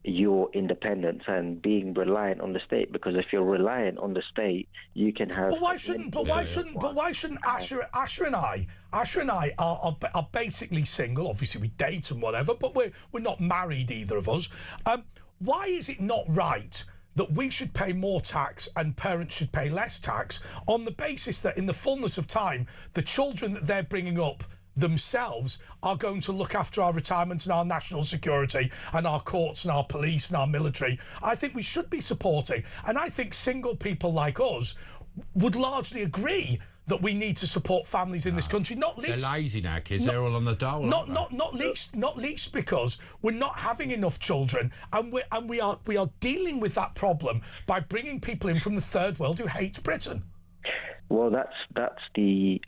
your independence and being reliant on the state, because if you're reliant on the state, you can have. But why shouldn't Asher and I are basically single. Obviously, we date and whatever, but we're not married, either of us. Why is it not right that we should pay more tax and parents should pay less tax on the basis that in the fullness of time, the children that they're bringing up themselves are going to look after our retirement and our national security and our courts and our police and our military? I think we should be supporting, and I think single people like us would largely agree that we need to support families in this country. Not least they're lazy now, kids. They're all on the dole. Not least because we're not having enough children, and we are dealing with that problem by bringing people in from the third world who hate Britain. Well, that's the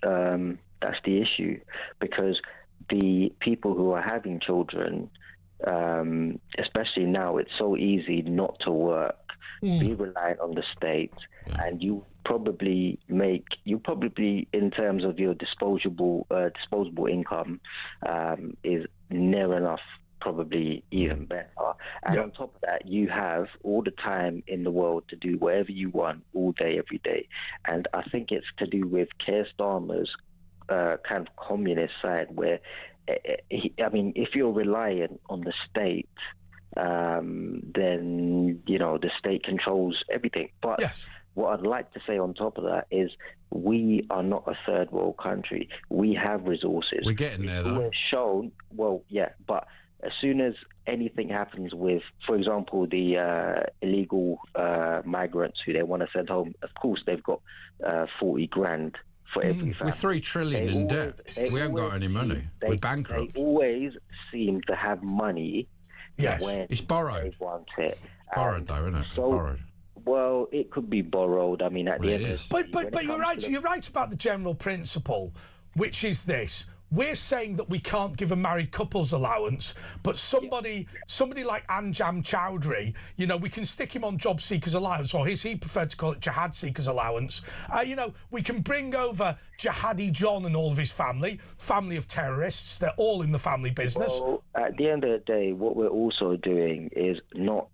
issue, because the people who are having children, especially now, it's so easy not to work, be reliant on the state, and you probably in terms of your disposable income is near enough, probably even better. And on top of that, you have all the time in the world to do whatever you want all day, every day. And I think it's to do with Keir Starmer's kind of communist side, where, if you're reliant on the state, then, the state controls everything. But what I'd like to say on top of that is we are not a third world country. We have resources. We're getting there, though. We're shown, but as soon as anything happens with, for example, the illegal migrants who they want to send home, of course, they've got 40 grand for every family. With 3 trillion in debt, we haven't got any money. We're bankrupt. They always seem to have money. Yes, it's borrowed. They want it. Borrowed, though, isn't it? So, borrowed. Well, it could be borrowed. At the end of But you're right. You're right about the general principle, which is this: we're saying that we can't give a married couples allowance, but somebody like Anjam Chowdhury, you know, we can stick him on job seekers allowance, or he preferred to call it jihad seekers allowance. You know, we can bring over Jihadi John and all of his family of terrorists. They're all in the family business. Well, at the end of the day, what we're also doing is not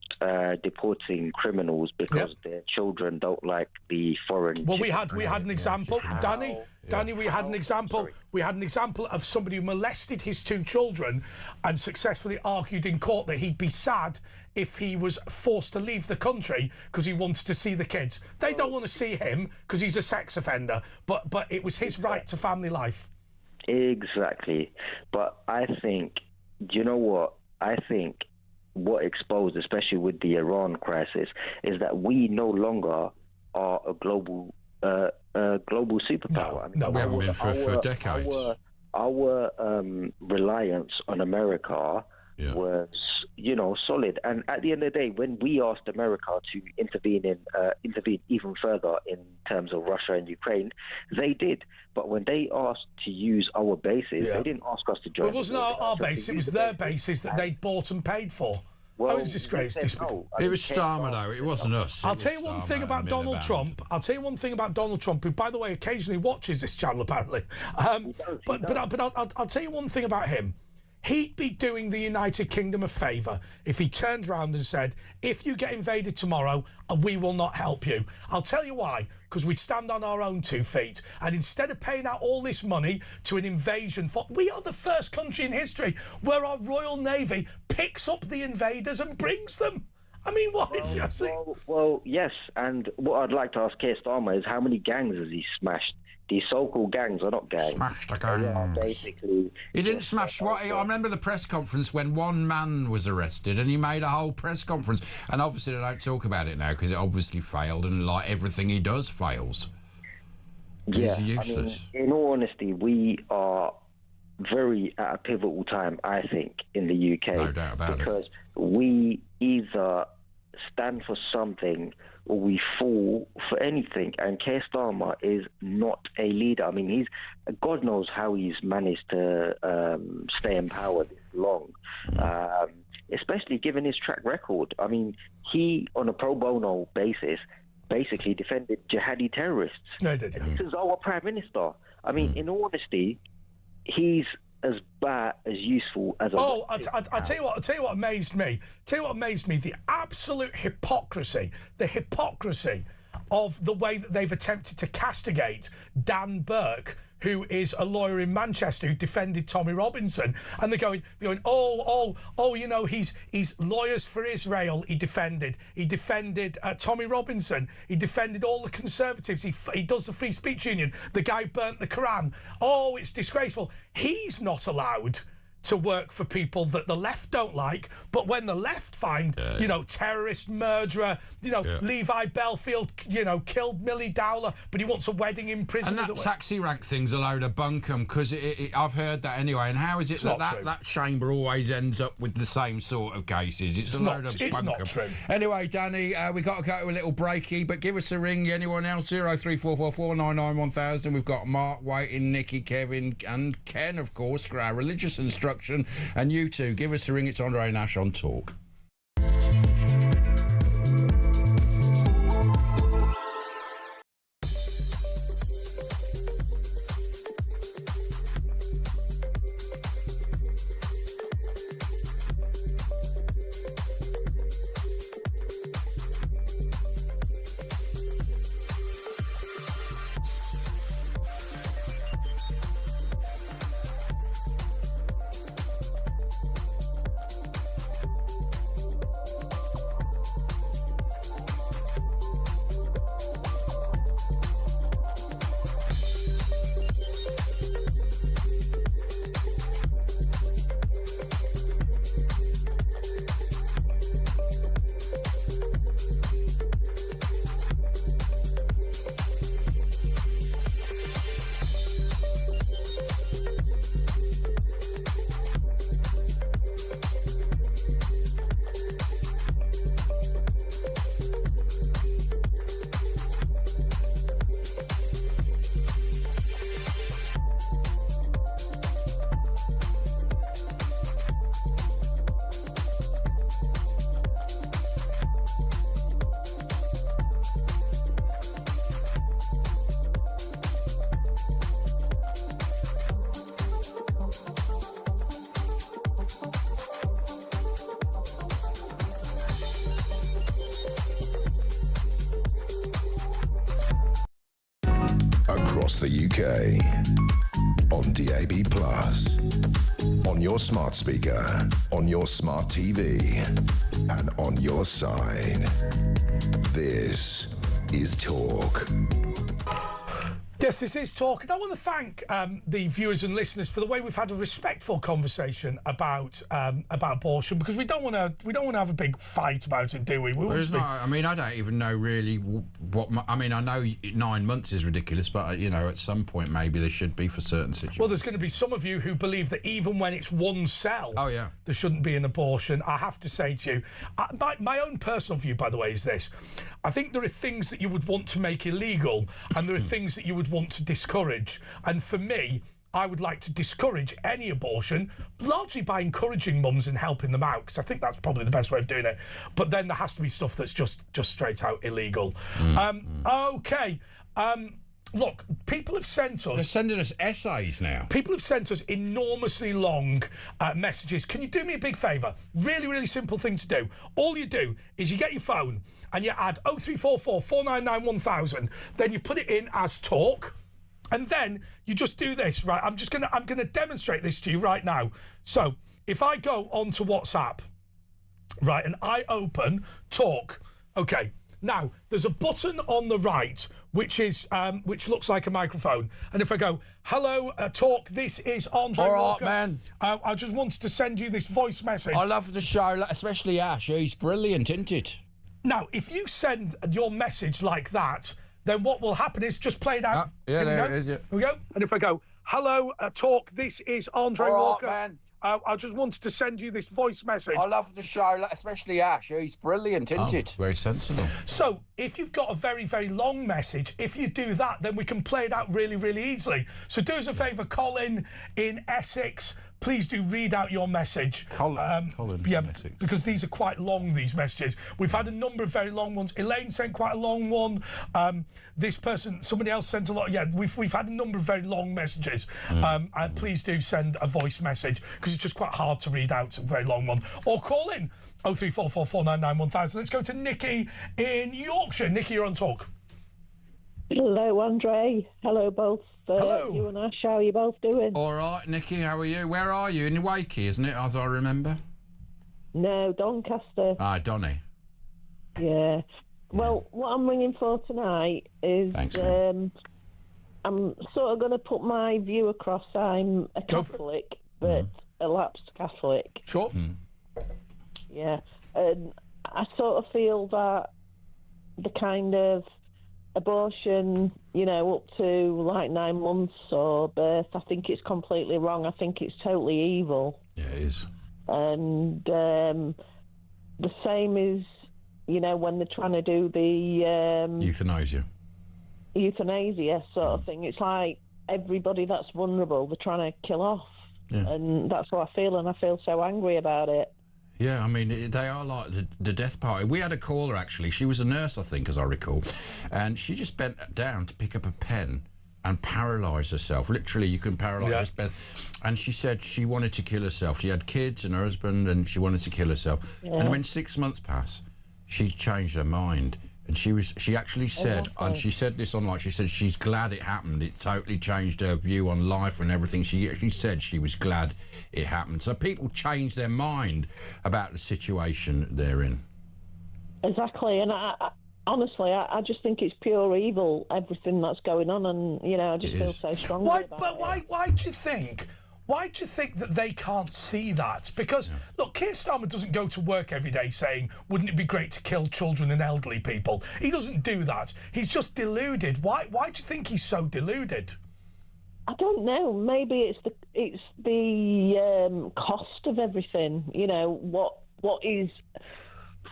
deporting criminals because their children don't like the foreign. Well, we had an example, Danny. Danny, we had an example. Sorry. We had an example of somebody who molested his 2 children and successfully argued in court that he'd be sad if he was forced to leave the country because he wanted to see the kids. They don't want to see him because he's a sex offender, but it was his right to family life. Exactly. But I think, do you know what? I think what exposed, especially with the Iran crisis, is that we no longer are a global superpower. No, we haven't been for decades. Our reliance on America was, you know, solid. And at the end of the day, when we asked America to intervene even further in terms of Russia and Ukraine, they did. But when they asked to use our bases, they didn't ask us to join. It wasn't our base; it was their bases that they'd bought and paid for. Well, it was disgrace. It was Starmer, though. It wasn't us. I'll tell you one thing about Donald Trump. I'll tell you one thing about Donald Trump, who, by the way, occasionally watches this channel, apparently. But I'll tell you one thing about him. He'd be doing the United Kingdom a favour if he turned around and said, if you get invaded tomorrow, we will not help you. I'll tell you why. Because we'd stand on our own 2 feet. And instead of paying out all this money to an invasion, we are the first country in history where our Royal Navy picks up the invaders and brings them. I mean, Well, yes. And what I'd like to ask Keir Starmer is how many gangs has he smashed? These so-called gangs are not gangs. Smashed the gangs. Basically, he didn't smash what? I remember the press conference when one man was arrested, and he made a whole press conference. And obviously, they don't talk about it now because it obviously failed, and like everything he does fails. Yeah, he's useless. I mean, in all honesty, we are very at a pivotal time, I think, in the UK. No doubt about it. Because we either stand for something or we fall for anything. And Keir Starmer is not a leader. I mean, God knows how he's managed to stay in power this long, especially given his track record. I mean, he, on a pro bono basis, basically defended jihadi terrorists. No, he did, yeah. This is our Prime Minister. I mean, in all honesty, he's as bad as useful as I'll tell you what amazed me. The absolute hypocrisy of the way that they've attempted to castigate Dan Burke, who is a lawyer in Manchester who defended Tommy Robinson, and they're going, you know, he's lawyers for Israel. He defended Tommy Robinson. He defended all the Conservatives. He does the Free Speech Union. The guy burnt the Quran. Oh, it's disgraceful. He's not allowed to work for people that the left don't like, but when the left find, you know, terrorist, murderer, you know, Levi Belfield, you know, killed Millie Dowler, but he wants a wedding in prison. And that taxi rank thing's a load of bunkum, because I've heard that anyway. And how is it that chamber always ends up with the same sort of cases? It's a load of bunkum. It's not true. Anyway, Danny, we got to go to a little breaky, but give us a ring. Anyone else? 03444 99 1000. We've got Mark waiting, Nikki, Kevin, and Ken, of course, for our religious instruction. And you too, give us a ring. It's Andre Nash on Talk. across the UK, on DAB+, on your smart speaker, on your smart TV, and on your side. This is Talk. Yes, this is Talk, and I want to thank the viewers and listeners for the way we've had a respectful conversation about abortion, because we don't want to have a big fight about it, do we? I mean, I don't even know really what. I know 9 months is ridiculous, but at some point maybe there should be for certain situations. Well, there's going to be some of you who believe that even when it's one cell, there shouldn't be an abortion. I have to say to you, my own personal view, by the way, is this: I think there are things that you would want to make illegal, and there are things that you would want to discourage. And for me, I would like to discourage any abortion, largely by encouraging mums and helping them out, because I think that's probably the best way of doing it. But then there has to be stuff that's just straight out illegal. Okay. Look, people have sent us... They're sending us essays now. People have sent us enormously long messages. Can you do me a big favour? Really, really simple thing to do. All you do is you get your phone and you add 0344 499 1000. Then you put it in as talk. And then you just do this, right? I'm gonna demonstrate this to you right now. So if I go onto WhatsApp, right, and I open talk, okay. Now, there's a button on the right which looks like a microphone. And if I go, hello, Talk, this is Andre All right, Walker. man. I just wanted to send you this voice message. I love the show, especially Ash. He's brilliant, isn't it? Now, if you send your message like that, then what will happen is just play it out. There it is. Here we go. And if I go, hello, Talk, this is Andre Walker. Man. I just wanted to send you this voice message. I love the show, especially Ash. He's brilliant, isn't it? Very sensible. So, if you've got a very, very long message, if you do that, then we can play it out really, really easily. So do us a favour, Colin in Essex, please do read out your message. Colin yeah, in Essex. because these are quite long, these messages. We've had a number of very long ones. Elaine sent quite a long one. This person, somebody else sent a lot. Yeah, we've had a number of very long messages. And please do send a voice message, because it's just quite hard to read out a very long one. Or call in 0344 499 1000. Let's go to Nikki in Yorkshire. Nikki, you're on Talk. Hello, Andre. Hello, both. Hello. You and Ash, how are you both doing? All right, Nikki, how are you? Where are you? In Wakey, isn't it, as I remember? No, Doncaster. Ah, Donny. Yeah. Well, what I'm ringing for tonight is Thanks, I'm sort of going to put my view across. I'm a Catholic, but a lapsed Catholic. Sure. Yeah. And I sort of feel that the kind of abortion, up to like 9 months or birth, I think it's completely wrong. I think it's totally evil. Yeah, it is. And the same is, when they're trying to do the euthanasia sort of thing. It's like everybody that's vulnerable, they're trying to kill off. Yeah. And that's what I feel, and I feel so angry about it. Yeah, I mean, they are like the death party. We had a caller, actually. She was a nurse, I think, as I recall. And she just bent down to pick up a pen and paralyse herself. Literally, you can paralyse this pen. And she said she wanted to kill herself. She had kids and her husband, and she wanted to kill herself. Yeah. And when 6 months passed, she changed her mind. And she actually said, and she said this online, she said she's glad it happened. It totally changed her view on life and everything. She actually said she was glad it happened. So people change their mind about the situation they're in. Exactly. And I honestly, I just think it's pure evil, everything that's going on. And, I just feel so strongly about it. Why do you think... Why do you think that they can't see that? Because, look, Keir Starmer doesn't go to work every day saying, wouldn't it be great to kill children and elderly people? He doesn't do that. He's just deluded. Why do you think he's so deluded? I don't know. Maybe it's the cost of everything. What is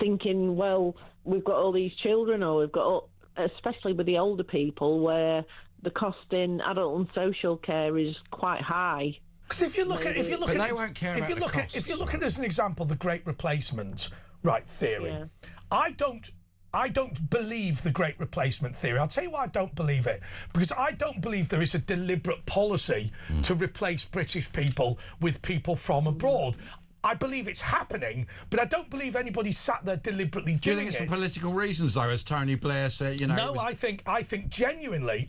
thinking, well, we've got all these children, or we've got, especially with the older people, where the cost in adult and social care is quite high. Because if you look at it as an example, the Great Replacement theory, I don't believe the Great Replacement theory. I'll tell you why I don't believe it. Because I don't believe there is a deliberate policy to replace British people with people from abroad. I believe it's happening, but I don't believe anybody sat there deliberately doing it. Do you think it's for political reasons, though, as Tony Blair said? You know, no, I think genuinely,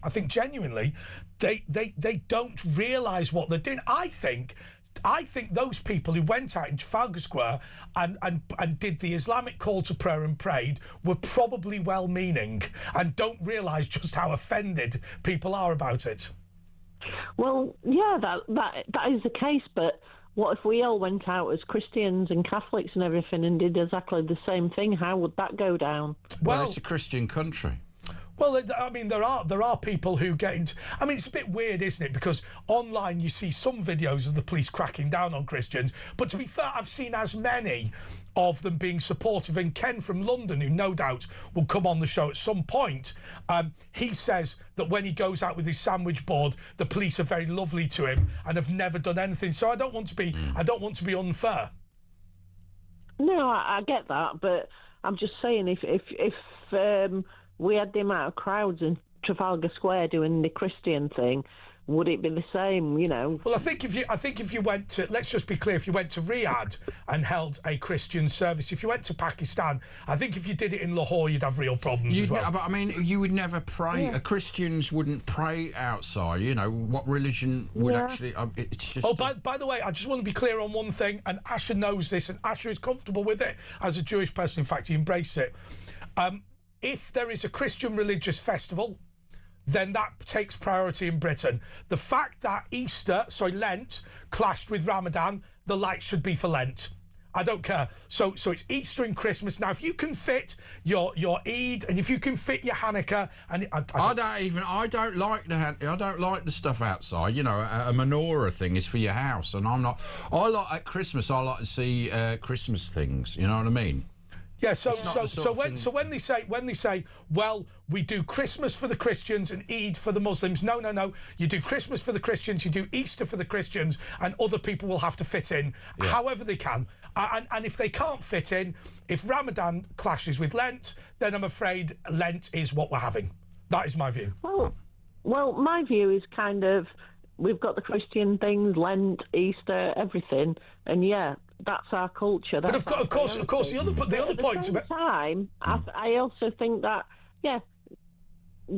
they don't realise what they're doing. I think those people who went out in Trafalgar Square and did the Islamic call to prayer and prayed were probably well-meaning and don't realise just how offended people are about it. Well, yeah, that is the case, but what if we all went out as Christians and Catholics and everything and did exactly the same thing? How would that go down? Well, it's a Christian country. Well, I mean, there are people who get into... I mean, it's a bit weird, isn't it? Because online you see some videos of the police cracking down on Christians, but to be fair, I've seen as many of them being supportive. And Ken from London, who no doubt will come on the show at some point, he says that when he goes out with his sandwich board, the police are very lovely to him and have never done anything. So I don't want to be unfair. No, I get that, but I'm just saying if we had the amount of crowds in Trafalgar Square doing the Christian thing, would it be the same, you know? Well, I think if you went to, let's just be clear, if you went to Riyadh and held a Christian service, if you went to Pakistan, I think if you did it in Lahore, you'd have real problems as well. But I mean, you would never pray. Yeah. Christians wouldn't pray outside. You know, what religion would actually... it's just... Oh, by the way, I just want to be clear on one thing, and Asher knows this, and Asher is comfortable with it as a Jewish person. In fact, he embraced it. If there is a Christian religious festival, then that takes priority in Britain. The fact that Lent, clashed with Ramadan, the lights should be for Lent. I don't care. So it's Easter and Christmas. Now, if you can fit your Eid and if you can fit your Hanukkah, and I don't like the stuff outside. You know, a menorah thing is for your house, and at Christmas I like to see Christmas things. You know what I mean? Yeah, when they say, well, we do Christmas for the Christians and Eid for the Muslims. No. You do Christmas for the Christians, you do Easter for the Christians, and other people will have to fit in however they can. And if they can't fit in, if Ramadan clashes with Lent, then I'm afraid Lent is what we're having. That is my view. Well, my view is kind of, we've got the Christian things, Lent, Easter, everything, and yeah, that's our culture. That's but of course, the other point. At the same time, I also think that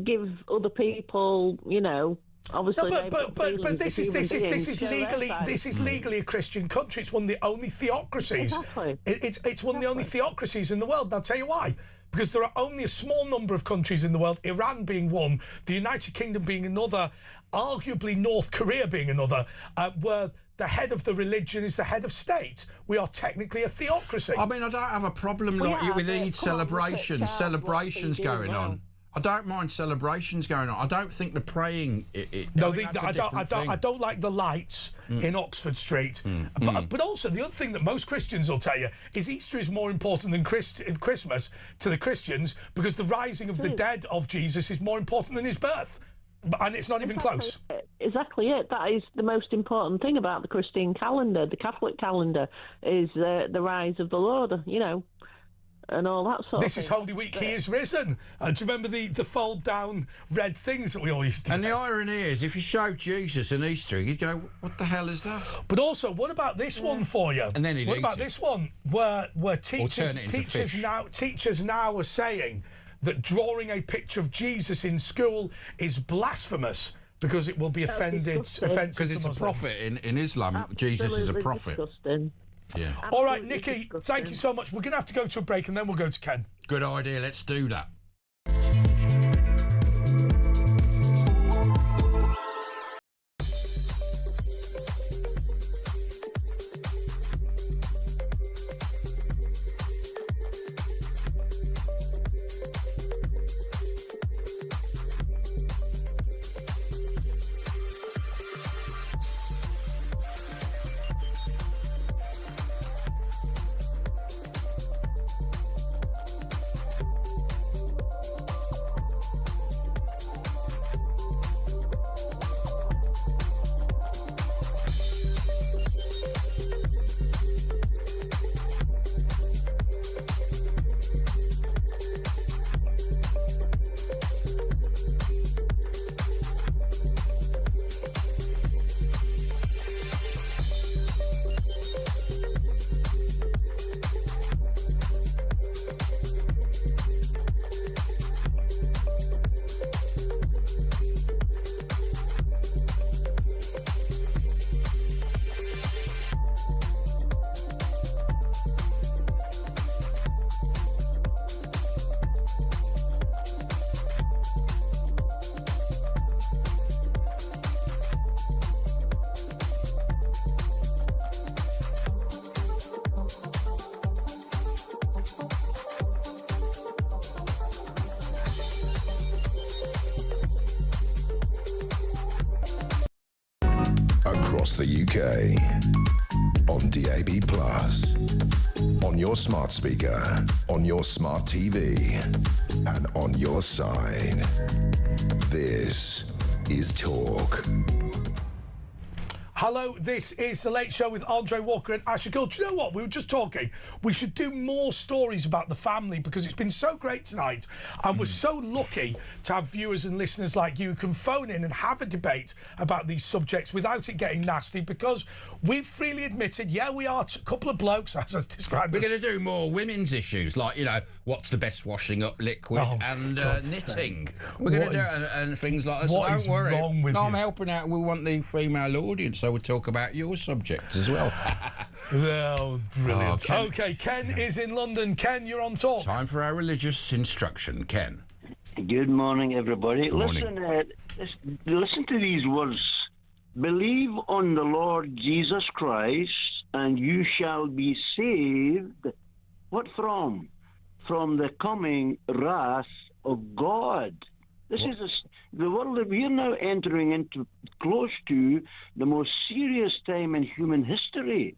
give other people, you know, obviously. No, but this is legally a Christian country. It's one of the only theocracies. Exactly. It's one of the only theocracies in the world. And I'll tell you why. Because there are only a small number of countries in the world, Iran being one, the United Kingdom being another, arguably North Korea being another, where the head of the religion is the head of state. We are technically a theocracy. I mean, I don't have a problem with Eid celebrations going on. I don't mind celebrations going on. I don't think the praying... I don't like the lights in Oxford Street. But also, the other thing that most Christians will tell you is Easter is more important than Christmas to the Christians because the rising of the dead of Jesus is more important than his birth. And it's not even close. Exactly it. That is the most important thing about the Christian calendar. The Catholic calendar is the rise of the Lord, you know, and all that sort of thing. This is Holy Week, he is risen. Do you remember the fold-down red things that we all used to do? And the irony is, if you show Jesus in Easter, you'd go, what the hell is that? But also, what about this one for you? And then he'd What about this one, where teachers now are saying that drawing a picture of Jesus in school is blasphemous because it will be offensive. Because it's a prophet in Islam. Absolutely, Jesus is a prophet. Disgusting. Yeah. All right, Nikki, thank you so much. We're going to have to go to a break and then we'll go to Ken. Good idea. Let's do that. across the UK. On DAB+, on your smart speaker, on your smart TV, and on your side. This is Talk. Hello, this is The Late Show with Andre Walker and Asher Gould. Do you know what? We were just talking. We should do more stories about the family because it's been so great tonight. And we're so lucky to have viewers and listeners like you who can phone in and have a debate about these subjects without it getting nasty, because we've freely admitted, yeah, we are a couple of blokes, as I described. We're going to do more women's issues, like, you know, what's the best washing up liquid and knitting. We're going to do and things like that. So don't worry. Wrong with I'm helping out. We want the female audience. So we'll talk about your subject as well. Oh, brilliant. Okay, Ken is in London. Ken, you're on Talk. Time for our religious instruction. Ken. Good morning, everybody. Good morning. Listen to these words. Believe on the Lord Jesus Christ, and you shall be saved. What from? From the coming wrath of God. This is the world that we're now entering into, close to the most serious time in human history.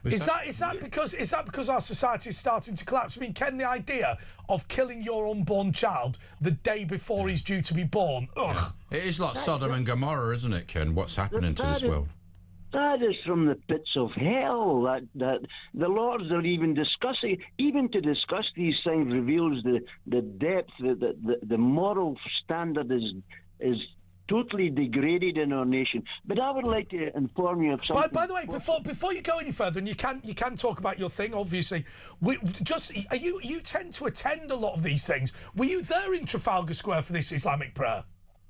Is that because our society is starting to collapse? I mean, Ken, the idea of killing your unborn child the day before he's due to be born, ugh. It is like Sodom and Gomorrah, isn't it, Ken? What's happening to this world? That is from the pits of hell. That the Lords are even discussing. Even to discuss these things reveals the depth, the moral standard is totally degraded in our nation. But I would like to inform you of something. By the way, before you go any further, and you can talk about your thing, obviously. You tend to attend a lot of these things. Were you there in Trafalgar Square for this Islamic prayer?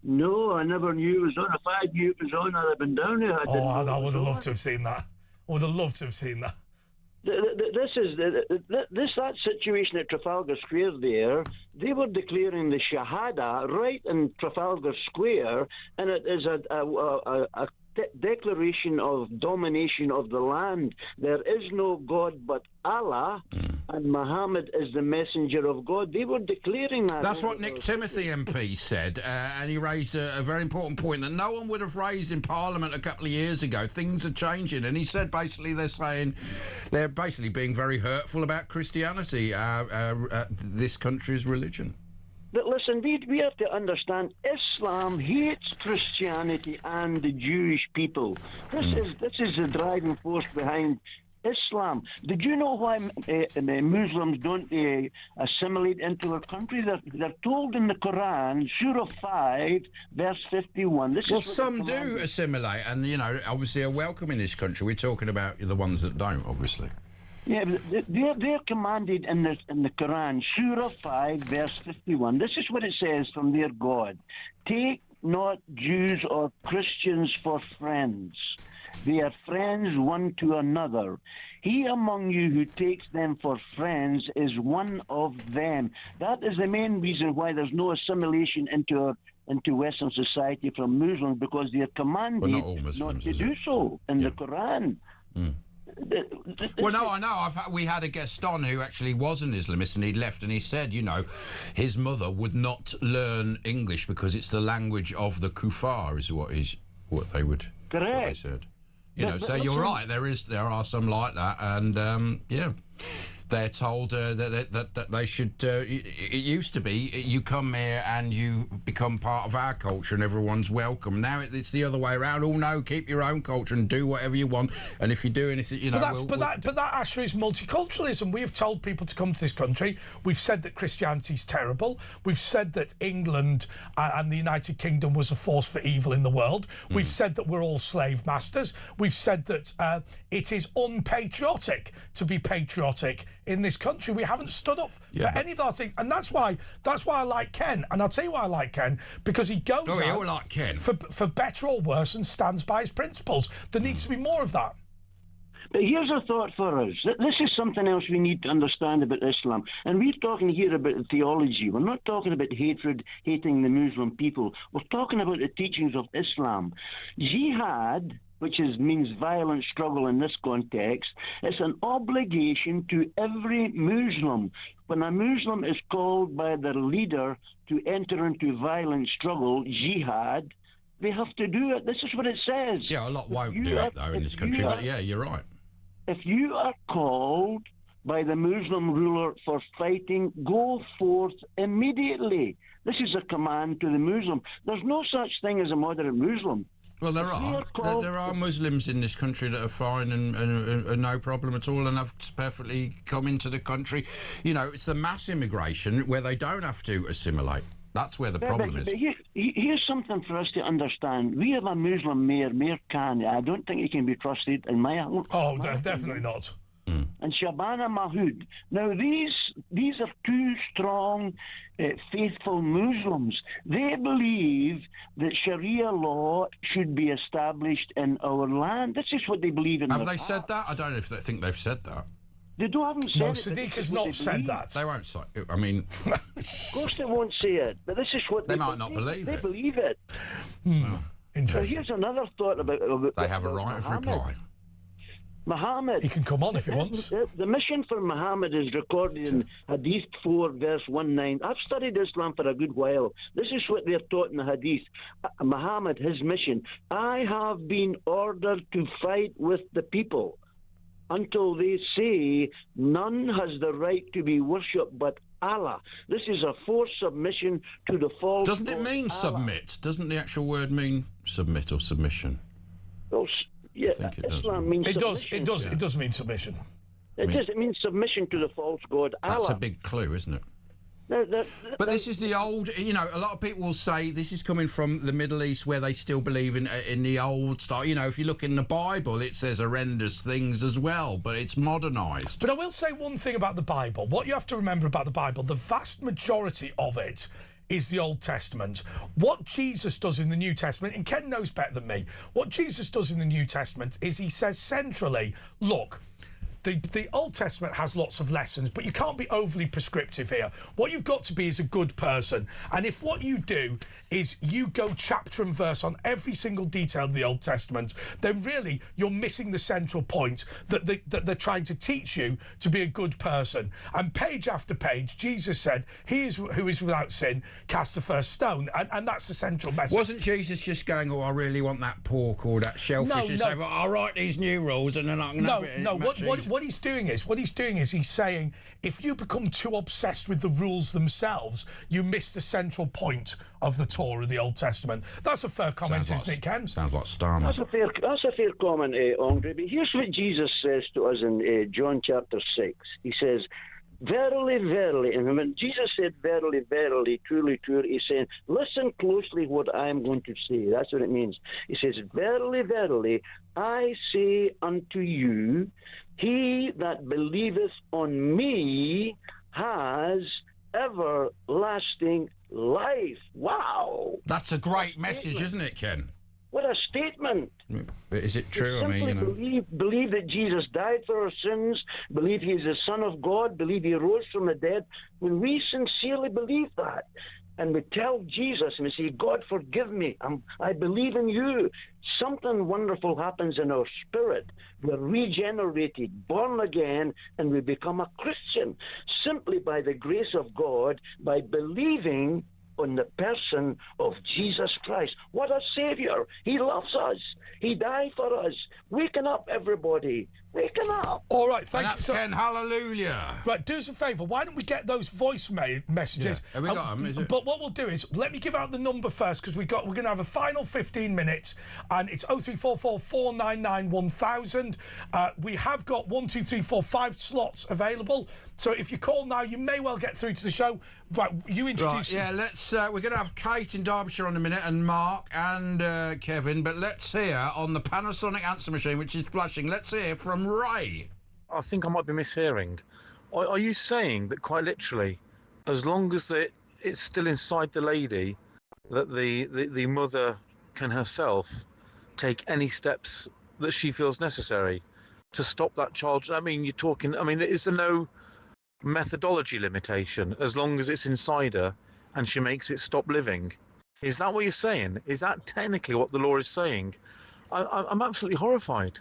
No, I never knew it was on. If I knew it was on, I'd have been down there. I would have loved to have seen that. I would have loved to have seen that. That situation at Trafalgar Square there, they were declaring the Shahada right in Trafalgar Square, and it is a declaration of domination of the land. There is no God but Allah, and Muhammad is the messenger of God. They were declaring that. That's what Nick Timothy MP said, and he raised a very important point that no one would have raised in Parliament a couple of years ago. Things are changing, and he said basically they're basically being very hurtful about Christianity, this country's religion. But listen, we have to understand Islam hates Christianity and the Jewish people. This is the driving force behind Islam. Did you know why Muslims don't assimilate into our country? They're told in the Quran, Surah 5, verse 51. Some do assimilate, and obviously are welcome in this country. We're talking about the ones that don't, obviously. Yeah, they're commanded in the Quran, Surah 5, verse 51. This is what it says from their God. Take not Jews or Christians for friends. They are friends one to another. He among you who takes them for friends is one of them. That is the main reason why there's no assimilation into Western society from Muslims, because they are commanded not to do so in the Quran. Well, no, I know. We had a guest on who actually was an Islamist, and he'd left, and he said, his mother would not learn English because it's the language of the kuffar, is what they would. Correct. What they said. So you're right. There are some like that, and they're told that they should. It used to be you come here and you become part of our culture and everyone's welcome. Now it's the other way around. Oh no, keep your own culture and do whatever you want. And if you do anything, But that actually is multiculturalism. We have told people to come to this country. We've said that Christianity's terrible. We've said that England and the United Kingdom was a force for evil in the world. We've said that we're all slave masters. We've said that it is unpatriotic to be patriotic in this country. We haven't stood up for any of those things, and that's why I like Ken. And I'll tell you why I like Ken, because he goes out like Ken. for better or worse and stands by his principles. There needs to be more of that. But here's a thought for us. This is something else we need to understand about Islam. And we're talking here about theology. We're not talking about hating the Muslim people. We're talking about the teachings of Islam. Jihad, which means violent struggle in this context, it's an obligation to every Muslim. When a Muslim is called by their leader to enter into violent struggle, jihad, they have to do it. This is what it says. Yeah, a lot won't do it, though, in this country. But, yeah, you're right. If you are called by the Muslim ruler for fighting, go forth immediately. This is a command to the Muslim. There's no such thing as a moderate Muslim. Well, there are Muslims in this country that are fine and no problem at all and have perfectly come into the country. You know, it's the mass immigration where they don't have to assimilate. That's where the problem is. But here's something for us to understand. We have a Muslim mayor, Mayor Khan. I don't think he can be trusted in my... Oh, definitely not. And Shabana Mahood. Now, these are two strong, faithful Muslims. They believe that Sharia law should be established in our land. This is what they believe in. Have they said that? I don't know if they think they've said that. They haven't said no, it. Sadiq has not said that. They won't say it. I mean... Of course they won't say it, but this is what they might not believe it. They believe it. Interesting. Now, here's another thought about they have a right of reply. Muhammad. He can come on if he wants. The mission for Muhammad is recorded in Hadith 4, verse 19. I've studied Islam for a good while. This is what they're taught in the Hadith. Muhammad, his mission. I have been ordered to fight with the people until they say none has the right to be worshipped but Allah. This is a forced submission to the false. Doesn't it mean Allah. submit? Doesn't the actual word mean submit or submission? Well, yeah, I think it Islam does. means It submission. does. It does mean submission. It means submission to the false god Allah. That's a big clue, isn't it? But this is the old, you know, a lot of people will say this is coming from the Middle East where they still believe in the old style. You know, if you look in the Bible, it says horrendous things as well, but it's modernised. But I will say one thing about the Bible. What you have to remember about the Bible, the vast majority of it is the Old Testament. What Jesus does in the New Testament, and Ken knows better than me, what Jesus does in the New Testament is he says centrally, look, the Old Testament has lots of lessons, but you can't be overly prescriptive here. What you've got to be is a good person. And if what you do is you go chapter and verse on every single detail of the Old Testament, then really you're missing the central point that they're trying to teach you to be a good person. And page after page, Jesus said, he is who is without sin, cast the first stone. And that's the central message. Wasn't Jesus just going, oh, I really want that pork or that shellfish, and say, well, I'll write these new rules and then I can have it. No, what he's doing is he's saying if you become too obsessed with the rules themselves, you miss the central point of the Torah, the Old Testament. That's a fair comment, isn't it, Ken? Sounds like Starmer. That's a fair comment, Andre. But here's what Jesus says to us in John chapter 6. He says, verily, verily, and when Jesus said verily, verily, truly, truly, he's saying, listen closely what I am going to say. That's what it means. He says, verily, verily, I say unto you, he that believeth on me has everlasting life. Wow. That's a great message, isn't it, Ken? What a statement. But is it true? I mean, you know. Believe that Jesus died for our sins, believe he's the Son of God, believe he rose from the dead. When we sincerely believe that, and we tell Jesus and we say, God, forgive me, I believe in you, something wonderful happens in our spirit. We're regenerated, born again, and we become a Christian simply by the grace of God, by believing on the person of Jesus Christ. What a Savior. He loves us. He died for us. Waking up, everybody. Waking up. All right, thank you. Ken, hallelujah. Right, do us a favour. Why don't we get those voice messages? Yeah. Have we got them? But what we'll do is, let me give out the number first, because we're going to have a final 15 minutes, and it's 0344 499 1000. We have got 1, 2, 3, 4, 5 slots available. So if you call now, you may well get through to the show. Right, you introduce. Right, yeah, let's. We're going to have Kate in Derbyshire in a minute, and Mark and Kevin. But let's hear on the Panasonic answer machine, which is flashing. Let's hear from Ray. I think I might be mishearing. Are you saying that quite literally, as long as it's still inside the lady, that the mother can herself take any steps that she feels necessary to stop that child? I mean, you're talking. I mean, is there no methodology limitation as long as it's inside her and she makes it stop living? Is that what you're saying? Is that technically what the law is saying? I'm absolutely horrified.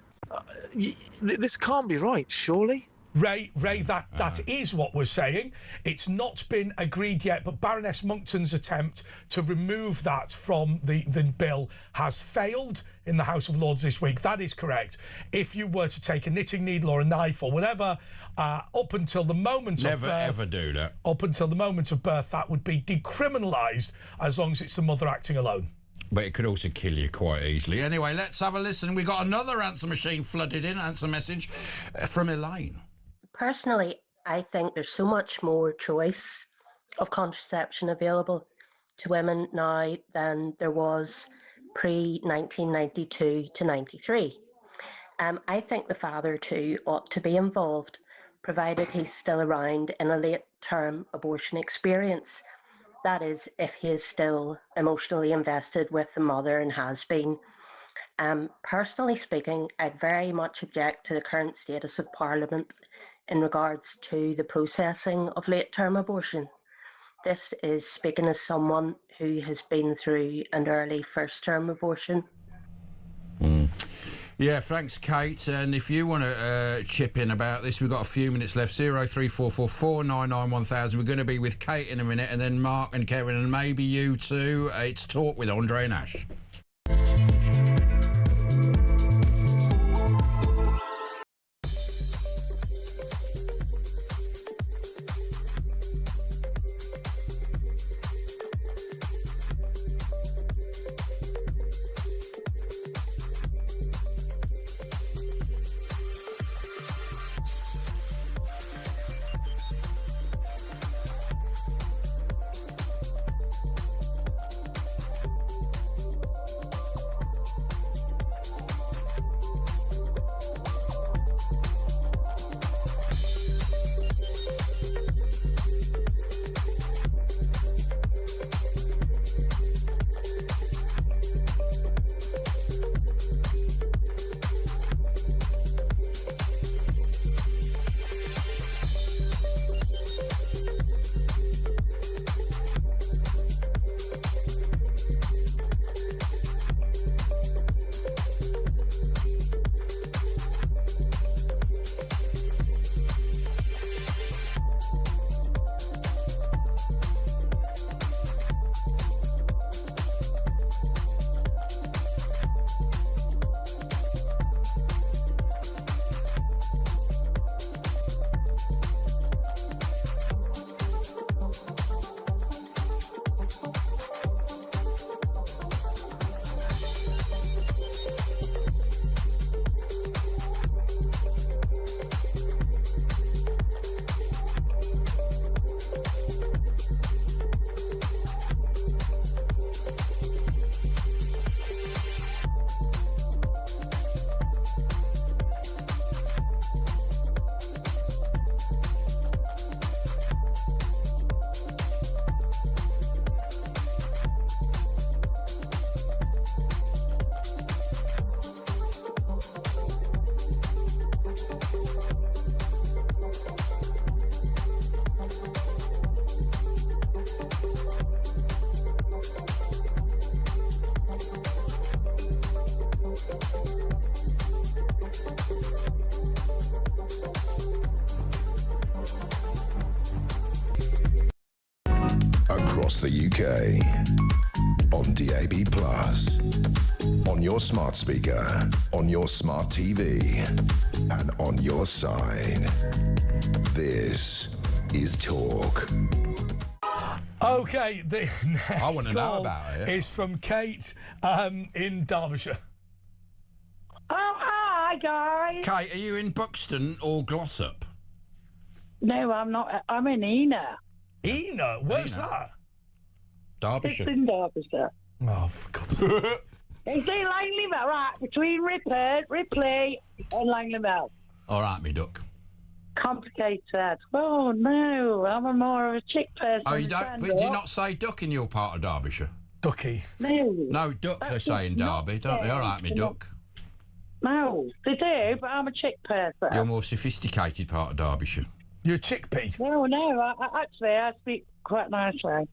This can't be right, surely? Ray, that is what we're saying. It's not been agreed yet, but Baroness Monckton's attempt to remove that from the bill has failed in the House of Lords this week. That is correct. If you were to take a knitting needle or a knife or whatever, up until the moment of birth... Never, ever do that. Up until the moment of birth, that would be decriminalised as long as it's the mother acting alone. But it could also kill you quite easily. Anyway, let's have a listen. We got another answer machine flooded in, answer message from Elaine. Personally, I think there's so much more choice of contraception available to women now than there was pre-1992 to 93. I think the father too ought to be involved, provided he's still around in a late-term abortion experience. That is, if he is still emotionally invested with the mother and has been. Personally speaking, I'd very much object to the current status of Parliament in regards to the processing of late-term abortion. This is speaking as someone who has been through an early first-term abortion. Yeah, thanks, Kate. And if you want to chip in about this, we've got a few minutes left. 03444991000. We're going to be with Kate in a minute, and then Mark and Kevin, and maybe you too. It's Talk with Andre and Ash. Across the UK, on DAB+, on your smart speaker, on your smart TV, and on your side. This is Talk. Okay, the next I want to know call about it. is from Kate in Derbyshire. Oh, hi, guys. Kate, are you in Buxton or Glossop? No, I'm not. I'm in Ena. Ena? Where's Ena? that? Derbyshire. It's in Derbyshire. Oh, for God's sake. It's in Langley Mill, right, between Ripley and Langley Mill. All right, me duck. Complicated. Oh, no, I'm more of a chick person. Oh, you don't? But do you not say duck in your part of Derbyshire? Ducky. No. No, duck they say in Derby, don't they? All right, me duck. No, they do, but I'm a chick person. You're more sophisticated part of Derbyshire. You're a chickpea? No, I speak quite nicely.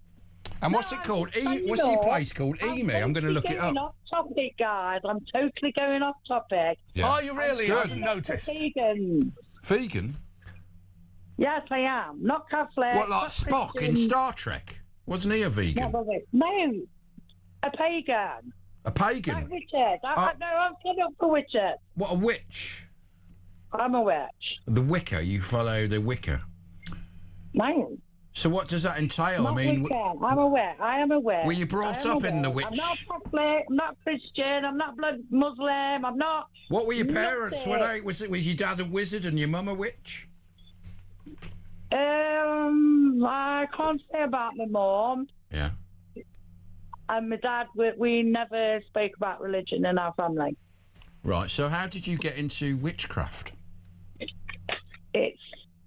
And what's it called? What's your place called? Emy? I'm going to look it up. I'm off topic, guys. I'm totally going off topic. Yeah. Are you really? Good. I didn't notice. Vegan. Vegan? Yes, I am. Not Catholic. What, like not Spock Christian. in Star Trek? Wasn't he a vegan? No, a pagan. A pagan? Like Richard. No, I'm fed up for Richard. What, a witch? I'm a witch. The Wicca, you follow the Wicca. No. So what does that entail? Not I mean, Wicca. I'm aware. I am aware. were you brought up in the witch? I'm not Catholic. I'm not Christian. I'm not blood Muslim. I'm not. What were your parents? nothing. Were they? Was your dad a wizard and your mum a witch? I can't say about my mum. Yeah. And my dad, we never spoke about religion in our family. Right. So how did you get into witchcraft? It's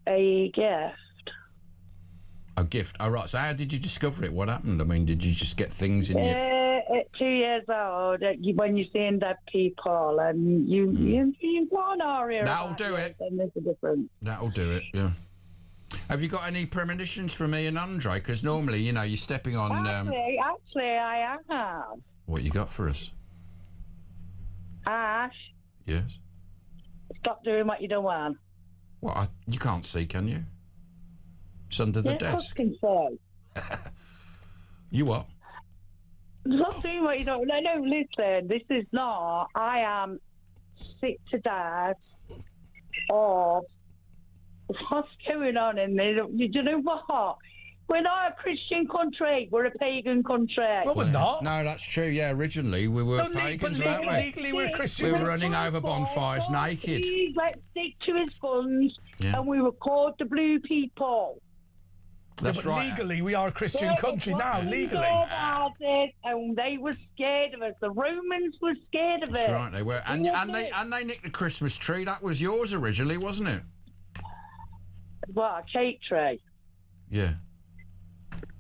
a gift. A gift. Oh, right. So how did you discover it? What happened? I mean, did you just get things in your... At 2 years old, when you're seeing dead people and you've got an aria. That'll do it. Then there's a difference. That'll do it, yeah. Have you got any premonitions for me and Andre? Because normally, you know, you're stepping on... Actually, I have. What you got for us? Ash, Yes. stop doing what you don't want. What? You can't see, can you? It's under the desk. Can say. You what? Stop doing what you don't. No, listen. This is not. I am sick to death of what's going on in there. You know what? We're not a Christian country. We're a pagan country. Well, we're not. No, that's true. Yeah, originally we were pagans, weren't we? Legally, we're a Christian. We were running over bonfires naked. He let stick to his guns, Yeah. and we were called the blue people. That's right. Legally, we are a Christian country now. Legally. And they were scared of us. The Romans were scared of us. That's right, they were. And they nicked the Christmas tree. That was yours originally, wasn't it? What, a cake tray? Yeah.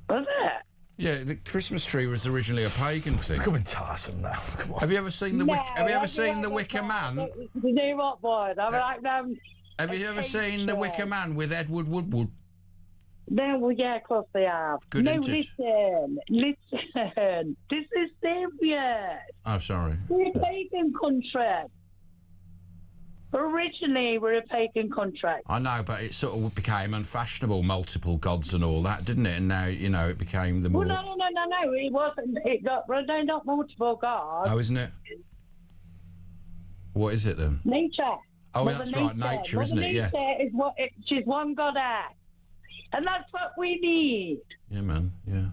Was it? Yeah, the Christmas tree was originally a pagan thing. Becoming tiresome now. Come on. Have you ever seen the Have you ever seen the Wicker Man? You know what, boys? I'm like them. Have you ever seen the Wicker Man with Edward Woodward? No, well, yeah, of course they have. Good, no, isn't it? listen. This is serious. Oh, sorry. We're a pagan country. Originally, we're a pagan country. I know, but it sort of became unfashionable, multiple gods and all that, didn't it? And now, you know, it became the more... Well, no. It wasn't. It got... Well, no, not multiple gods. Oh, isn't it? What is it, then? Nature. Oh, Mother that's right, nature, isn't it? Yeah. Nature is what... she's one goddess. And that's what we need. Yeah, man, yeah.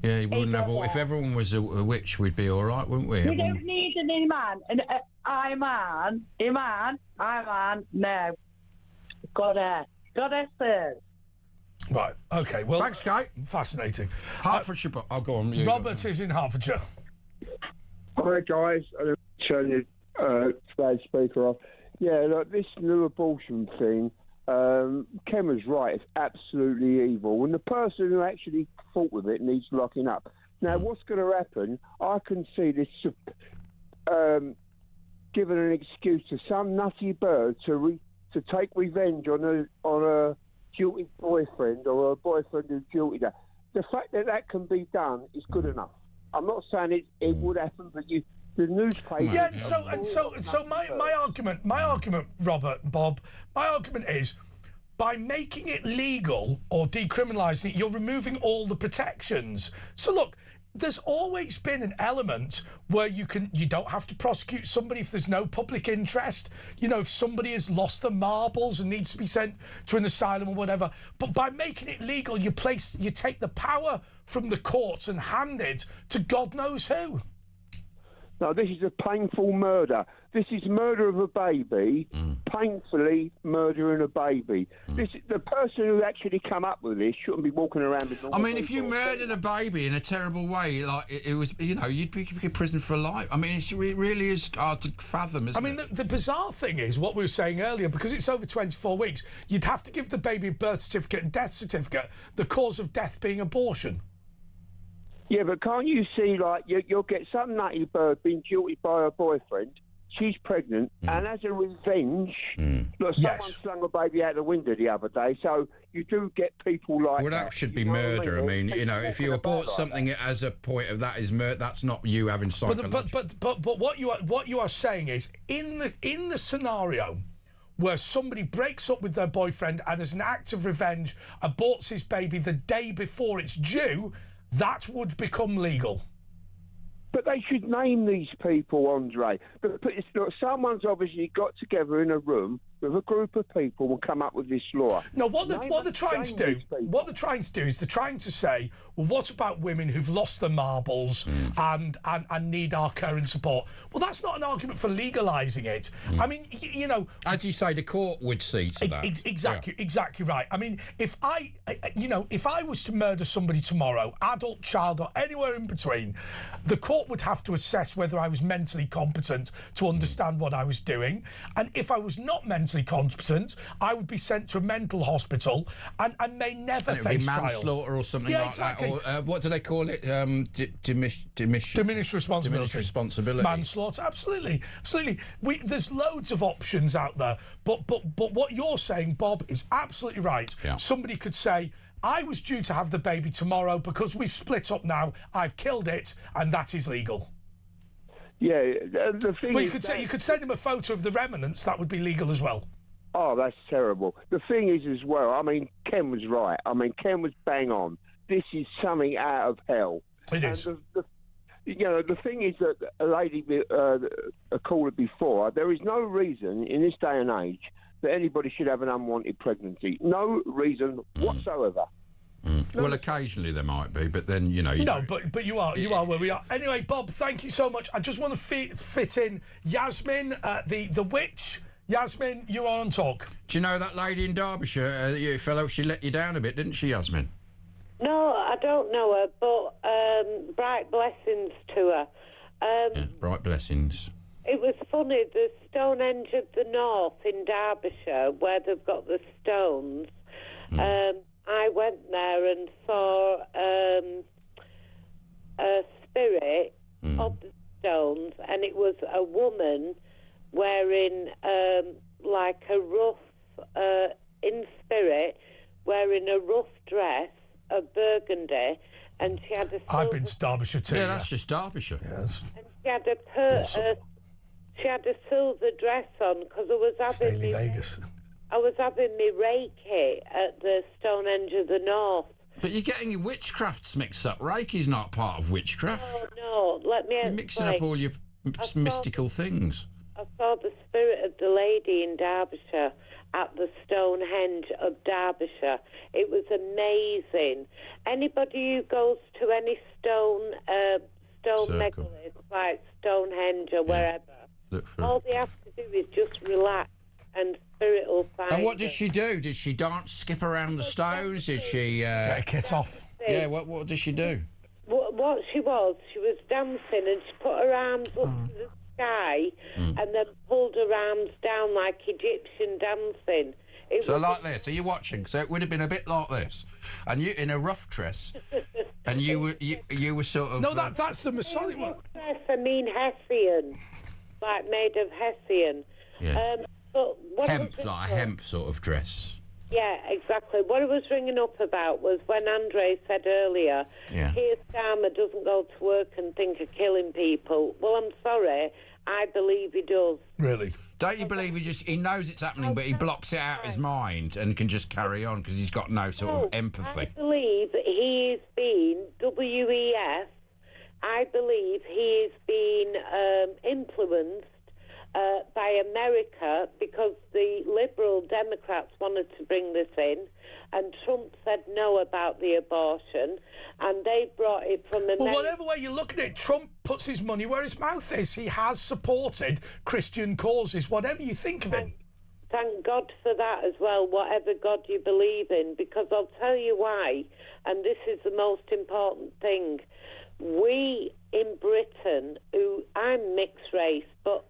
Yeah, you wouldn't have... If everyone was a witch, we'd be all right, wouldn't we? We don't need an Iman. Iman, no. Goddesses. Right, okay, well... Thanks, Kate. Fascinating. Hertfordshire, I'll go on. Robert is in Hertfordshire. Hi, guys. I'm turning today's speaker off. Yeah, look, this new abortion thing, Ken was right. It's absolutely evil. And the person who actually fought with it needs locking up. Now, what's going to happen? I can see this giving an excuse to some nutty bird to take revenge on a guilty boyfriend or a boyfriend who's guilty. The fact that can be done is good enough. I'm not saying it would happen, but the newspaper. Yeah, so my argument, Robert and Bob, my argument is, by making it legal or decriminalising it, you're removing all the protections. So look, there's always been an element where you don't have to prosecute somebody if there's no public interest. You know, if somebody has lost their marbles and needs to be sent to an asylum or whatever. But by making it legal, you take the power from the courts and hand it to God knows who. No, this is a painful murder. This is murder of a baby, painfully murdering a baby. The person who actually come up with this shouldn't be walking around with... I mean, if you murdered a baby in a terrible way, like it was, you know, you'd be in prison for life. I mean, it really is hard to fathom, isn't it? I mean, the bizarre thing is what we were saying earlier, because it's over 24 weeks, you'd have to give the baby a birth certificate and death certificate, the cause of death being abortion. Yeah, but can't you see, like, you'll get some nutty bird being guilty by her boyfriend, she's pregnant, and as a revenge, look, someone slung a baby out the window the other day, so you do get people like well, that should be murder. I mean, you know, if you abort something as a point of that is murder, that's not you having psychological... But what you are saying is, in the scenario where somebody breaks up with their boyfriend and as an act of revenge aborts his baby the day before it's due, that would become legal. But they should name these people, Andre. But someone's obviously got together in a room with a group of people and come up with this law. No, what they're trying to do is they're trying to say, well, what about women who've lost their marbles and need our care and support? Well, that's not an argument for legalising it. I mean, you know, as you say, the court would see to that. Exactly right. I mean, if I was to murder somebody tomorrow, adult, child, or anywhere in between, the court would have to assess whether I was mentally competent to understand what I was doing, and if I was not mentally competent, I would be sent to a mental hospital and may never face trial. Manslaughter or something like exactly. that. Or what do they call it? Diminished responsibility. Diminished responsibility. Manslaughter. Absolutely. There's loads of options out there, but what you're saying, Bob, is absolutely right. Yeah. Somebody could say, I was due to have the baby tomorrow, because we've split up now, I've killed it, and that is legal. Yeah, the thing well, is... you could send him a photo of the remnants, that would be legal as well. Oh, that's terrible. The thing is as well, I mean, Ken was right. I mean, Ken was bang on. This is something out of hell. It is. The thing is that a lady called it before, there is no reason in this day and age that anybody should have an unwanted pregnancy. No reason whatsoever. Well, occasionally there might be, but then, you know... but you are where we are. Anyway, Bob, thank you so much. I just want to fit in Yasmin, the witch. Yasmin, you're on talk. Do you know that lady in Derbyshire, you fellow, she let you down a bit, didn't she, Yasmin? No, I don't know her, but bright blessings to her. Bright blessings. It was funny, the Stonehenge of the North in Derbyshire, where they've got the stones, I went there and saw a spirit of the stones, and it was a woman wearing like a rough, in spirit, wearing a rough dress of burgundy, and she had a... I've been to Derbyshire too. Yeah, that's just Derbyshire. Yes. And she had she had a silver dress on, because I was having me Reiki at the Stonehenge of the North. But you're getting your witchcrafts mixed up. Reiki's not part of witchcraft. No, let me explain. You're mixing up all your mystical things. I saw the spirit of the lady in Derbyshire at the Stonehenge of Derbyshire. It was amazing. Anybody who goes to any stone megalith, like Stonehenge or wherever, all they have to do is just relax, and spirit will find. And what did she do? Did she dance, skip around the stones? Did she get a kit off? Yeah. What did she do? What she was dancing, and she put her arms up to the sky and then pulled her arms down like Egyptian dancing. So like this. Are you watching? So it would have been a bit like this, and you in a rough dress, and you were sort of. No, that's the Masonic one. I mean Hessian, like made of Hessian. Yeah. But what hemp, like a hemp sort of dress. Yeah, exactly. What I was ringing up about was when Andre said earlier, Keir Starmer doesn't go to work and think of killing people. Well, I'm sorry, I believe he does. Really? Don't you believe he knows it's happening, but he blocks it out his mind and can just carry on because he's got no sort of empathy? I believe that he is being, WEF, I believe he is being influenced by America, because the Liberal Democrats wanted to bring this in, and Trump said no about the abortion, and they brought it from America. Well, whatever way you look at it, Trump puts his money where his mouth is. He has supported Christian causes, whatever you think of him. Thank God for that as well, whatever God you believe in, because I'll tell you why, and this is the most important thing. We in Britain, who I'm mixed race, but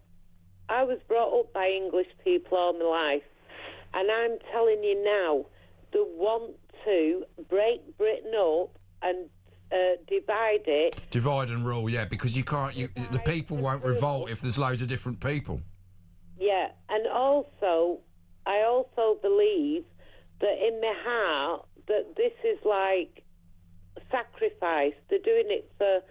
I was brought up by English people all my life, and I'm telling you now, they want to break Britain up and divide it. Divide and rule, yeah, because you can't. The people won't revolt if there's loads of different people. Yeah, and also, I also believe that in my heart that this is like sacrifice. They're doing it for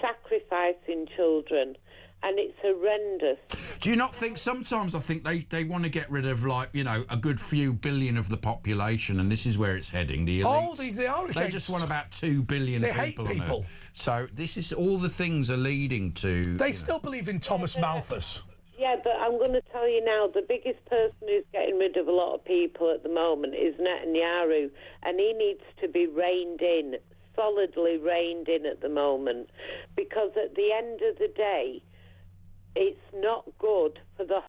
sacrificing children. and it's horrendous. Do you not think sometimes I think they want to get rid of, like, you know, a good few billion of the population, and this is where it's heading, the elites. Oh, they are They just want about 2 billion They people. hate people. On Earth. So this is all the things are leading to... They still believe in Thomas Malthus. Yeah, but I'm going to tell you now, the biggest person who's getting rid of a lot of people at the moment is Netanyahu, and he needs to be reined in, solidly reined in at the moment, because at the end of the day, it's not good for the